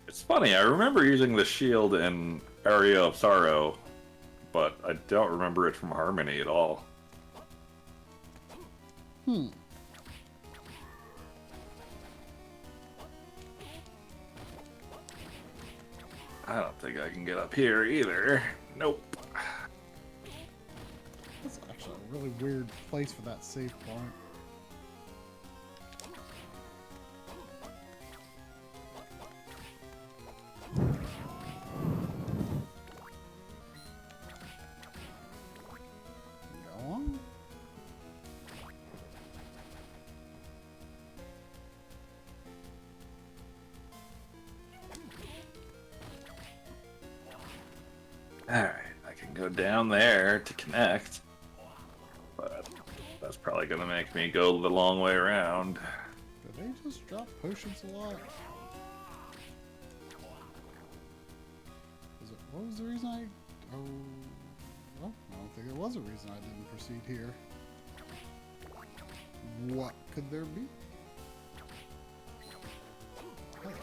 It's funny, I remember using the shield in Area of Sorrow, but I don't remember it from Harmony at all. I don't think I can get up here either. Nope. That's actually a really weird place for that save point. Go on. Alright, I can go down there to connect. But that's probably gonna make me go the long way around. Did they just drop potions a lot? What was the reason I... Oh... Well, I don't think there was a reason I didn't proceed here. What could there be? Hey.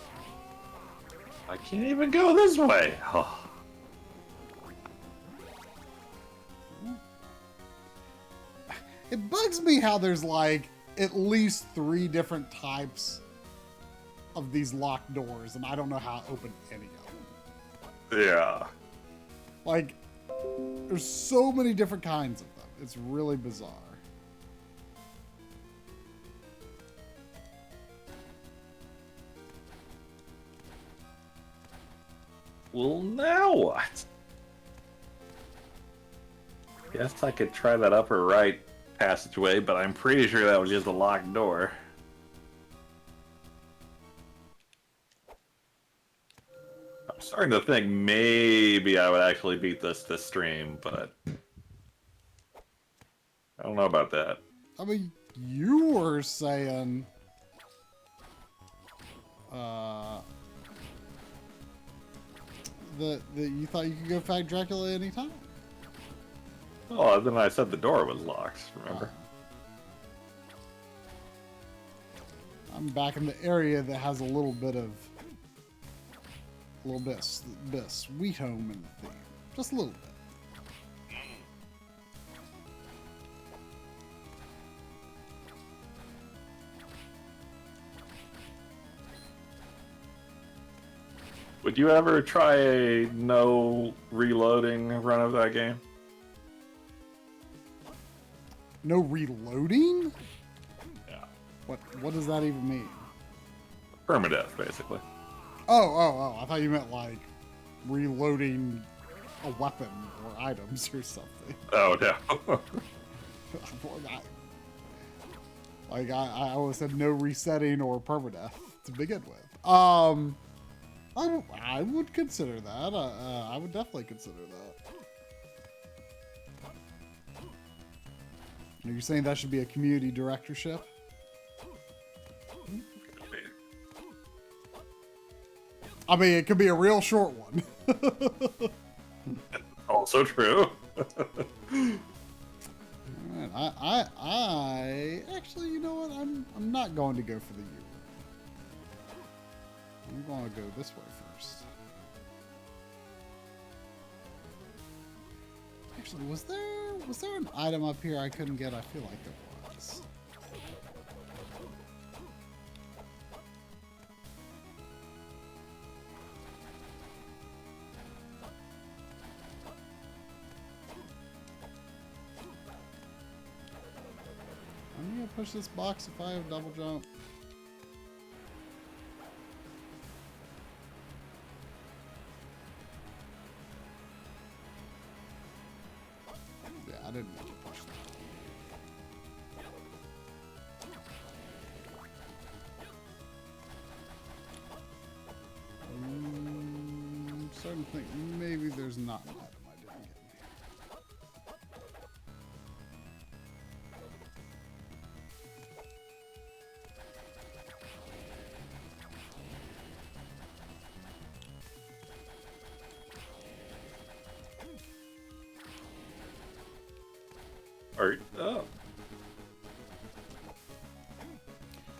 I can't even go this way! Oh. It bugs me how there's like at least 3 different types of these locked doors, and I don't know how to open any of them. Yeah. Like, there's so many different kinds of them. It's really bizarre. Well, now what? Guess I could try that upper right passageway, but I'm pretty sure that was just a locked door. I'm starting to think maybe I would actually beat this stream, but I don't know about that. I mean, you were saying that you thought you could go fight Dracula anytime. Oh, then I said the door was locked, remember? I'm back in the area that has a little bit Sweet Home in the theme. Just a little bit. Would you ever try a no reloading run of that game? No reloading? Yeah. What does that even mean? Permadeath, basically. Oh, I thought you meant like reloading a weapon or items or something. Oh, no. I always said no resetting or permadeath to begin with. I would consider that. I would definitely consider that. Are you saying that should be a community directorship? I mean, it could be a real short one. Also true. Alright, I actually, you know what? I'm not going to go for the U. I'm going to go this way first. Actually, was there an item up here I couldn't get? I feel like there was. I'm gonna push this box if I have double jump. Yeah, I didn't want to push that. I'm starting to think maybe there's not an item I didn't get in here. Oh.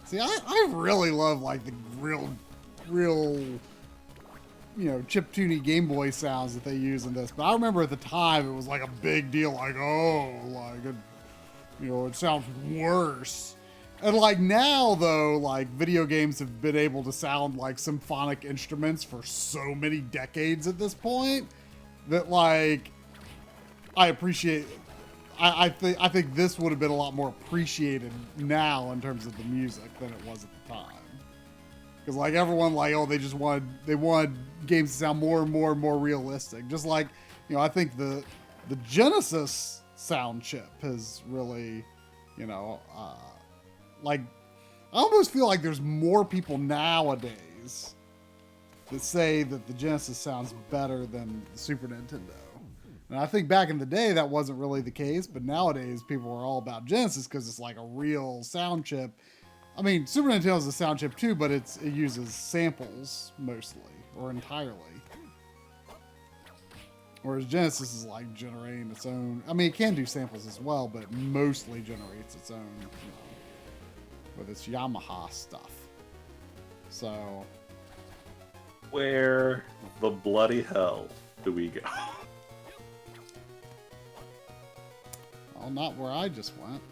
See, I really love like the real, you know, chiptune Game Boy sounds that they use in this. But I remember at the time it was like a big deal, like, oh, like, you know, it sounds worse. And like now though, like video games have been able to sound like symphonic instruments for so many decades at this point that like I appreciate. I think this would have been a lot more appreciated now in terms of the music than it was at the time. Because like everyone like, oh, they wanted games to sound more and more and more realistic. Just like, you know, I think the Genesis sound chip has really, you know, like I almost feel like there's more people nowadays that say that the Genesis sounds better than the Super Nintendo. And I think back in the day that wasn't really the case, but nowadays people are all about Genesis because it's like a real sound chip. I mean, Super Nintendo is a sound chip too, but it uses samples mostly or entirely. Whereas Genesis is like generating its own. I mean, it can do samples as well, but it mostly generates its own, you know, with its Yamaha stuff. So, where the bloody hell do we go? Well, not where I just went.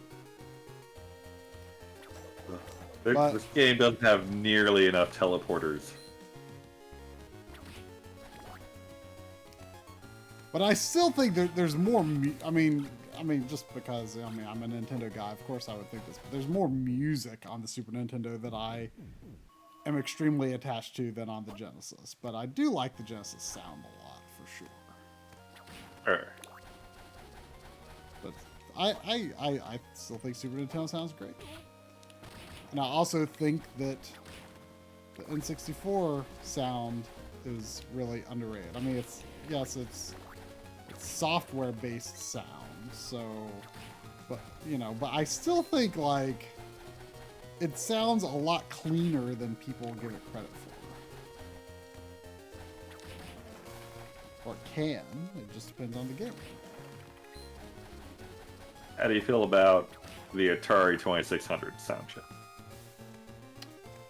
This game doesn't have nearly enough teleporters. But I still think there's more. I mean, just because I'm a Nintendo guy, of course I would think this. But there's more music on the Super Nintendo that I am extremely attached to than on the Genesis. But I do like the Genesis sound a lot, for sure. Sure. But I still think Super Nintendo sounds great. And I also think that the N64 sound is really underrated. I mean, it's software-based sound, so, but I still think like it sounds a lot cleaner than people give it credit for. Or it can. It just depends on the game. How do you feel about the Atari 2600 sound chip?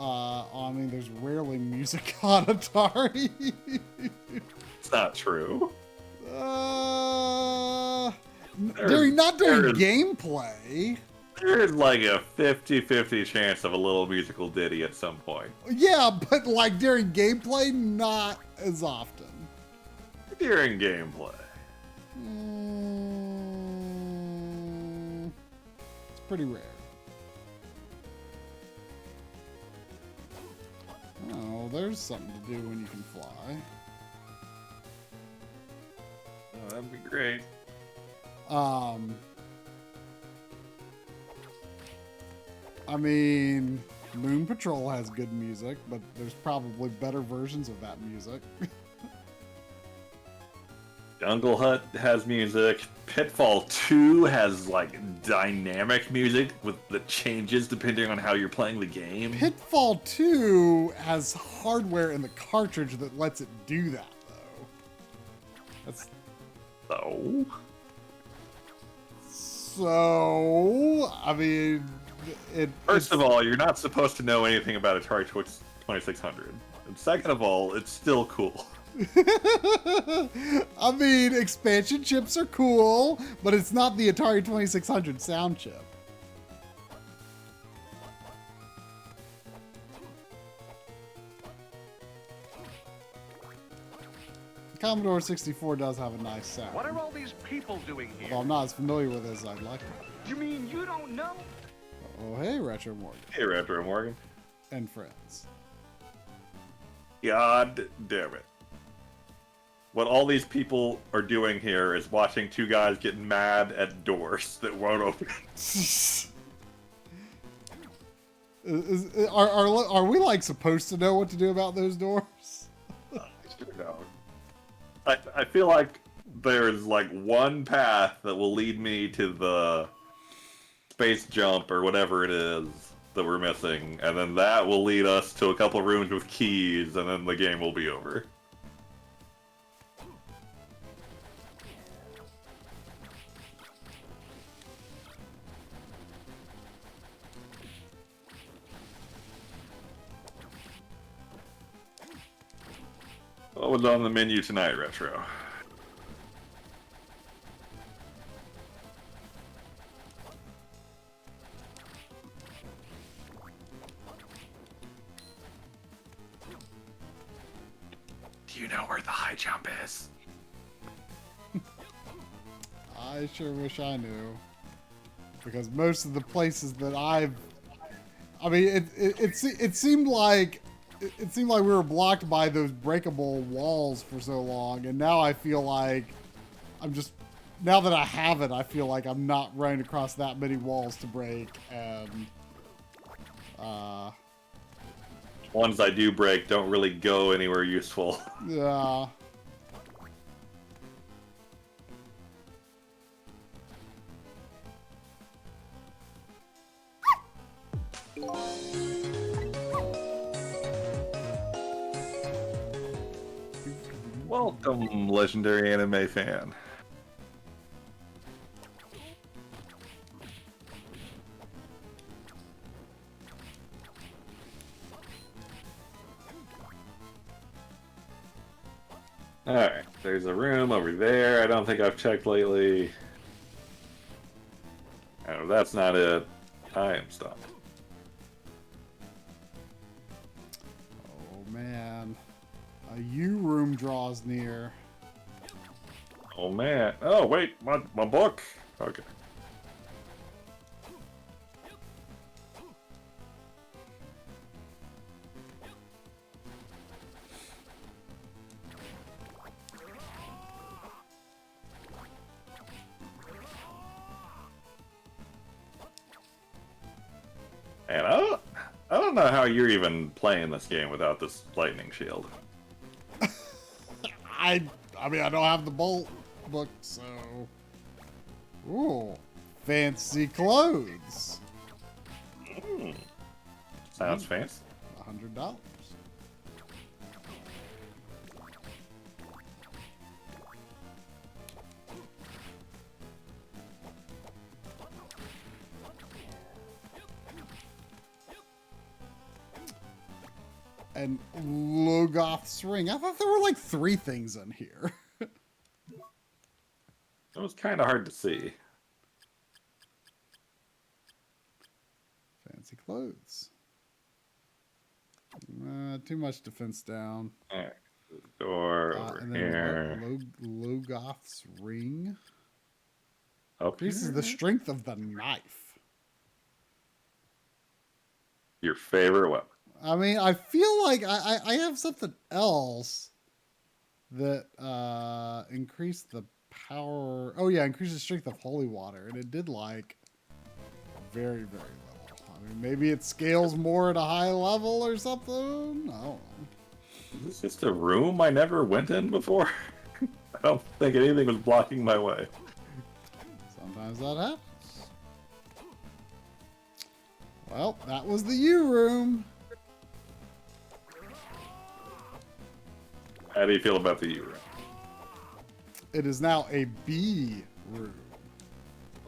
I mean, there's rarely music on Atari. It's not true. During gameplay. There's like a 50-50 chance of a little musical ditty at some point. Yeah, but like during gameplay, not as often. During gameplay. It's pretty rare. Oh, there's something to do when you can fly. Oh, that'd be great. I mean, Moon Patrol has good music, but there's probably better versions of that music. Jungle Hut has music. Pitfall 2 has like dynamic music with the changes depending on how you're playing the game. Pitfall 2 has hardware in the cartridge that lets it do that, though. That's so. I mean, First of all, you're not supposed to know anything about Atari 2600, and second of all, it's still cool. I mean, expansion chips are cool, but it's not the Atari 2600 sound chip. Commodore 64 does have a nice sound. What are all these people doing here? Although I'm not as familiar with it as I'd like to. You mean you don't know? Oh, hey, Retro Morgan. Hey, Retro Morgan. And friends. God damn it. What all these people are doing here is watching two guys get mad at doors that won't open. Are we like supposed to know what to do about those doors? I sure don't. I feel like there's like one path that will lead me to the space jump or whatever it is that we're missing, and then that will lead us to a couple rooms with keys, and then the game will be over. What was on the menu tonight, Retro? Do you know where the high jump is? I sure wish I knew. Because most of the places that I mean, it seemed like we were blocked by those breakable walls for so long, and now I feel like now that I have it, I feel like I'm not running across that many walls to break, and ones I do break don't really go anywhere useful. Yeah. Welcome, legendary anime fan. Alright, there's a room over there. I don't think I've checked lately. Oh, that's not it. I am stuck. Oh man. A U room draws near. Oh man. Oh wait, my book. Okay. don't know how you're even playing this game without this lightning shield. I mean, I don't have the bolt book, so... Ooh, fancy clothes. Sounds fancy. $100. And Logoth's ring. I thought there were like 3 things in here. It was kind of hard to see. Fancy clothes. Too much defense down. All right. Door over and then here. Logoth's ring. Increases the strength of the knife. Your favorite weapon. I mean, I feel like I have something else that increased the power. Oh yeah, increases the strength of holy water, and it did like very, very little. I mean, maybe it scales more at a high level or something. I don't know. Is this just a room I never went in before? I don't think anything was blocking my way. Sometimes that happens. Well, that was the U room. How do you feel about the U room? It is now a B room.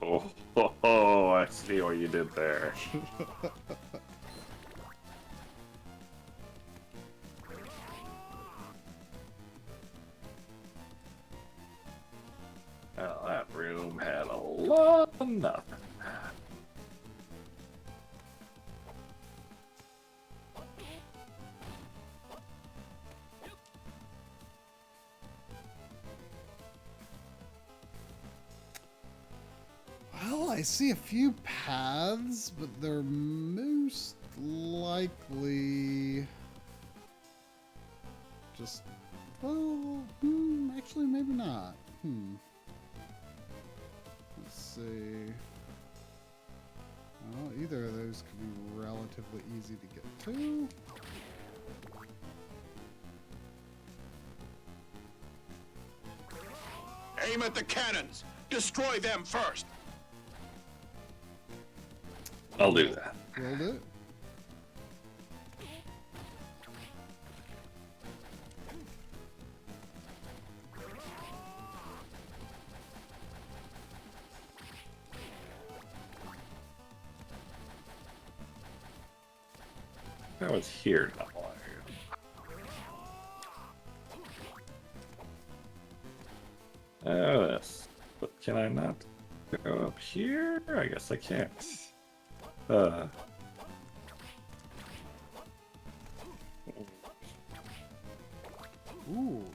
Oh, I see what you did there. Well, that room had a lot of nothing. Well, I see a few paths, but they're most likely just, well, actually maybe not. Let's see. Well, either of those could be relatively easy to get to. Aim at the cannons. Destroy them first. I'll do that. Will do. I was here not long ago. Oh, this. But can I not go up here? I guess I can't. Ooh,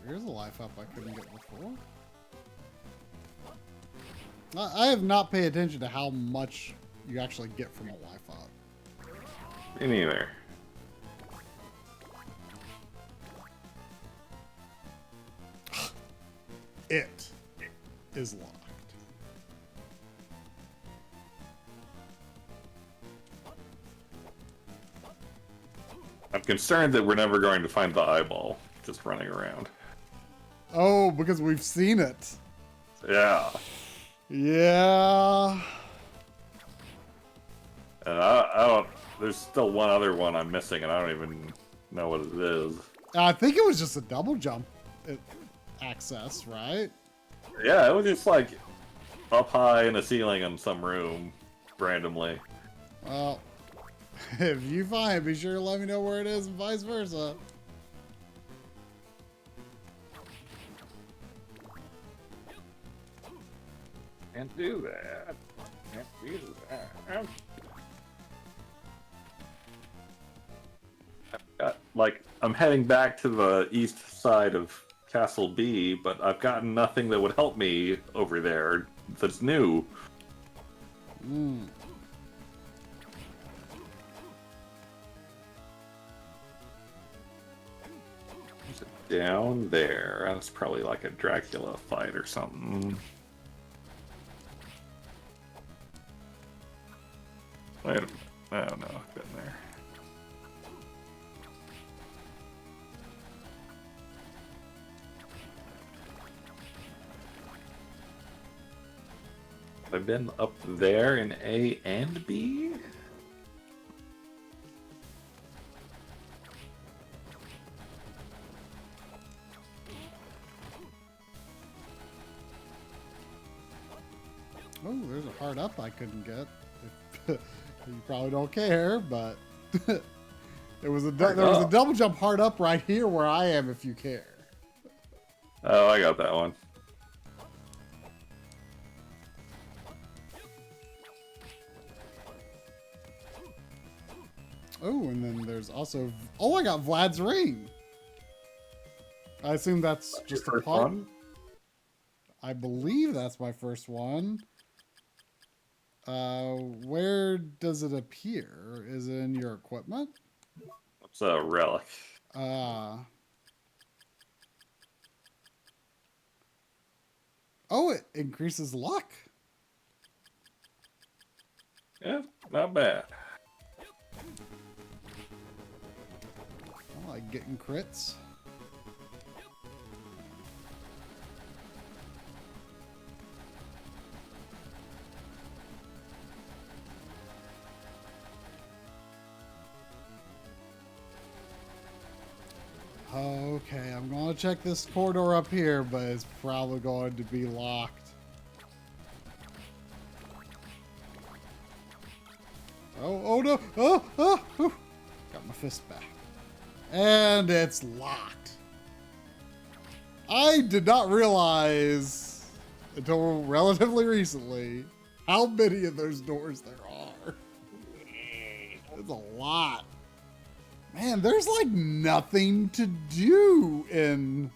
here's a life up I couldn't get before. I have not paid attention to how much you actually get from a life up. Me neither. It is locked. I'm concerned that we're never going to find the eyeball just running around. Oh, because we've seen it. Yeah. Yeah. And I don't. There's still one other one I'm missing, and I don't even know what it is. I think it was just a double jump access, right? Yeah, it was just like up high in the ceiling in some room, randomly. Well, if you find it, be sure to let me know where it is and vice versa. Can't do that. Can't do that. I've got, like, I'm heading back to the east side of Castle B, but I've gotten nothing that would help me over there that's new. Down there. That's probably like a Dracula fight or something. Wait a minute. Oh no, I've been there. I've been up there in A and B. Oh, there's a hard up I couldn't get. You probably don't care, but there was a double jump hard up right here where I am if you care. Oh, I got that one. Oh, and then there's also... Oh, I got Vlad's ring. I assume that's just a part. One? I believe that's my first one. Where does it appear? Is it in your equipment? It's a relic. Oh, it increases luck. Yeah, not bad. I like getting crits. Okay, I'm going to check this corridor up here, but it's probably going to be locked. Oh no! Oh! Got my fist back. And it's locked. I did not realize until relatively recently how many of those doors there are. It's a lot. Man, there's like nothing to do in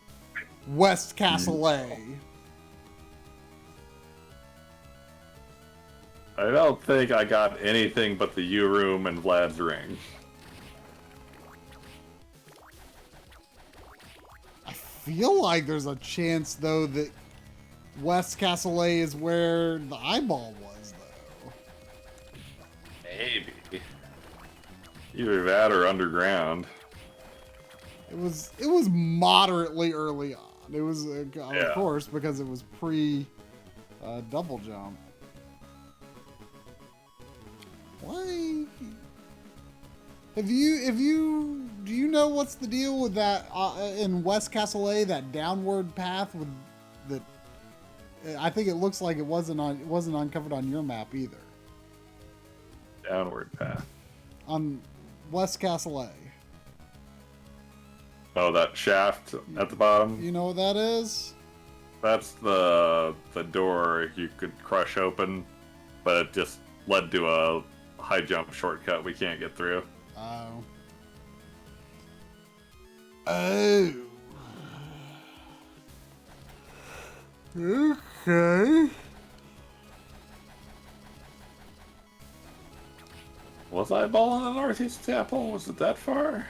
West Castellet. I don't think I got anything but the U room and Vlad's ring. I feel like there's a chance though that West Castellet is where the eyeball was though. Maybe. Either that or underground. It was moderately early on. It was of course because it was pre double jump. Why? Do you know what's the deal with that in West Castellet, that downward path with that? I think it looks like it wasn't uncovered on your map either. Downward path. On West Castellet. Oh, that shaft at the bottom? You know what that is? That's the door you could crush open, but it just led to a high jump shortcut we can't get through. Oh. Okay. Was eyeball on the northeast chapel? Was it that far?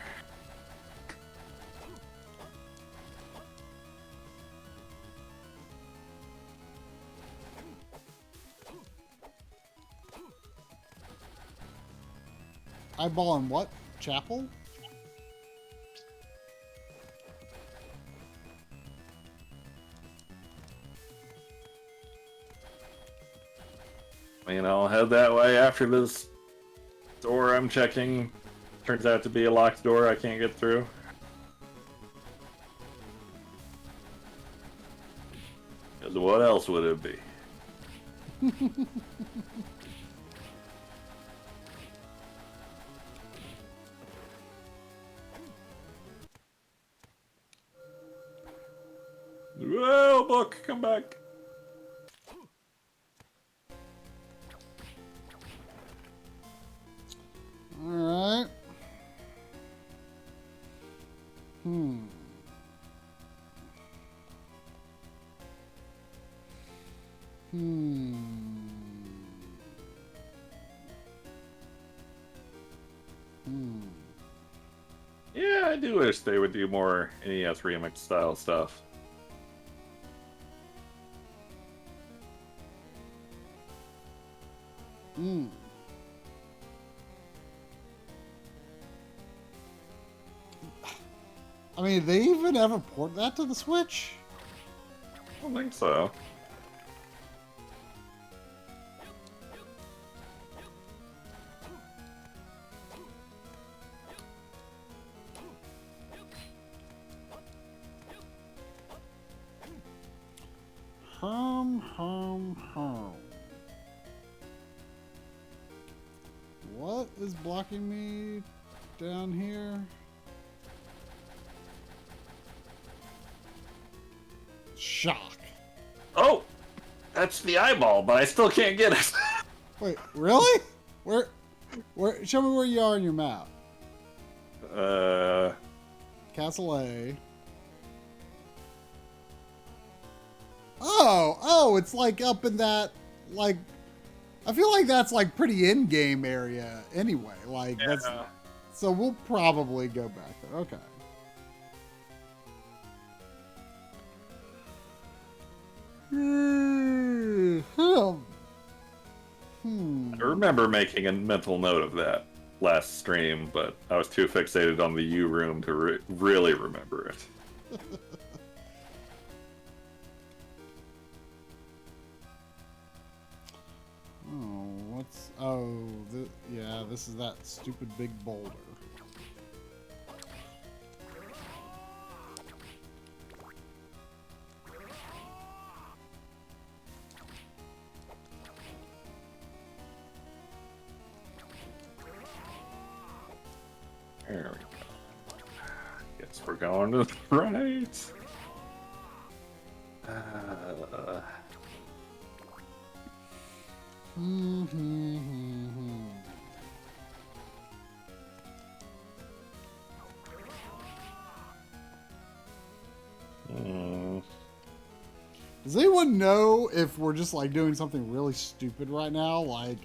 Eyeball in what? Chapel? I mean, I'll head that way after this door I'm checking turns out to be a locked door I can't get through. Because what else would it be? Well, book, come back. All right. Yeah, I do wish they would do more NES remix style stuff. I mean, did they even ever port that to the Switch? I don't think so. What is blocking me down here? Shock. Oh! That's the eyeball, but I still can't get it. Wait, really? Where? Show me where you are on your map. Castle A. Oh, it's like up in that, like, I feel like that's like pretty in-game area anyway. Like, that's, so we'll probably go back there. Okay. I remember making a mental note of that last stream, but I was too fixated on the U room to really remember it. Yeah, this is that stupid big boulder. There we go. Guess we're going to the right. Does anyone know if we're just like doing something really stupid right now? Like,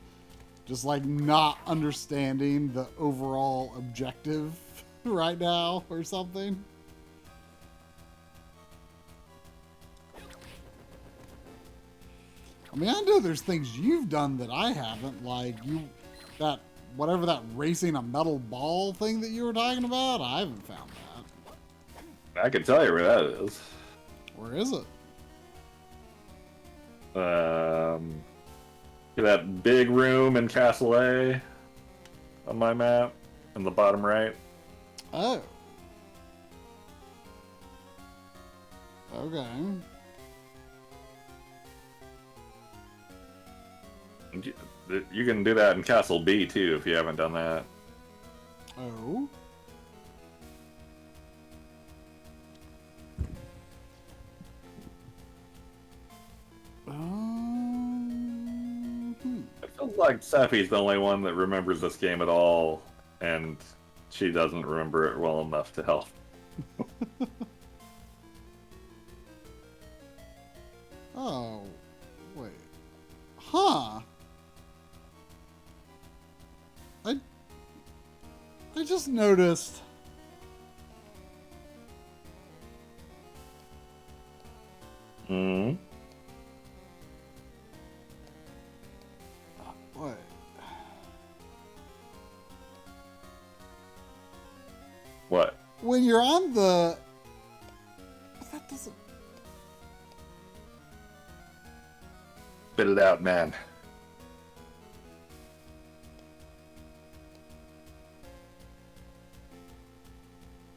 just like not understanding the overall objective right now or something? I mean, I know there's things you've done that I haven't, like whatever that racing a metal ball thing that you were talking about, I haven't found that. I can tell you where that is. Where is it? That big room in Castle A on my map in the bottom right. Oh. Okay. You can do that in Castle B too if you haven't done that. Oh. It feels like Seffi's the only one that remembers this game at all, and she doesn't remember it well enough to help. Oh, wait. Huh. I just noticed. Hmm. What? What? When you're on the... That doesn't... Spit it out, man.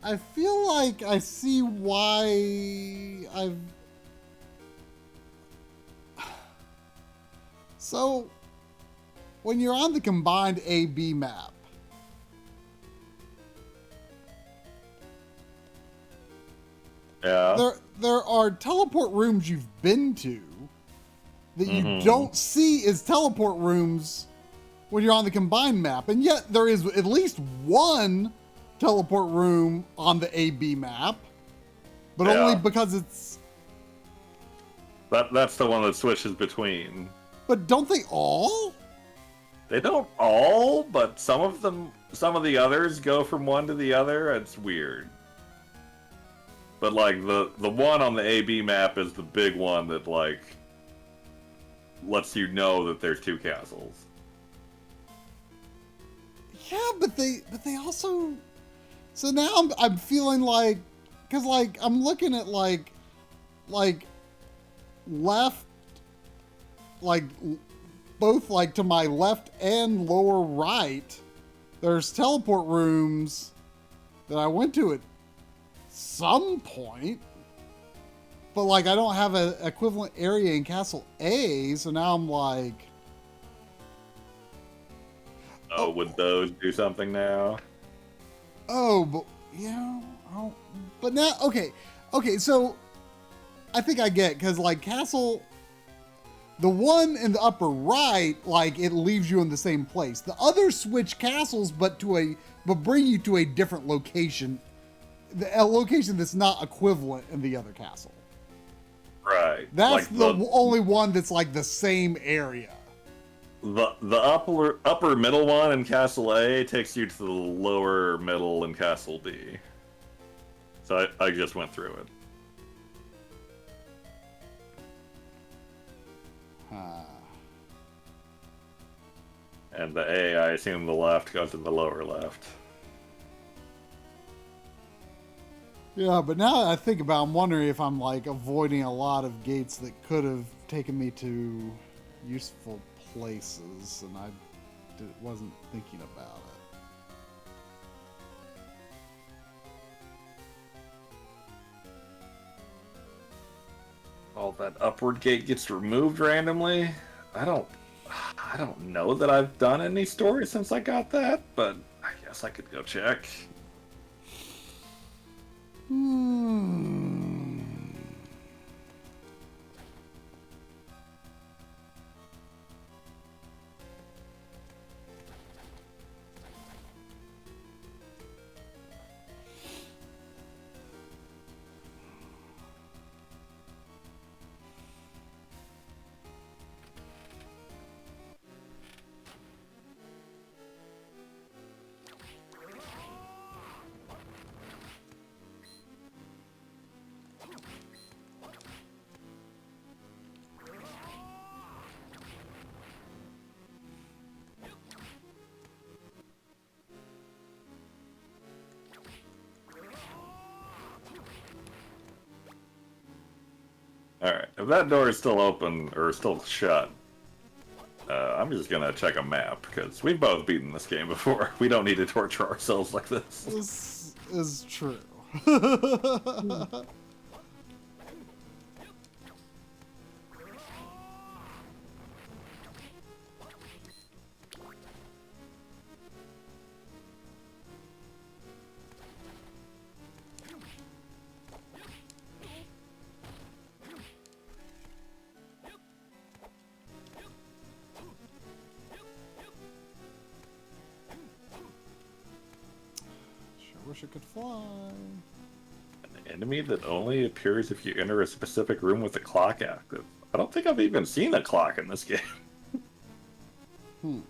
I feel like I see why I've... So, when you're on the combined A-B map, yeah, there are teleport rooms you've been to that you don't see as teleport rooms when you're on the combined map, and yet there is at least one teleport room on the A-B map, but only because it's... That's the one that switches between. But don't they all? They don't all, but some of the others go from one to the other. It's weird. But like the one on the A-B map is the big one that like lets you know that there's two castles. Yeah, but they also... So now I'm feeling like, because like I'm looking at like left, like both like to my left and lower right, there's teleport rooms that I went to at some point. but like I don't have an equivalent area in Castle A, so now I'm like, oh, would those do something now? oh, but yeah, but now okay, so I think I get, because like Castle, the one in the upper right, like it leaves you in the same place. The others switch castles, but bring you to a different location, a location that's not equivalent in the other castle. Right. That's like the only one that's like the same area. The upper middle one in Castle A takes you to the lower middle in Castle D. So I just went through it. And the A, I assume the left goes to the lower left. Yeah, but now that I think about it, I'm wondering if I'm like avoiding a lot of gates that could have taken me to useful places, and I wasn't thinking about it. Oh, that upward gate gets removed randomly? I don't know that I've done any stories since I got that, but I guess I could go check. Alright, if that door is still open, or still shut, I'm just gonna check a map, because we've both beaten this game before. We don't need to torture ourselves like this. This is true. Wish it could fly. An enemy that only appears if you enter a specific room with the clock active. I don't think I've even seen a clock in this game. It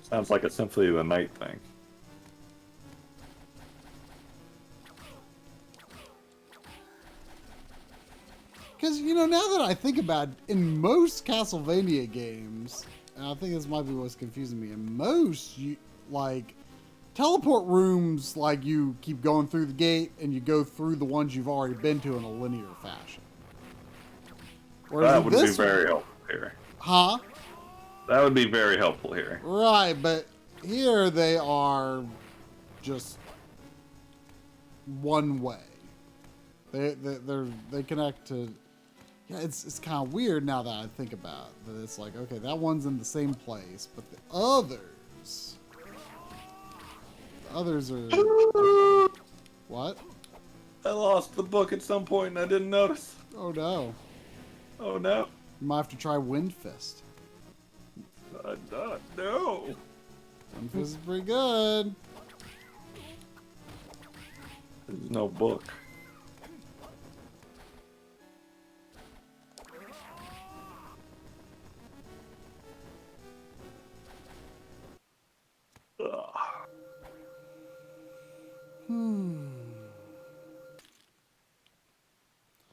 sounds like it's simply the night thing. Because, you know, now that I think about it, in most Castlevania games, and I think this might be what's confusing me, in most, you, like, teleport rooms, like, you keep going through the gate, and you go through the ones you've already been to in a linear fashion. Whereas that would be very helpful here. Huh? That would be very helpful here. Right, but here they are just one way. They connect to... Yeah, it's kind of weird now that I think about it, that it's like, okay, that one's in the same place, but the others are... What? I lost the book at some point and I didn't notice. Oh no. Oh no. You might have to try Wind Fist. No. Wind Fist is pretty good. There's no book.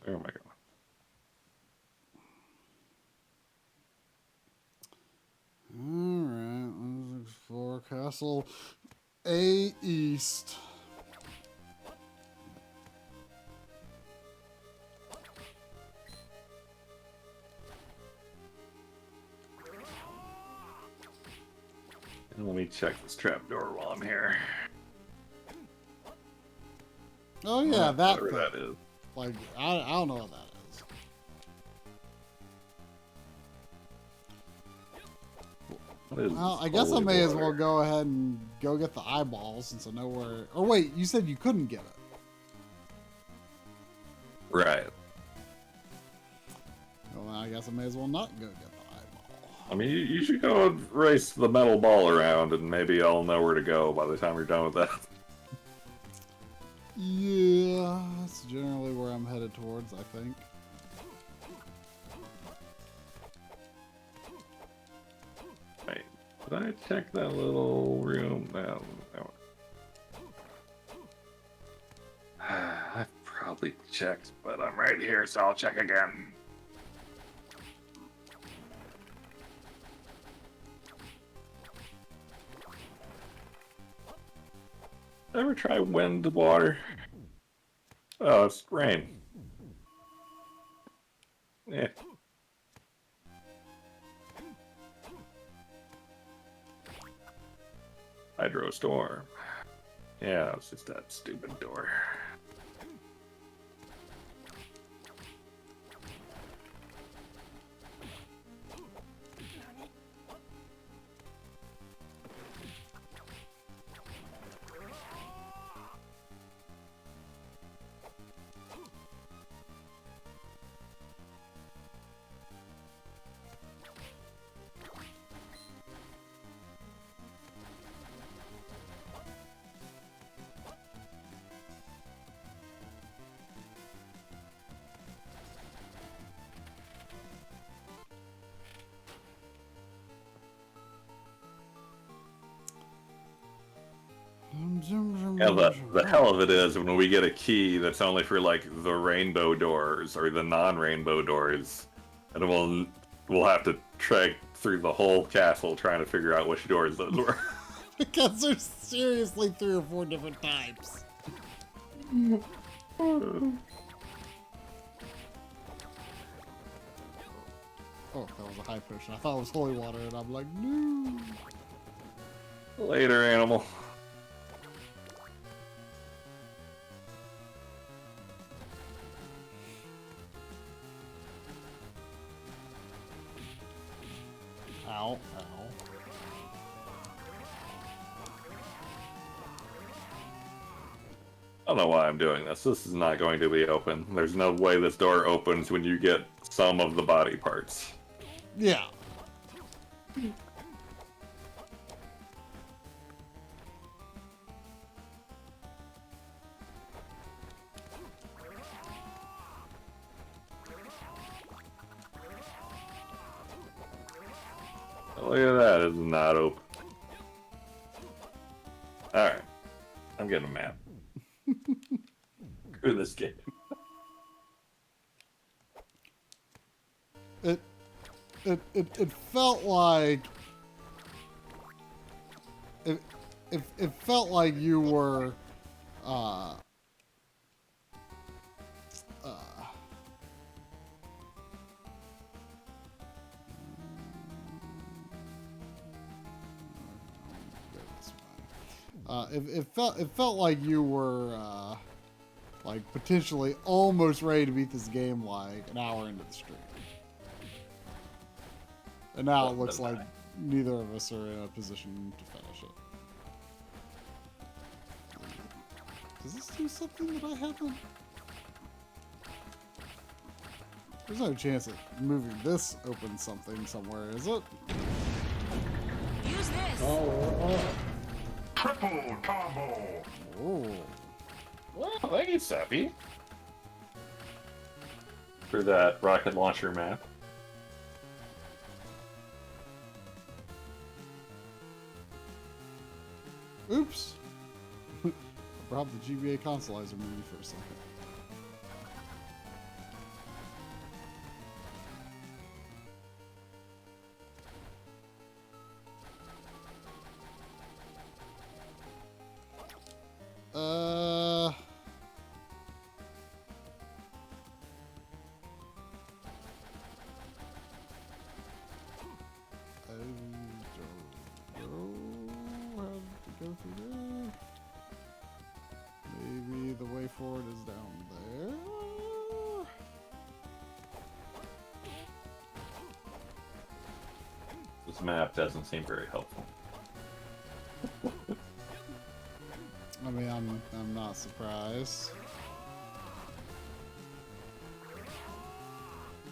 Where am I going? Alright, let's explore Castle A East. And let me check this trapdoor while I'm here. Oh yeah, that whatever thing. that is. Like I don't know what that is. Well, I guess I may as well go ahead and go get the eyeballs since I know where. Or wait, you said you couldn't get it. Right. Well, I guess I may as well not go get the eyeball. I mean, you should go and race the metal ball around, and maybe I'll know where to go by the time you're done with that. Yeah, that's generally where I'm headed towards, I think. Wait, did I check that little room? No. I've probably checked, but I'm right here, so I'll check again. Ever try wind water? Oh, it's rain. Yeah. Hydro storm. Yeah, it's just that stupid door. Yeah, the hell of it is when we get a key that's only for like the rainbow doors or the non-rainbow doors, and we'll have to trek through the whole castle trying to figure out which doors those were. Because there's seriously 3 or 4 different types. Oh, that was a high potion. I thought it was holy water, and I'm like, no. Later, animal. Ow, ow. I don't know why I'm doing this. This is not going to be open. There's no way this door opens when you get some of the body parts. Yeah. Look at that, it's not open. Alright. I'm getting a map. Screw this game. It felt like it felt like you were it felt like you were like potentially almost ready to beat this game like an hour into the stream. And now it looks like neither of us are in a position to finish it. Does this do something that I haven't? There's no chance that moving this opens something somewhere, is it? Use this. Triple combo. Oh. Well, thank you, Sappy. For that rocket launcher map. Oops. I brought the GBA consolizer movie for a second. map doesn't seem very helpful. I mean, I'm not surprised.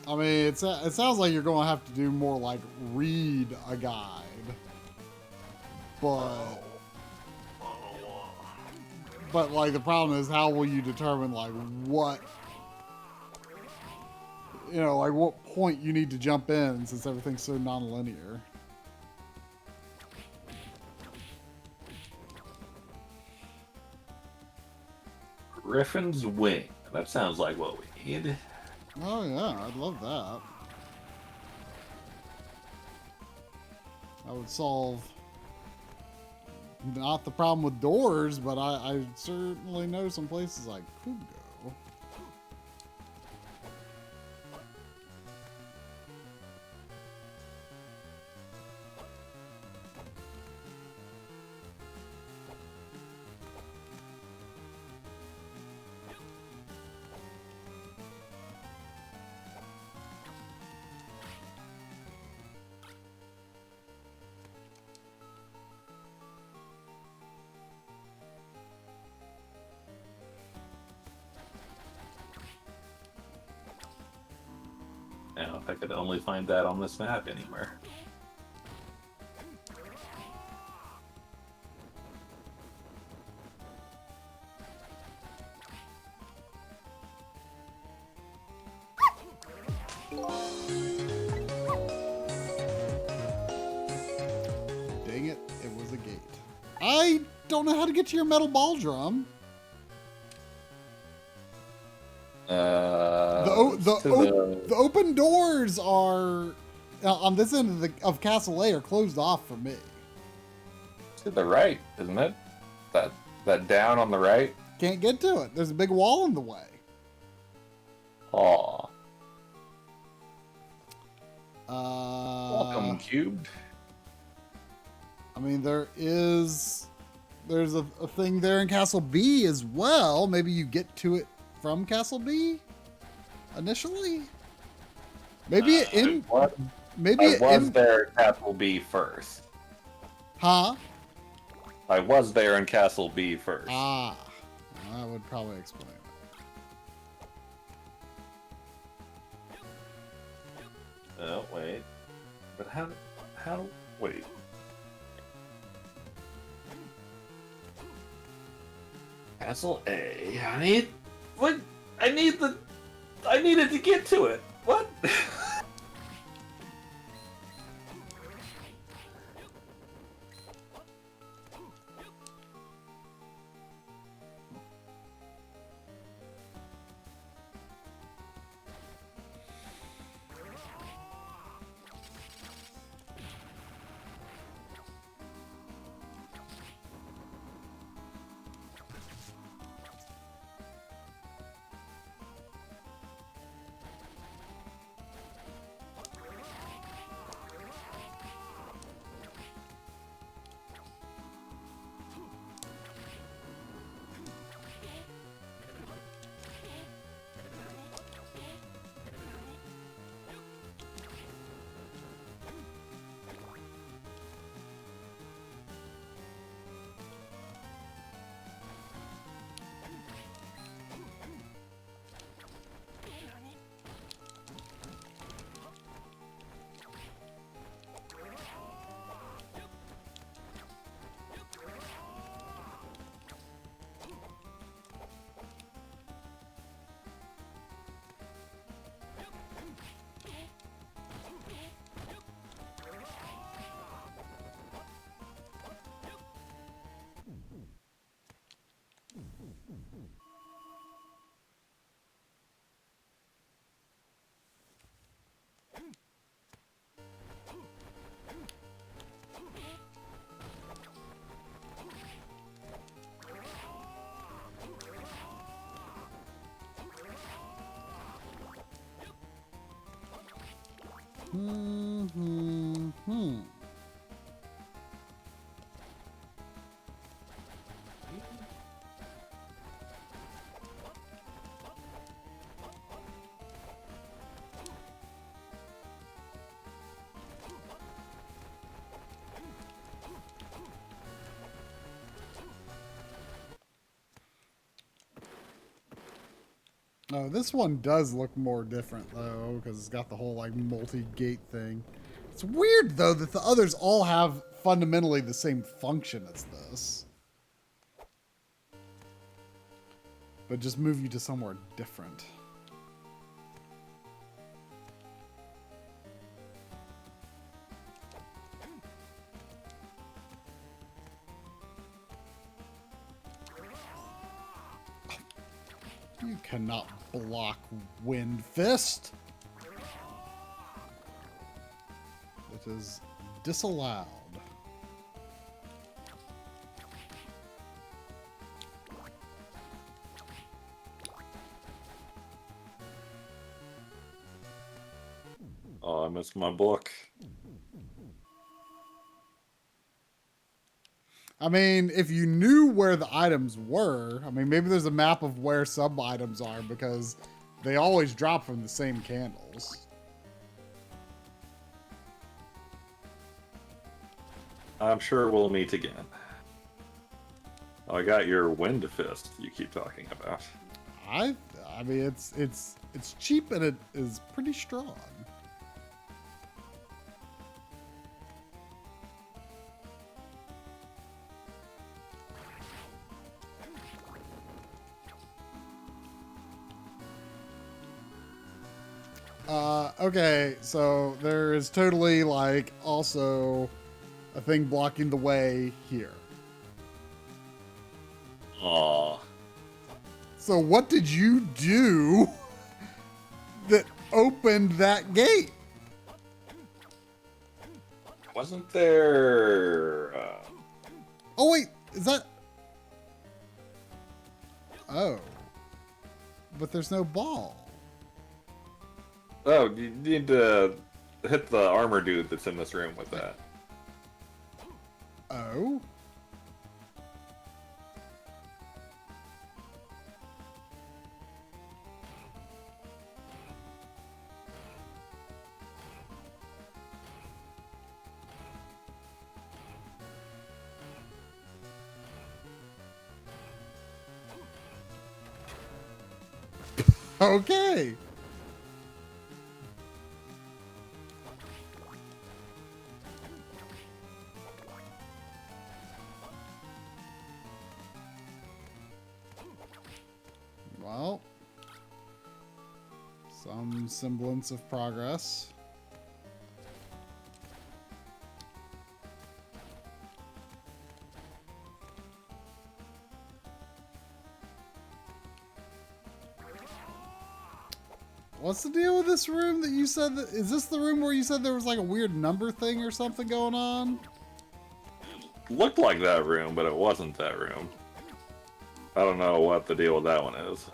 I mean, it sounds like you're going to have to do more like read a guide, but like the problem is, how will you determine like what, you know, like what point you need to jump in since everything's so non-linear? Griffin's Wing. That sounds like what we need. Oh yeah, I'd love that. I would solve not the problem with doors, but I certainly know some places I could go. Now, if I could only find that on this map anywhere. Dang it, it was a gate. I don't know how to get to your metal ball drum. The open doors are on this end of Castle A are closed off for me. To the right, isn't it? That down on the right? Can't get to it. There's a big wall in the way. Aw. Welcome, Cubed. I mean, there's a thing there in Castle B as well. Maybe you get to it from Castle B initially. Maybe I was there at Castle B first. Huh? I was there in Castle B first. Ah, that would probably explain it. Oh, wait. But how, wait. Castle A. I needed to get to it. What? Oh, this one does look more different though, because it's got the whole like multi-gate thing. It's weird though that the others all have fundamentally the same function as this, but just move you to somewhere different. You cannot block Wind Fist. It is disallowed. Oh, I missed my book. I mean, if you knew where the items were, I mean, maybe there's a map of where sub-items are because they always drop from the same candles. I'm sure we'll meet again. Oh, I got your Wind Fist you keep talking about. I mean, it's cheap and it is pretty strong. Okay, so there is totally like also a thing blocking the way here. Aw. So what did you do that opened that gate? Wasn't there... Oh wait, is that... Oh. But there's no ball. Oh, you need to hit the armor dude that's in this room with that. Oh? Okay. Well, some semblance of progress. What's the deal with this room that you said that, is this the room where you said there was like a weird number thing or something going on? Looked like that room, but it wasn't that room. I don't know what the deal with that one is.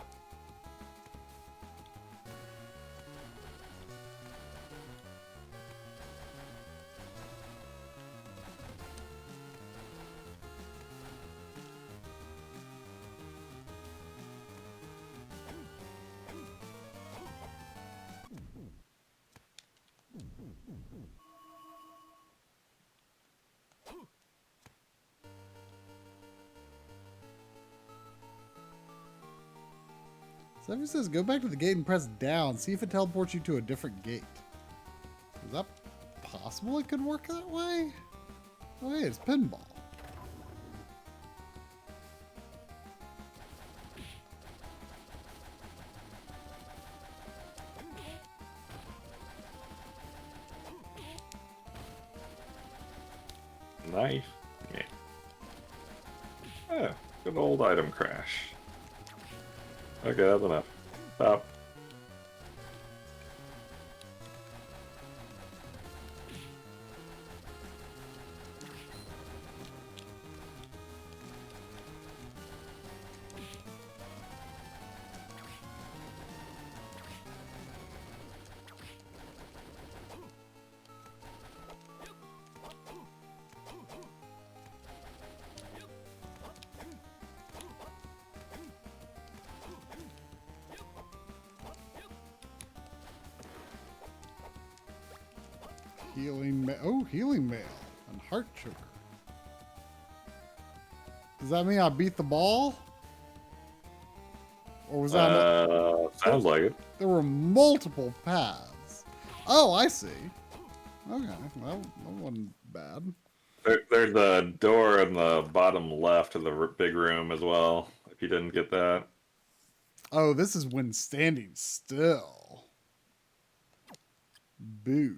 Somebody says go back to the gate and press down. See if it teleports you to a different gate. Is that possible it could work that way? Oh, hey, it's pinball. Knife. Yeah. Oh, good old item crash. Okay, that's enough. Stop. Healing mail and heart sugar. Does that mean I beat the ball? Or was that? Sounds like it. There were multiple paths. Oh, I see. Okay, well, that wasn't bad. There's a door in the bottom left of the big room as well, if you didn't get that. Oh, this is when standing still. Boo.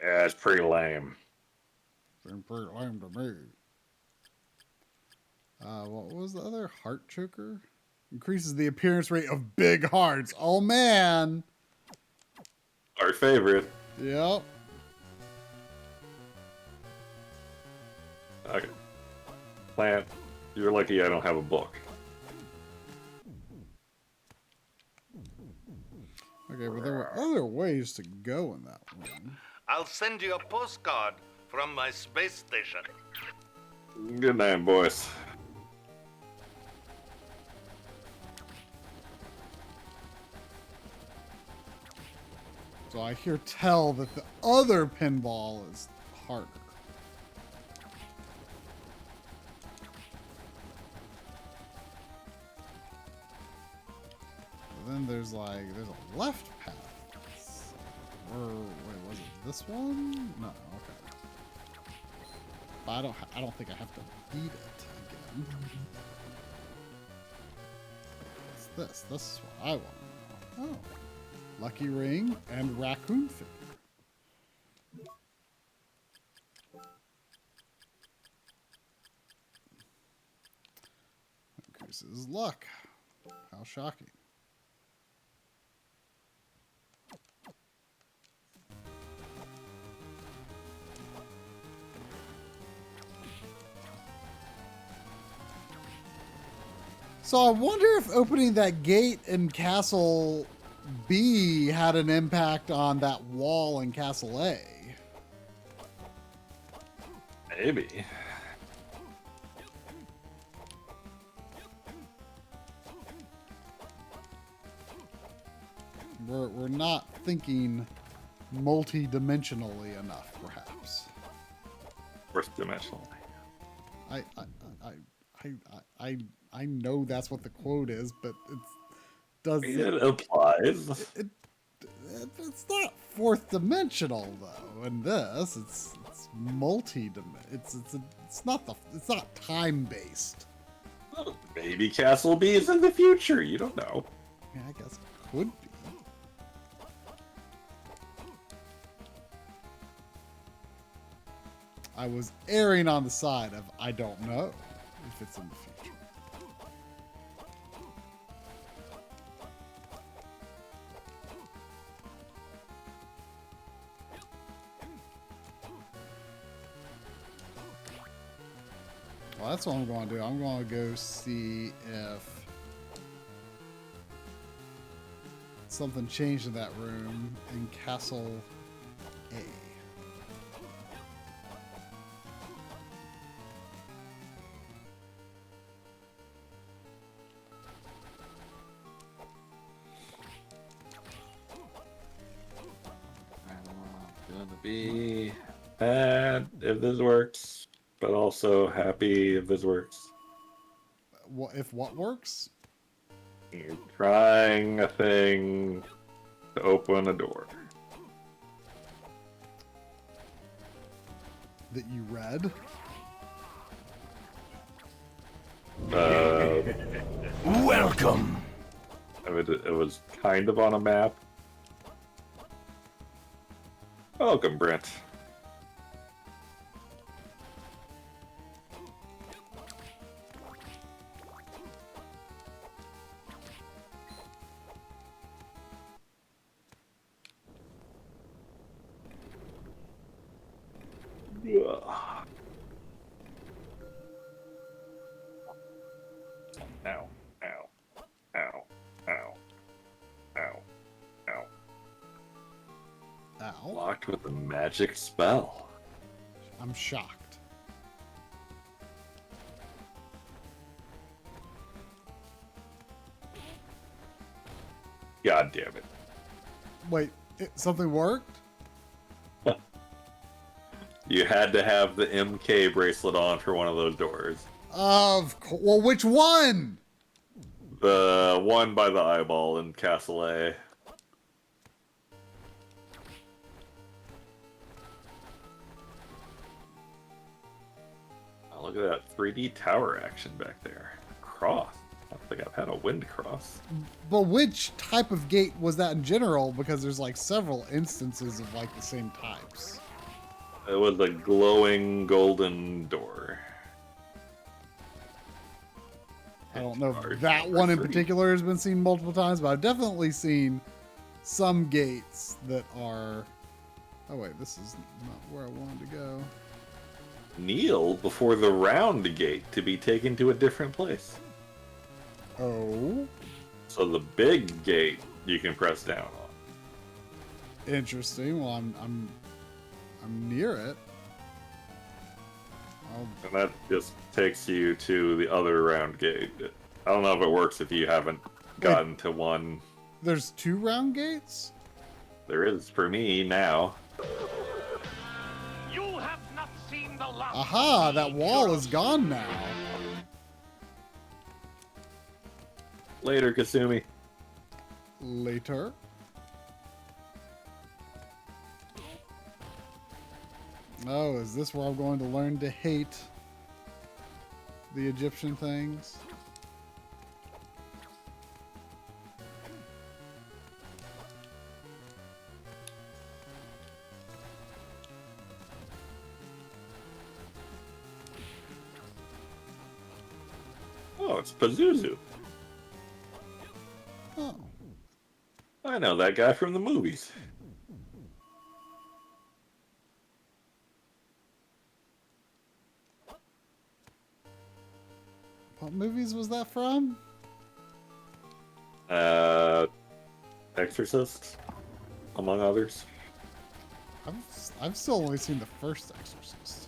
Yeah, it's pretty lame. Seemed pretty lame to me. What was the other? Heart choker? Increases the appearance rate of big hearts. Oh, man. Our favorite. Yep. Okay. Plant, you're lucky I don't have a book. Okay, but there were other ways to go in that room. I'll send you a postcard from my space station. Good night, boys. So I hear tell that the other pinball is harder. And then there's a left path. Or wait, was it this one? No, okay. But I don't think I have to beat it again. What's this? This is what I want to know. Oh. Lucky ring and raccoon figure. Increases luck. How shocking. So I wonder if opening that gate in Castle B had an impact on that wall in Castle A. Maybe. We're not thinking multi-dimensionally enough, perhaps. First dimensional. I know that's what the quote is, but It applies. It's not fourth dimensional though. In this, it's multi-dimensional. It's not time based. Well, maybe Castle B is in the future. You don't know. Yeah, I guess it could be. I was erring on the side of I don't know if it's in the future. Well, that's what I'm going to do. I'm going to go see if something changed in that room in Castle A. Gonna be bad if this works, but also happy if this works. What works? You're trying a thing to open a door. That you read? Welcome. It was kind of on a map. Welcome, Brent. Ow. Ow. Ow. Ow. Ow. Ow. Ow. Locked with a magic spell. I'm shocked. God damn it. Wait, something worked? You had to have the MK bracelet on for one of those doors. Well, which one? The one by the eyeball in Castle A. Oh, look at that 3D tower action back there. Cross. I don't think I've had a wind cross. But which type of gate was that in general? Because there's like several instances of like the same types. It was a glowing golden door. I don't know if that one in particular has been seen multiple times, but I've definitely seen some gates that are... Oh wait, this is not where I wanted to go. Kneel before the round gate to be taken to a different place. Oh? So the big gate you can press down on. Interesting. Well, I'm near it. And that just takes you to the other round gate. I don't know if it works if you haven't gotten to one. There's 2 round gates? There is for me now. You have not seen the last. Aha, that wall is gone now. Later, Kasumi. Later. Oh, is this where I'm going to learn to hate the Egyptian things? Oh, it's Pazuzu. Oh. I know that guy from the movies. What movies was that from? Exorcist, among others. I've still only seen the first Exorcist.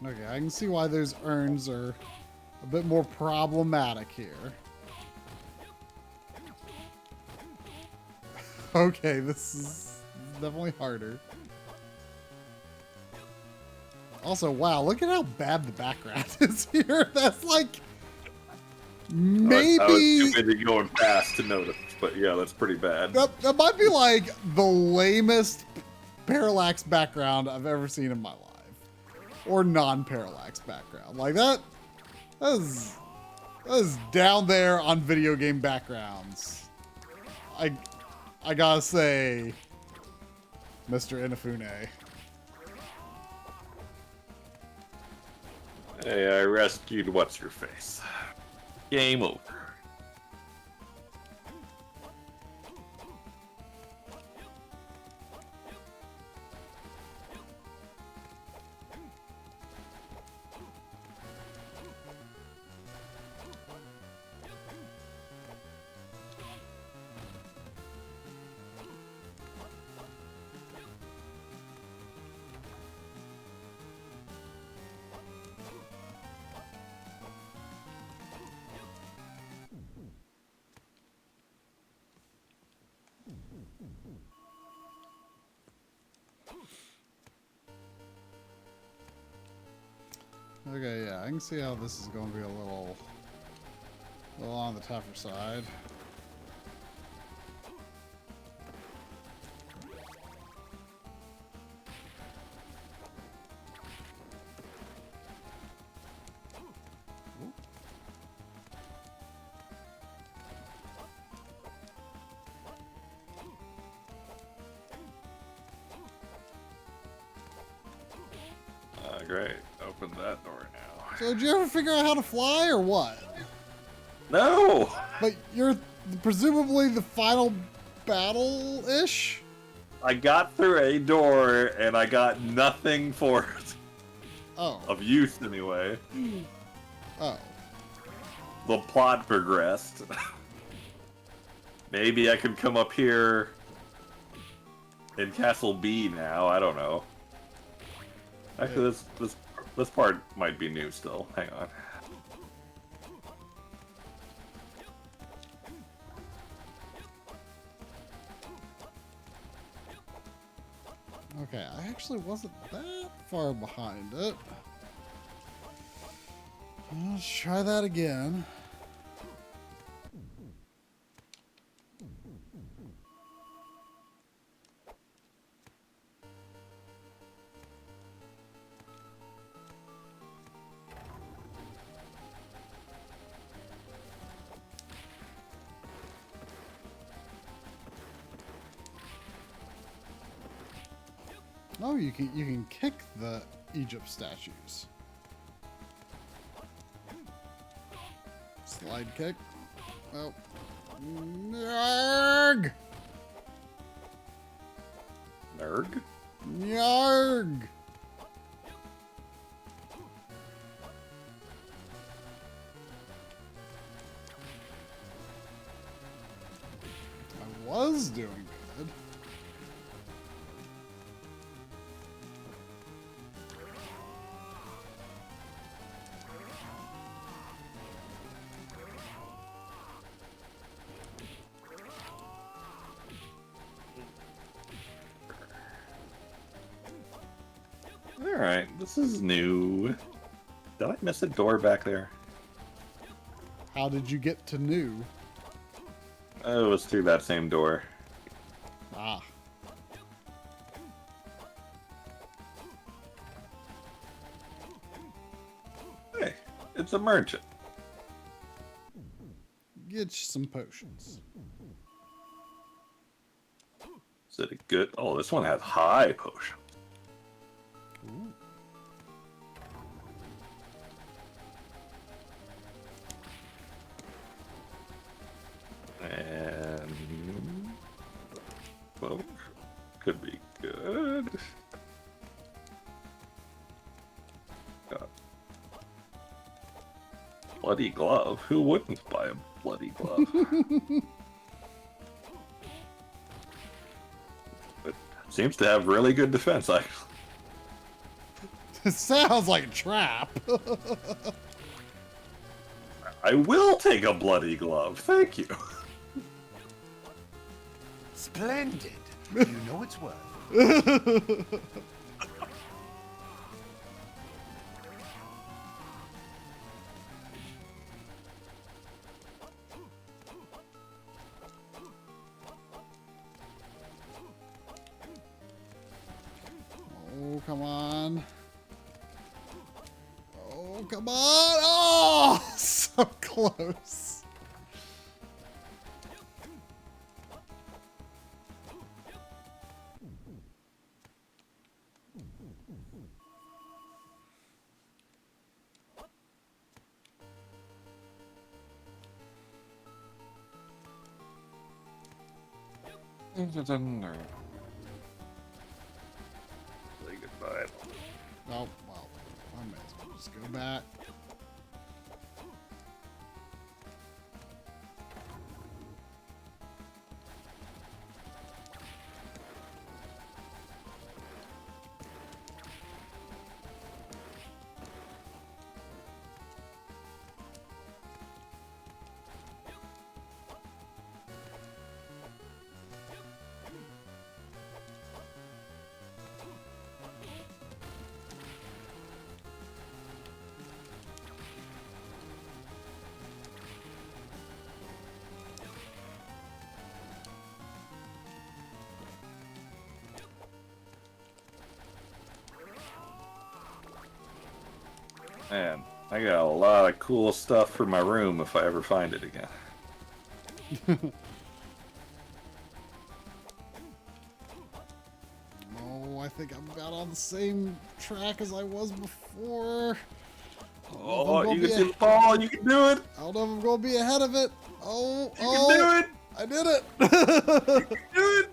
Okay, I can see why those urns are a bit more problematic here. Okay, this is definitely harder. Also, wow, look at how bad the background is here. That's like maybe I was too busy going fast to notice, but yeah, that's pretty bad. That might be like the lamest parallax background I've ever seen in my life. Or non-parallax background. Like that is down there on video game backgrounds. I gotta say, Mr. Inafune. Hey, I rescued what's-your-face. Game over. Okay, yeah, I can see how this is going to be a little on the tougher side. Great. Open that door now. So did you ever figure out how to fly or what? No! But you're presumably the final battle-ish? I got through a door and I got nothing for it. Oh. Of use, anyway. Oh. The plot progressed. Maybe I could come up here in Castle B now. I don't know. Actually, this part might be new still. Hang on. Okay, I actually wasn't that far behind it. Let's try that again. Oh, you can kick the Egypt statues. Slide kick. Oh. Nerg! Nerg? Yarg! I was doing good. Alright, this is new. Did I miss a door back there? How did you get to new? Oh, it was through that same door. Ah. Hey, it's a merchant. Get you some potions. Is it a good... Oh, this one has high potion. Ooh. And... Well, could be good. Got bloody glove. Who wouldn't buy a bloody glove? It seems to have really good defense, actually. It sounds like a trap. I will take a bloody glove. Thank you. Splendid. You know it's worth. Oh, come on. Oh, come on. Oh, so close. Say goodbye. Oh, well, I may as well just go back. Man, I got a lot of cool stuff for my room if I ever find it again. Oh, I think I'm about on the same track as I was before. Oh, you can see the ball. You can do it. I don't know if I'm going to be ahead of it. Oh, You can do it. I did it. You can do it.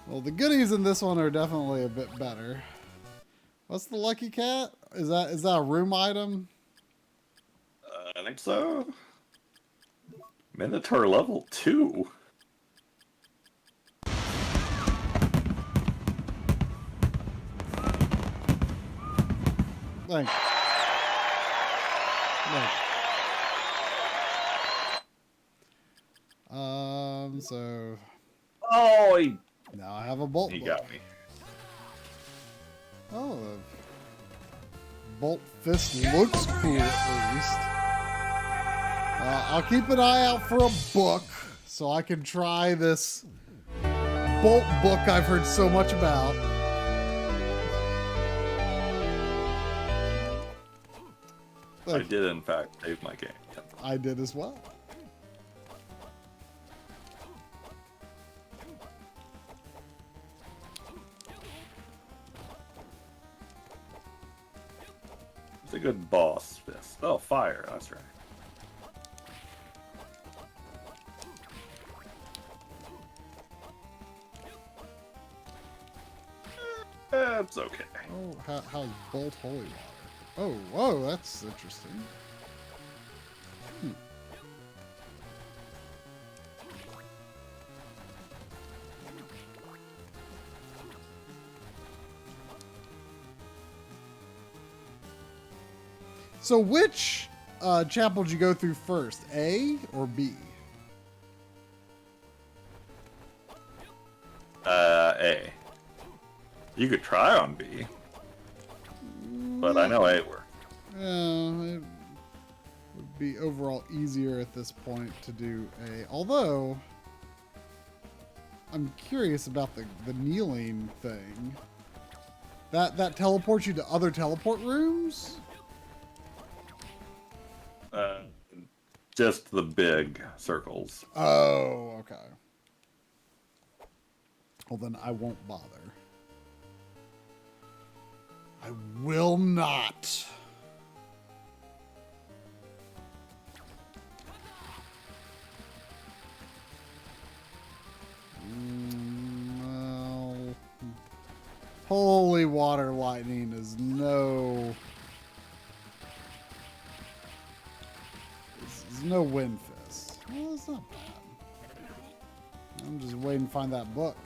Well, the goodies in this one are definitely a bit better. What's the lucky cat? Is that a room item? I think so. Minotaur level 2. Thanks. So Oh, Now I have a bolt he book. got me. Oh, the bolt fist looks cool at least. I'll keep an eye out for a book so I can try this bolt book I've heard so much about. I did, in fact, save my game. I did as well. It's a good boss fist. Oh, fire. That's right. It's okay. Oh, how's bolt holy water? Oh, whoa, that's interesting. Hmm. So which chapel did you go through first, A or B? A. You could try on B, but I know A worked. It would be overall easier at this point to do A. Although, I'm curious about the kneeling thing. That teleports you to other teleport rooms? Just the big circles. Oh, okay. Well, then I won't bother. I will not. Well, holy water lightning is no... There's no wind fist. Well, it's not bad. I'm just waiting to find that book.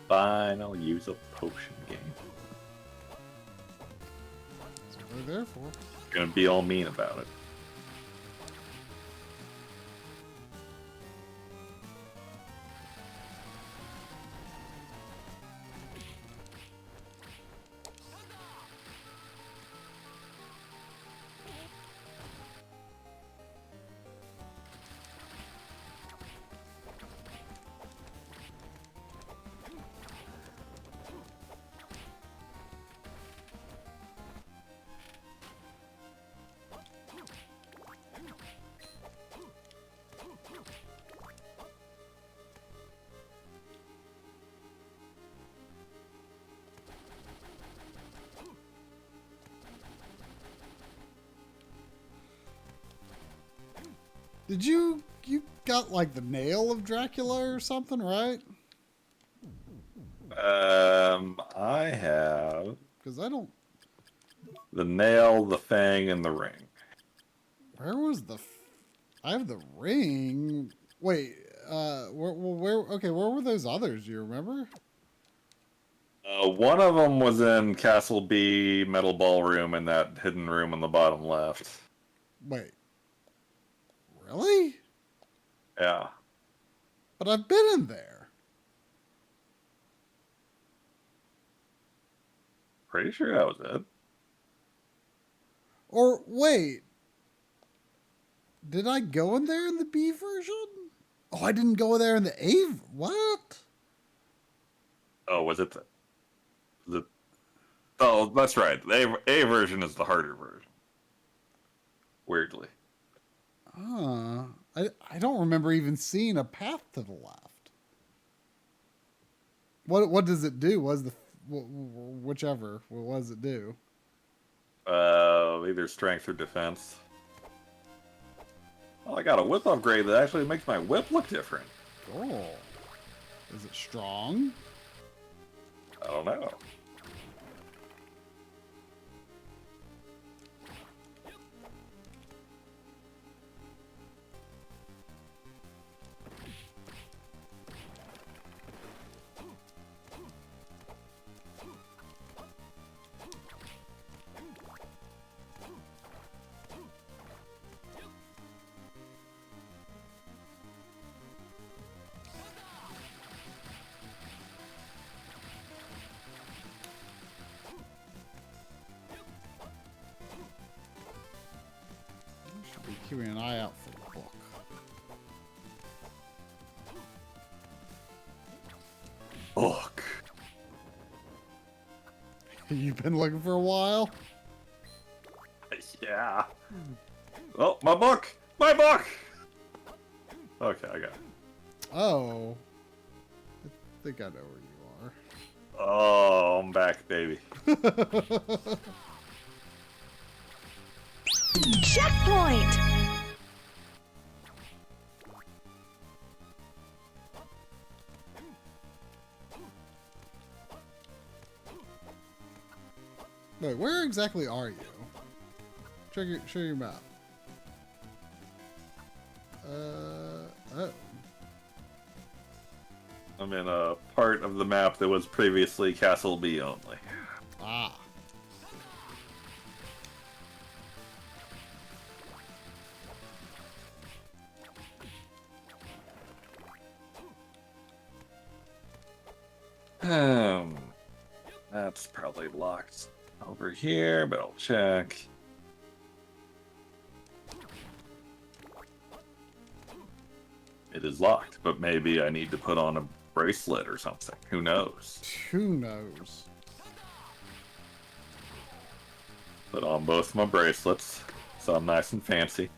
Fine, I'll use a potion game. That's what they're there for. Gonna be all mean about it. Did you got like the nail of Dracula or something, right? I have Because I don't... the nail, the fang, and the ring. Where was the... I have the ring. Wait, where okay, where were those others? Do you remember? One of them was in Castle B, Metal Ballroom, in that hidden room on the bottom left. Wait. Really? Yeah. But I've been in there. Pretty sure that was it. Or wait. Did I go in there in the B version? Oh, I didn't go there in the A. What? Oh, was it the... Oh, that's right. The A version is the harder version. Weirdly. I don't remember even seeing a path to the left. What does it do? Was the whichever? What does it do? Either strength or defense. Oh, I got a whip upgrade that actually makes my whip look different. Oh, is it strong? I don't know. keeping an eye out for the book. Book. You've been looking for a while? Yeah. Oh, my book! My book! Okay, I got it. Oh. I think I know where you are. Oh, I'm back, baby. Checkpoint! Wait, where exactly are you? Show your map. Oh. I'm in a part of the map that was previously Castle B only. Ah. That's probably locked over here, but I'll check. It is locked, but maybe I need to put on a bracelet or something. Who knows? Who knows? Put on both my bracelets, so I'm nice and fancy.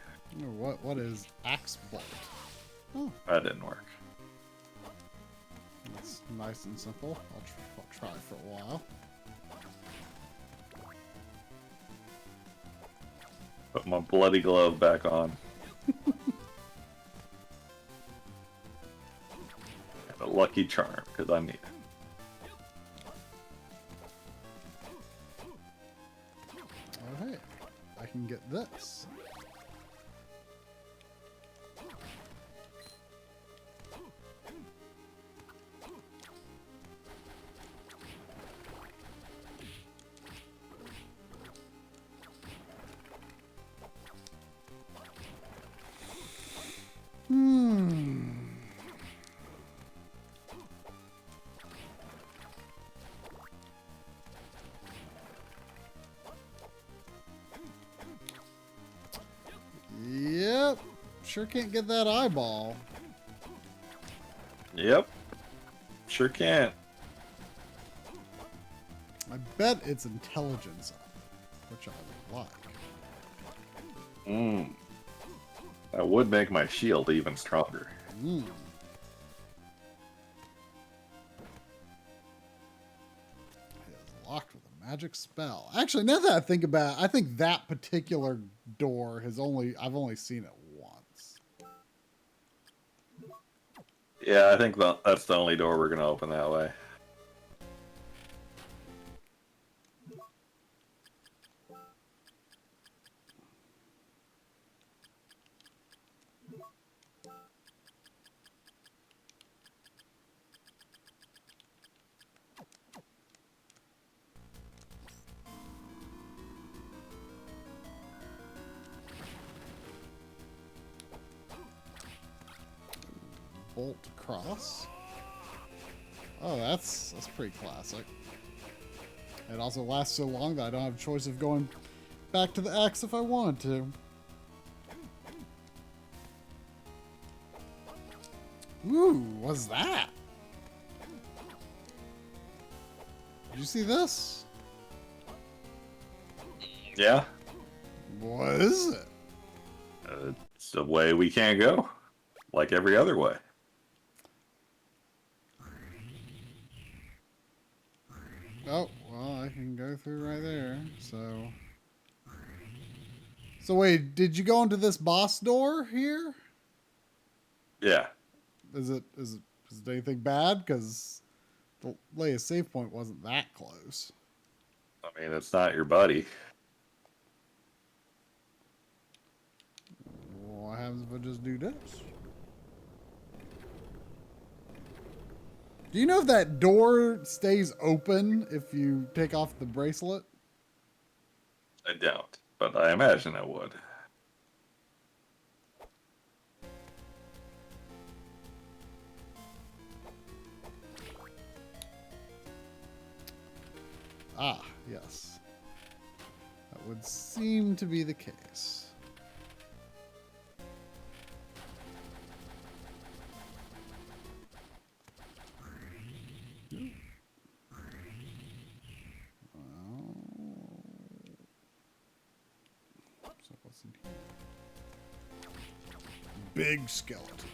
What is axe bolt? Oh, That didn't work. that's nice and simple. I'll try for a while. Put my bloody glove back on. And a lucky charm, because I need it. Oh, hey. I can get this. Yep. Sure can't get that eyeball. Yep. Sure can't. I bet it's intelligence up, which I would like. That would make my shield even stronger. Mm. It is locked with a magic spell. Actually, now that I think about it, I think that particular door has I've only seen it once. Yeah, I think that's the only door we're going to open that way. Bolt cross. Oh, that's pretty classic. It also lasts so long that I don't have a choice of going back to the axe if I wanted to. Ooh, what's that? Did you see this? Yeah? What is it? It's a way we can't go. Like every other way. Oh, well, I can go through right there, so... So wait, did you go into this boss door here? Yeah. Is it anything bad? Because the latest save point wasn't that close. I mean, it's not your buddy. What happens if I just do this? Do you know if that door stays open if you take off the bracelet? I don't, but I imagine it would. Ah, yes. That would seem to be the case. So what's in here? Big skeleton.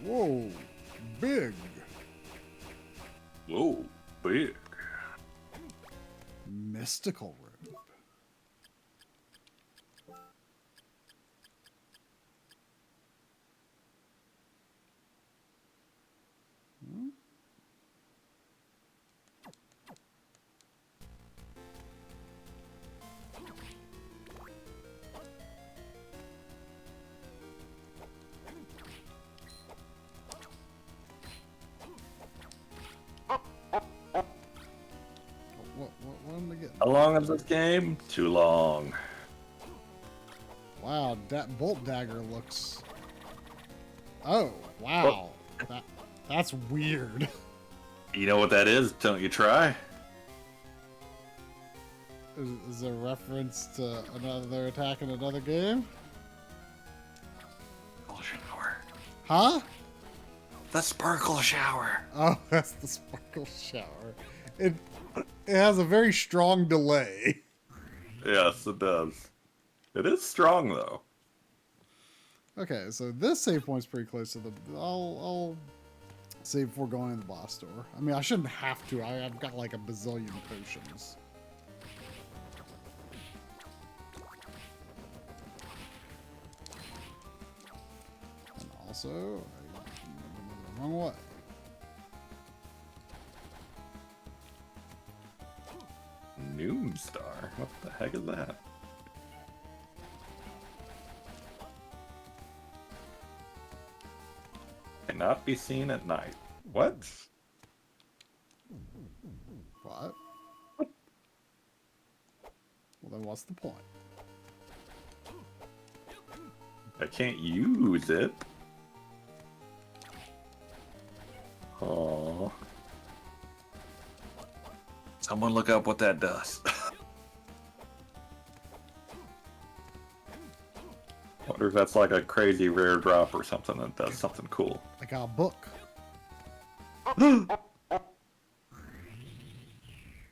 Whoa, big. Whoa, big. Mystical robe. What am I getting? How long is this game? Too long. Wow, that bolt dagger looks. Oh, wow. That's weird. You know what that is? Don't you try? Is there a reference to another attack in another game? Sparkle shower. Huh? The sparkle shower. Oh, that's the sparkle shower. It has a very strong delay. Yes, it does. It is strong though. Okay, so this save point's pretty close to the. I'll save before going to the boss store. I mean, I shouldn't have to. I've got like a bazillion potions. And also, I went the wrong way. Noon Star? What the heck is that? Cannot be seen at night. What? What? Well, then what's the point? I can't use it. Oh. Someone look up what that does. Wonder if that's like a crazy rare drop or something that does something cool. I got a book.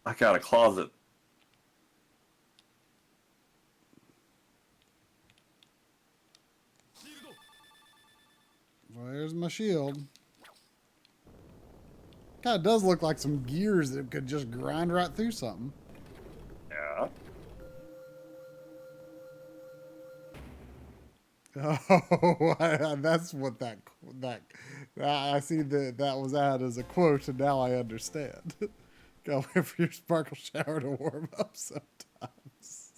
I got a closet. Well, there's my shield. Kind of does look like some gears that could just grind right through something. Yeah. Oh, that's what that I see that was added as a quote, and now I understand. Go wait for your sparkle shower to warm up sometimes.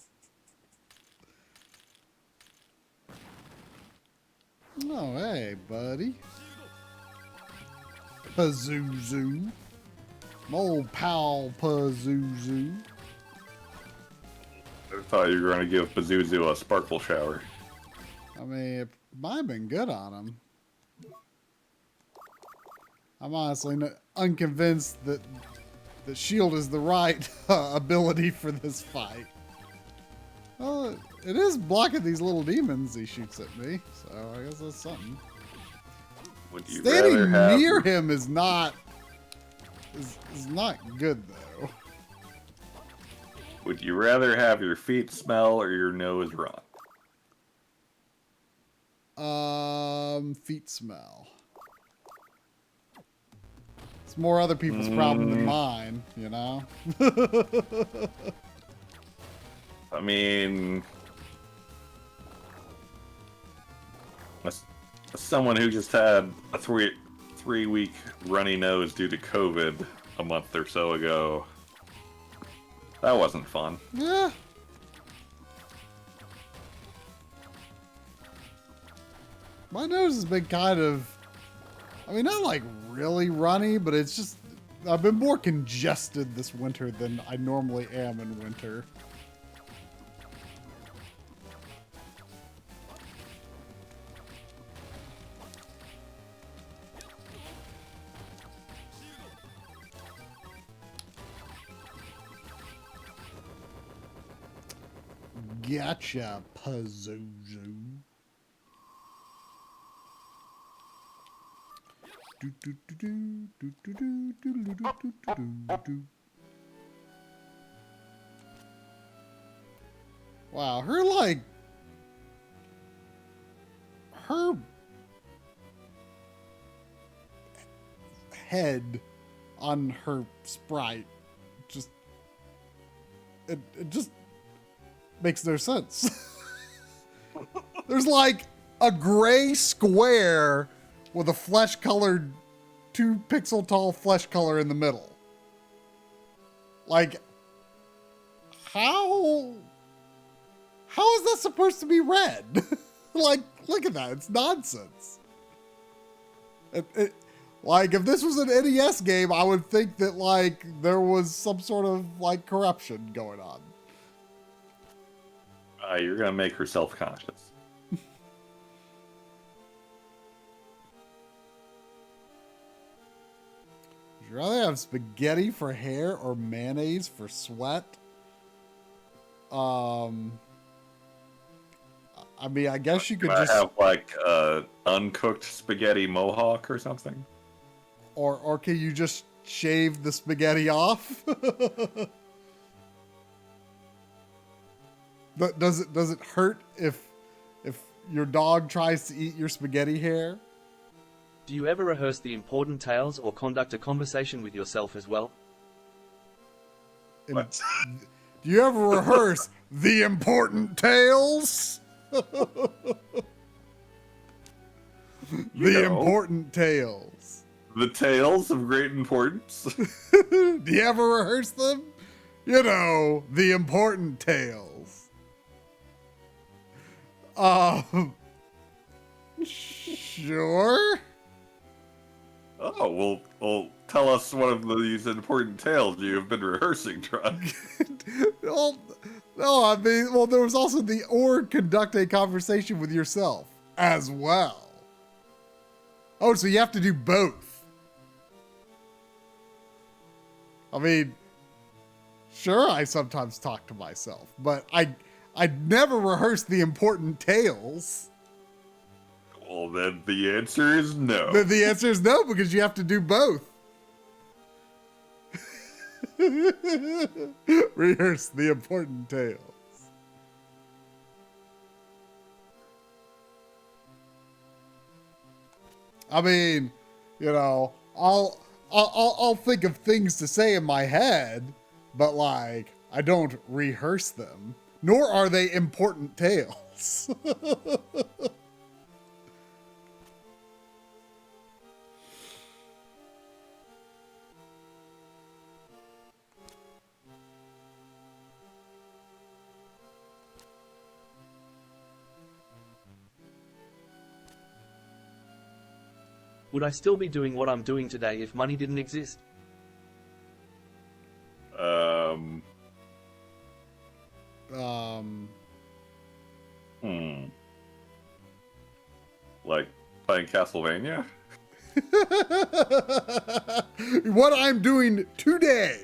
Oh, hey, buddy. Pazuzu. My old pal Pazuzu. I thought you were going to give Pazuzu a sparkle shower. I mean, it might have been good on him. I'm honestly unconvinced that the shield is the right ability for this fight. Well, it is blocking these little demons he shoots at me, so I guess that's something. Would you Standing rather have near him is not good though. Would you rather have your feet smell or your nose run? Feet smell. It's more other people's problem than mine, you know? I mean, as someone who just had a three-week runny nose due to COVID a month or so ago, that wasn't fun. Yeah. My nose has been kind of, I mean, not like really runny, but it's just, I've been more congested this winter than I normally am in winter. Gotcha, Pazuzu. Wow, her like her head on her sprite just it just makes no sense. There's like a gray square with a flesh colored 2 pixel tall flesh color in the middle. Like how is that supposed to be red? Like, look at that. It's nonsense. Like, if this was an NES game, I would think that, like, there was some sort of, like, corruption going on. You're going to make her self-conscious. Would you rather have spaghetti for hair or mayonnaise for sweat? I mean, I guess you could just have like uncooked spaghetti mohawk or something. Or can you just shave the spaghetti off? Does it hurt if your dog tries to eat your spaghetti hair? Do you ever rehearse the important tales or conduct a conversation with yourself as well? What? Do you ever rehearse the important tales? Important tales. The tales of great importance. Do you ever rehearse them? You know, the important tales. Sure. Oh, well, tell us one of these important tales you've been rehearsing, Truck. Well, no, I mean, well, there was also or conduct a conversation with yourself as well. Oh, so you have to do both. I mean, sure, I sometimes talk to myself, but I never rehearse the important tales. Well, then the answer is no. Then the answer is no, because you have to do both. Rehearse the important tales. I mean, you know, I'll think of things to say in my head, but like I don't rehearse them, nor are they important tales. Would I still be doing what I'm doing today if money didn't exist? Like playing Castlevania? What I'm doing today.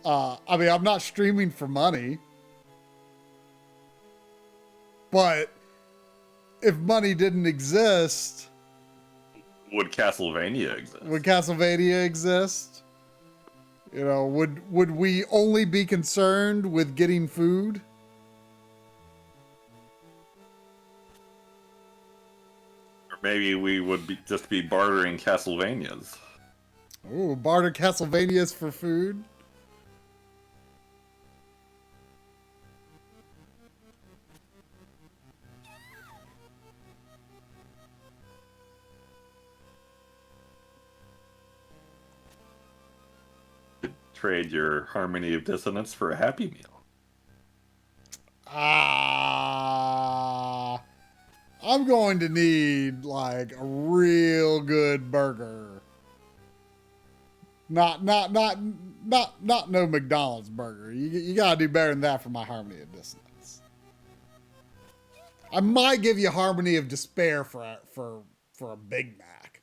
I mean, I'm not streaming for money. But if money didn't exist, would Castlevania exist? Would Castlevania exist? You know, would we only be concerned with getting food? Or maybe we would just be bartering Castlevanias. Ooh, barter Castlevanias for food? Trade your Harmony of Dissonance for a Happy Meal. I'm going to need like a real good burger. Not no McDonald's burger. You gotta do better than that for my Harmony of Dissonance. I might give you Harmony of Despair for a Big Mac,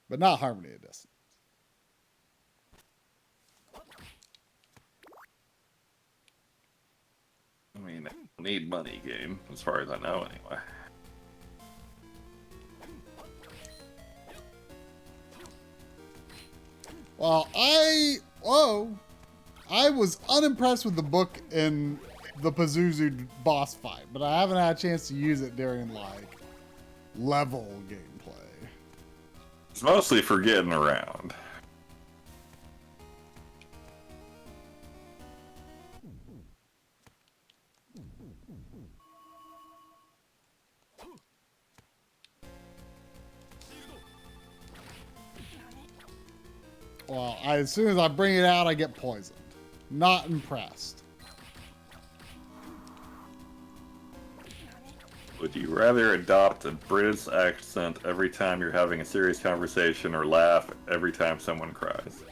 but not Harmony of Dissonance. I mean, I don't need money, game, as far as I know, anyway. Well, I was unimpressed with the book in the Pazuzu boss fight, but I haven't had a chance to use it during like level gameplay. It's mostly for getting around. Well, as soon as I bring it out, I get poisoned. Not impressed. Would you rather adopt a British accent every time you're having a serious conversation or laugh every time someone cries?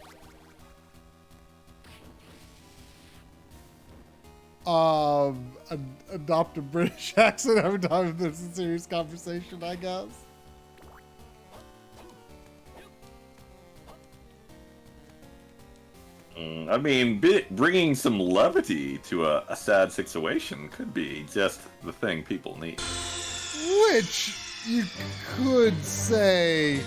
Adopt a British accent every time there's a serious conversation, I guess. I mean, bringing some levity to a sad situation could be just the thing people need. Which you could say,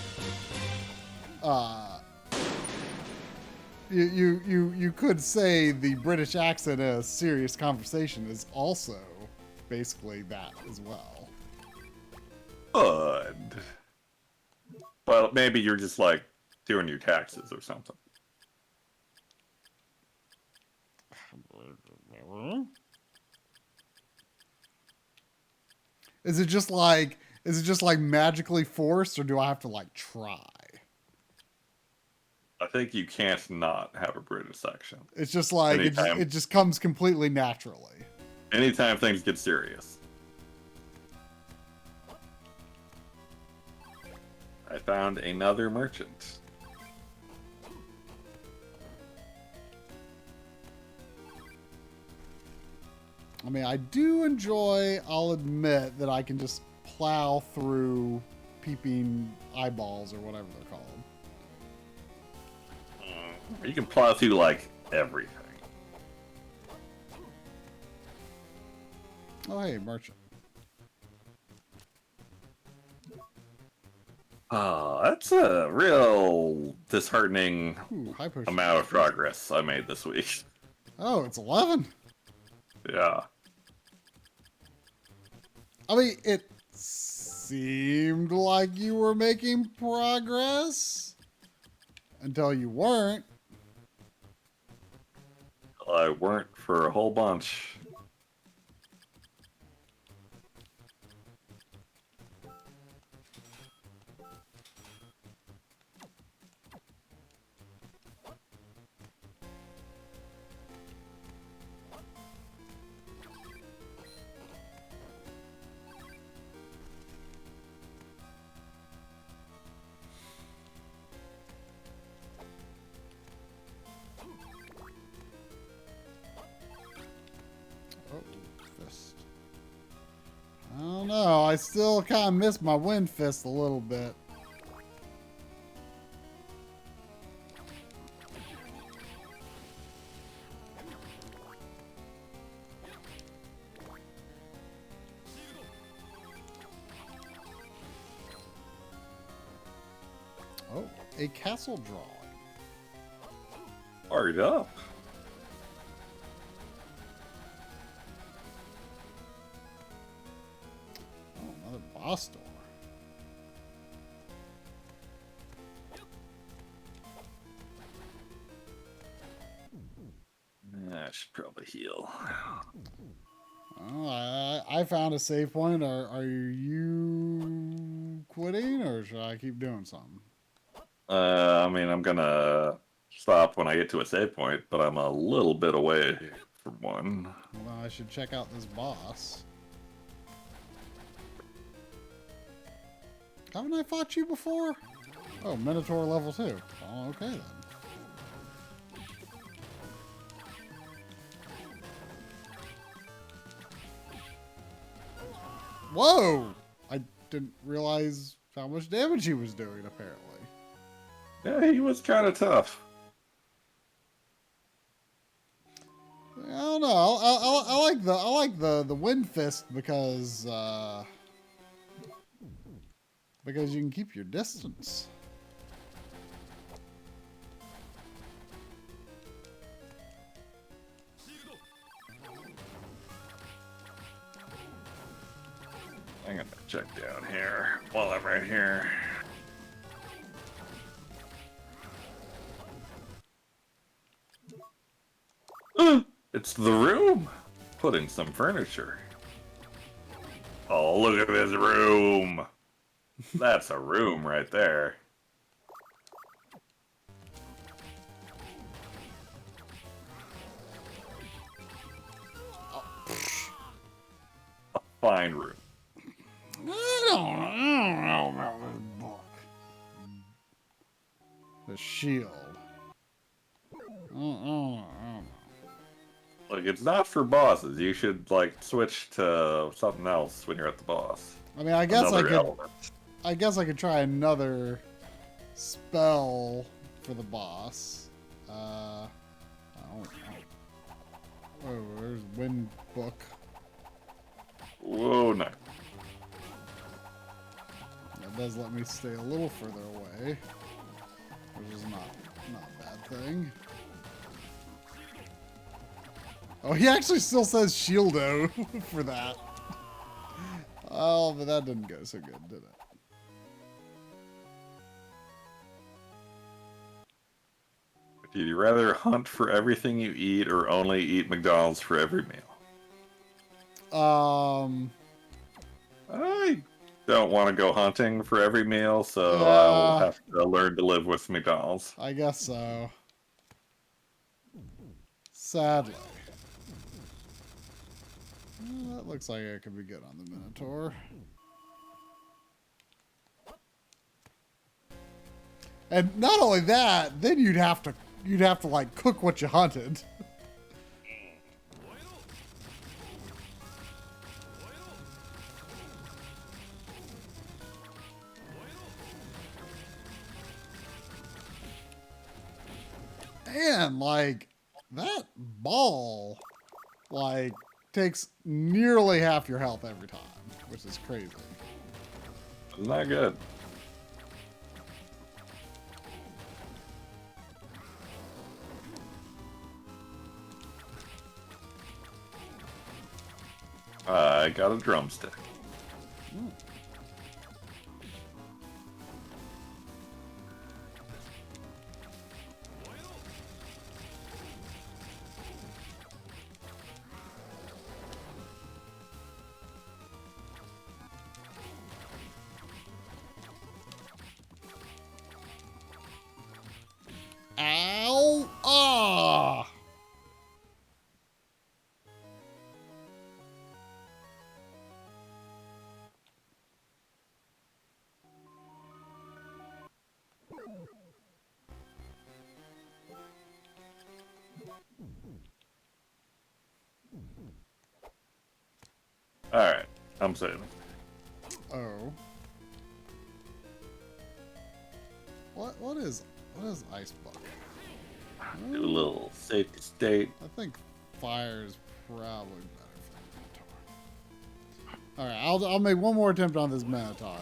you could say the British accent in a serious conversation is also basically that as well. Good. Well, maybe you're just like doing your taxes or something. Is it just like magically forced, or do I have to like try? I think you can't not have a British accent. It's just like it just comes completely naturally. Anytime things get serious. I found another merchant. I mean, I do enjoy, I'll admit, that I can just plow through peeping eyeballs or whatever they're called. You can plow through, like, everything. Oh, hey, merchant. That's a real disheartening high amount of progress I made this week. Oh, it's 11? Yeah. I mean, it seemed like you were making progress until you weren't. I weren't for a whole bunch. I don't know. I still kind of miss my wind fist a little bit. Oh, a castle drawing. Fired up. Boss door. I should probably heal. Oh, I found a save point. Are you quitting, or should I keep doing something? I mean, I'm gonna stop when I get to a save point, but I'm a little bit away from one. Well, I should check out this boss. Haven't I fought you before? Oh, Minotaur level 2. Oh, okay then. Whoa! I didn't realize how much damage he was doing, apparently. Yeah, he was kind of tough. I don't know. I like the wind fist because you can keep your distance. I'm gonna check down here while I'm right here. It's the room. Put in some furniture. Oh, look at this room. That's a room right there. A fine room. I don't know about this book. The shield. Like, it's not for bosses. You should, like, switch to something else when you're at the boss. I mean, I guess I Another could. element. I guess I could try another spell for the boss. I don't know. Oh, there's Wind Book. Whoa, no. That does let me stay a little further away, which is not a bad thing. Oh, he actually still says Shieldo for that. Oh, but that didn't go so good, did it? Do you rather hunt for everything you eat or only eat McDonald's for every meal? I don't want to go hunting for every meal, so I'll have to learn to live with McDonald's. I guess so. Sadly. Well, that looks like it could be good on the Minotaur. And not only that, then you'd have to like cook what you hunted. Man, like that ball like takes nearly half your health every time, which is crazy. Isn't that good? I got a drumstick. Ow! Ah! Alright, I'm saving. Oh. What is Ice Buck? Do a little safety state. I think fire is probably better for the Minotaur. Alright, I'll make one more attempt on this Minotaur.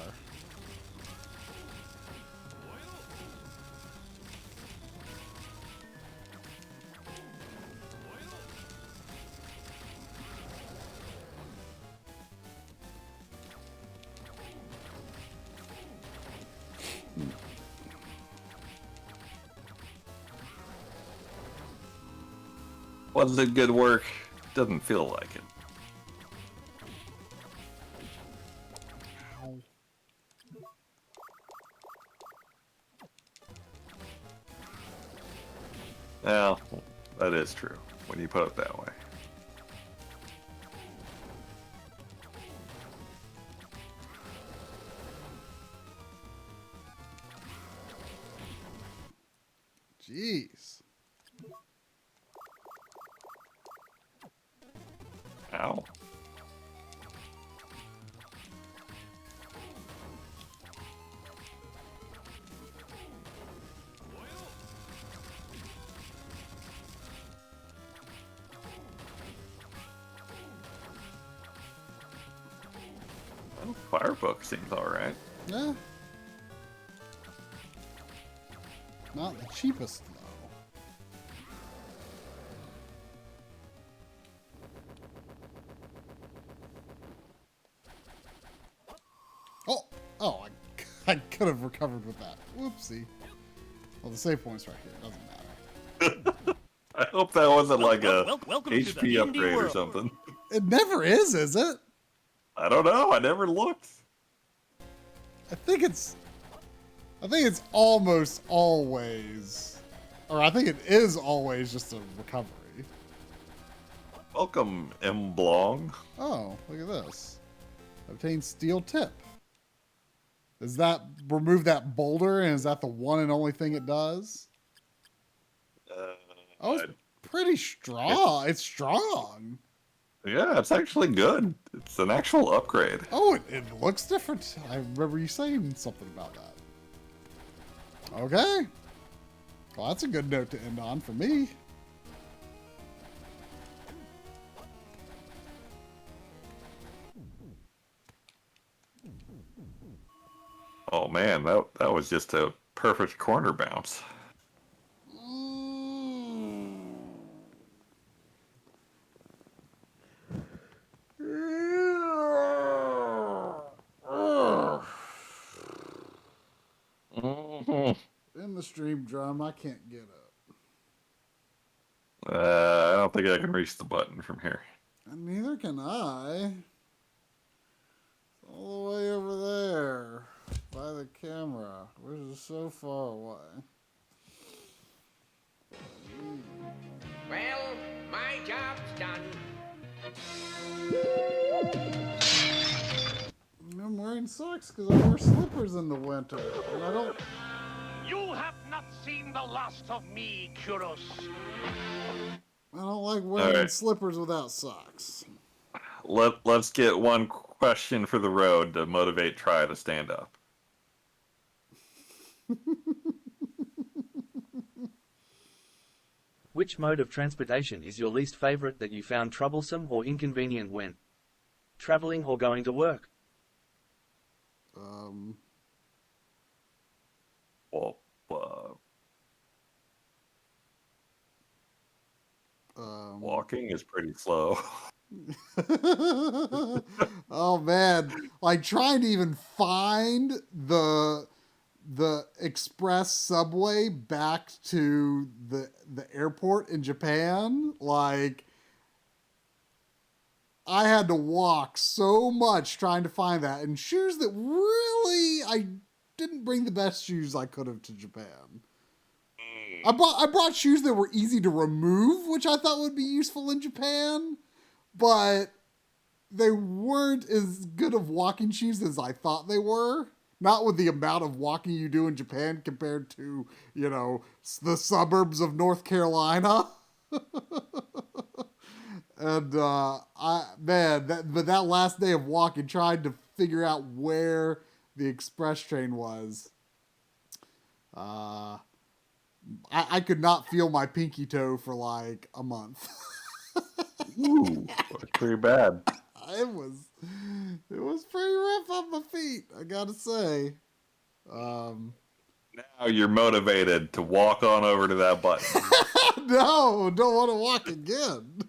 Wasn't good work. Doesn't feel like it. Ow. Well, that is true when you put it that way. Jeez. Ow. Well, Firebook seems alright. Yeah. Not the cheapest, though. I could have recovered with that. Whoopsie. Well, the save point's right here. It doesn't matter. I hope that wasn't like a welcome to the HP D&D upgrade or world. something. It never is it? I don't know. I never looked. I think it's almost always, or I think it is always just a recovery. Welcome, M. Blong. Oh, look at this. Obtain steel tip. Does that remove that boulder, and is that the one and only thing it does? Oh, it's pretty strong. It's strong. Yeah, it's actually good. It's an actual upgrade. Oh, it looks different. I remember you saying something about that. Okay. Well, that's a good note to end on for me. Oh man, that was just a perfect corner bounce. In the stream drum, I can't get up. I don't think I can reach the button from here. And neither can I. It's all the way over there by the camera, which is so far away. Well, my job's done. I'm wearing socks because I wear slippers in the winter, and I don't. You have not seen the last of me, Kuros. I don't like wearing All right. slippers without socks. Let's get one question for the road to motivate Try to stand up. Which mode of transportation is your least favorite that you found troublesome or inconvenient when traveling or going to work? Well, walking is pretty slow. Oh man, like trying to even find the express subway back to the airport in Japan, like I had to walk so much trying to find that, and shoes that really I didn't bring the best shoes I could have to Japan. I brought shoes that were easy to remove, which I thought would be useful in Japan, but they weren't as good of walking shoes as I thought they were. Not with the amount of walking you do in Japan compared to, you know, the suburbs of North Carolina. And that last day of walking, trying to figure out where the express train was, I could not feel my pinky toe for like a month. Ooh, that's pretty bad. It was pretty rough on my feet, I gotta say. Now you're motivated to walk on over to that button. No, don't want to walk again.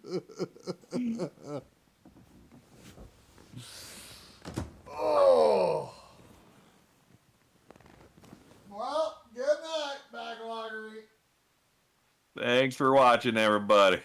Oh. Well, good night, Backloggery. Thanks for watching, everybody.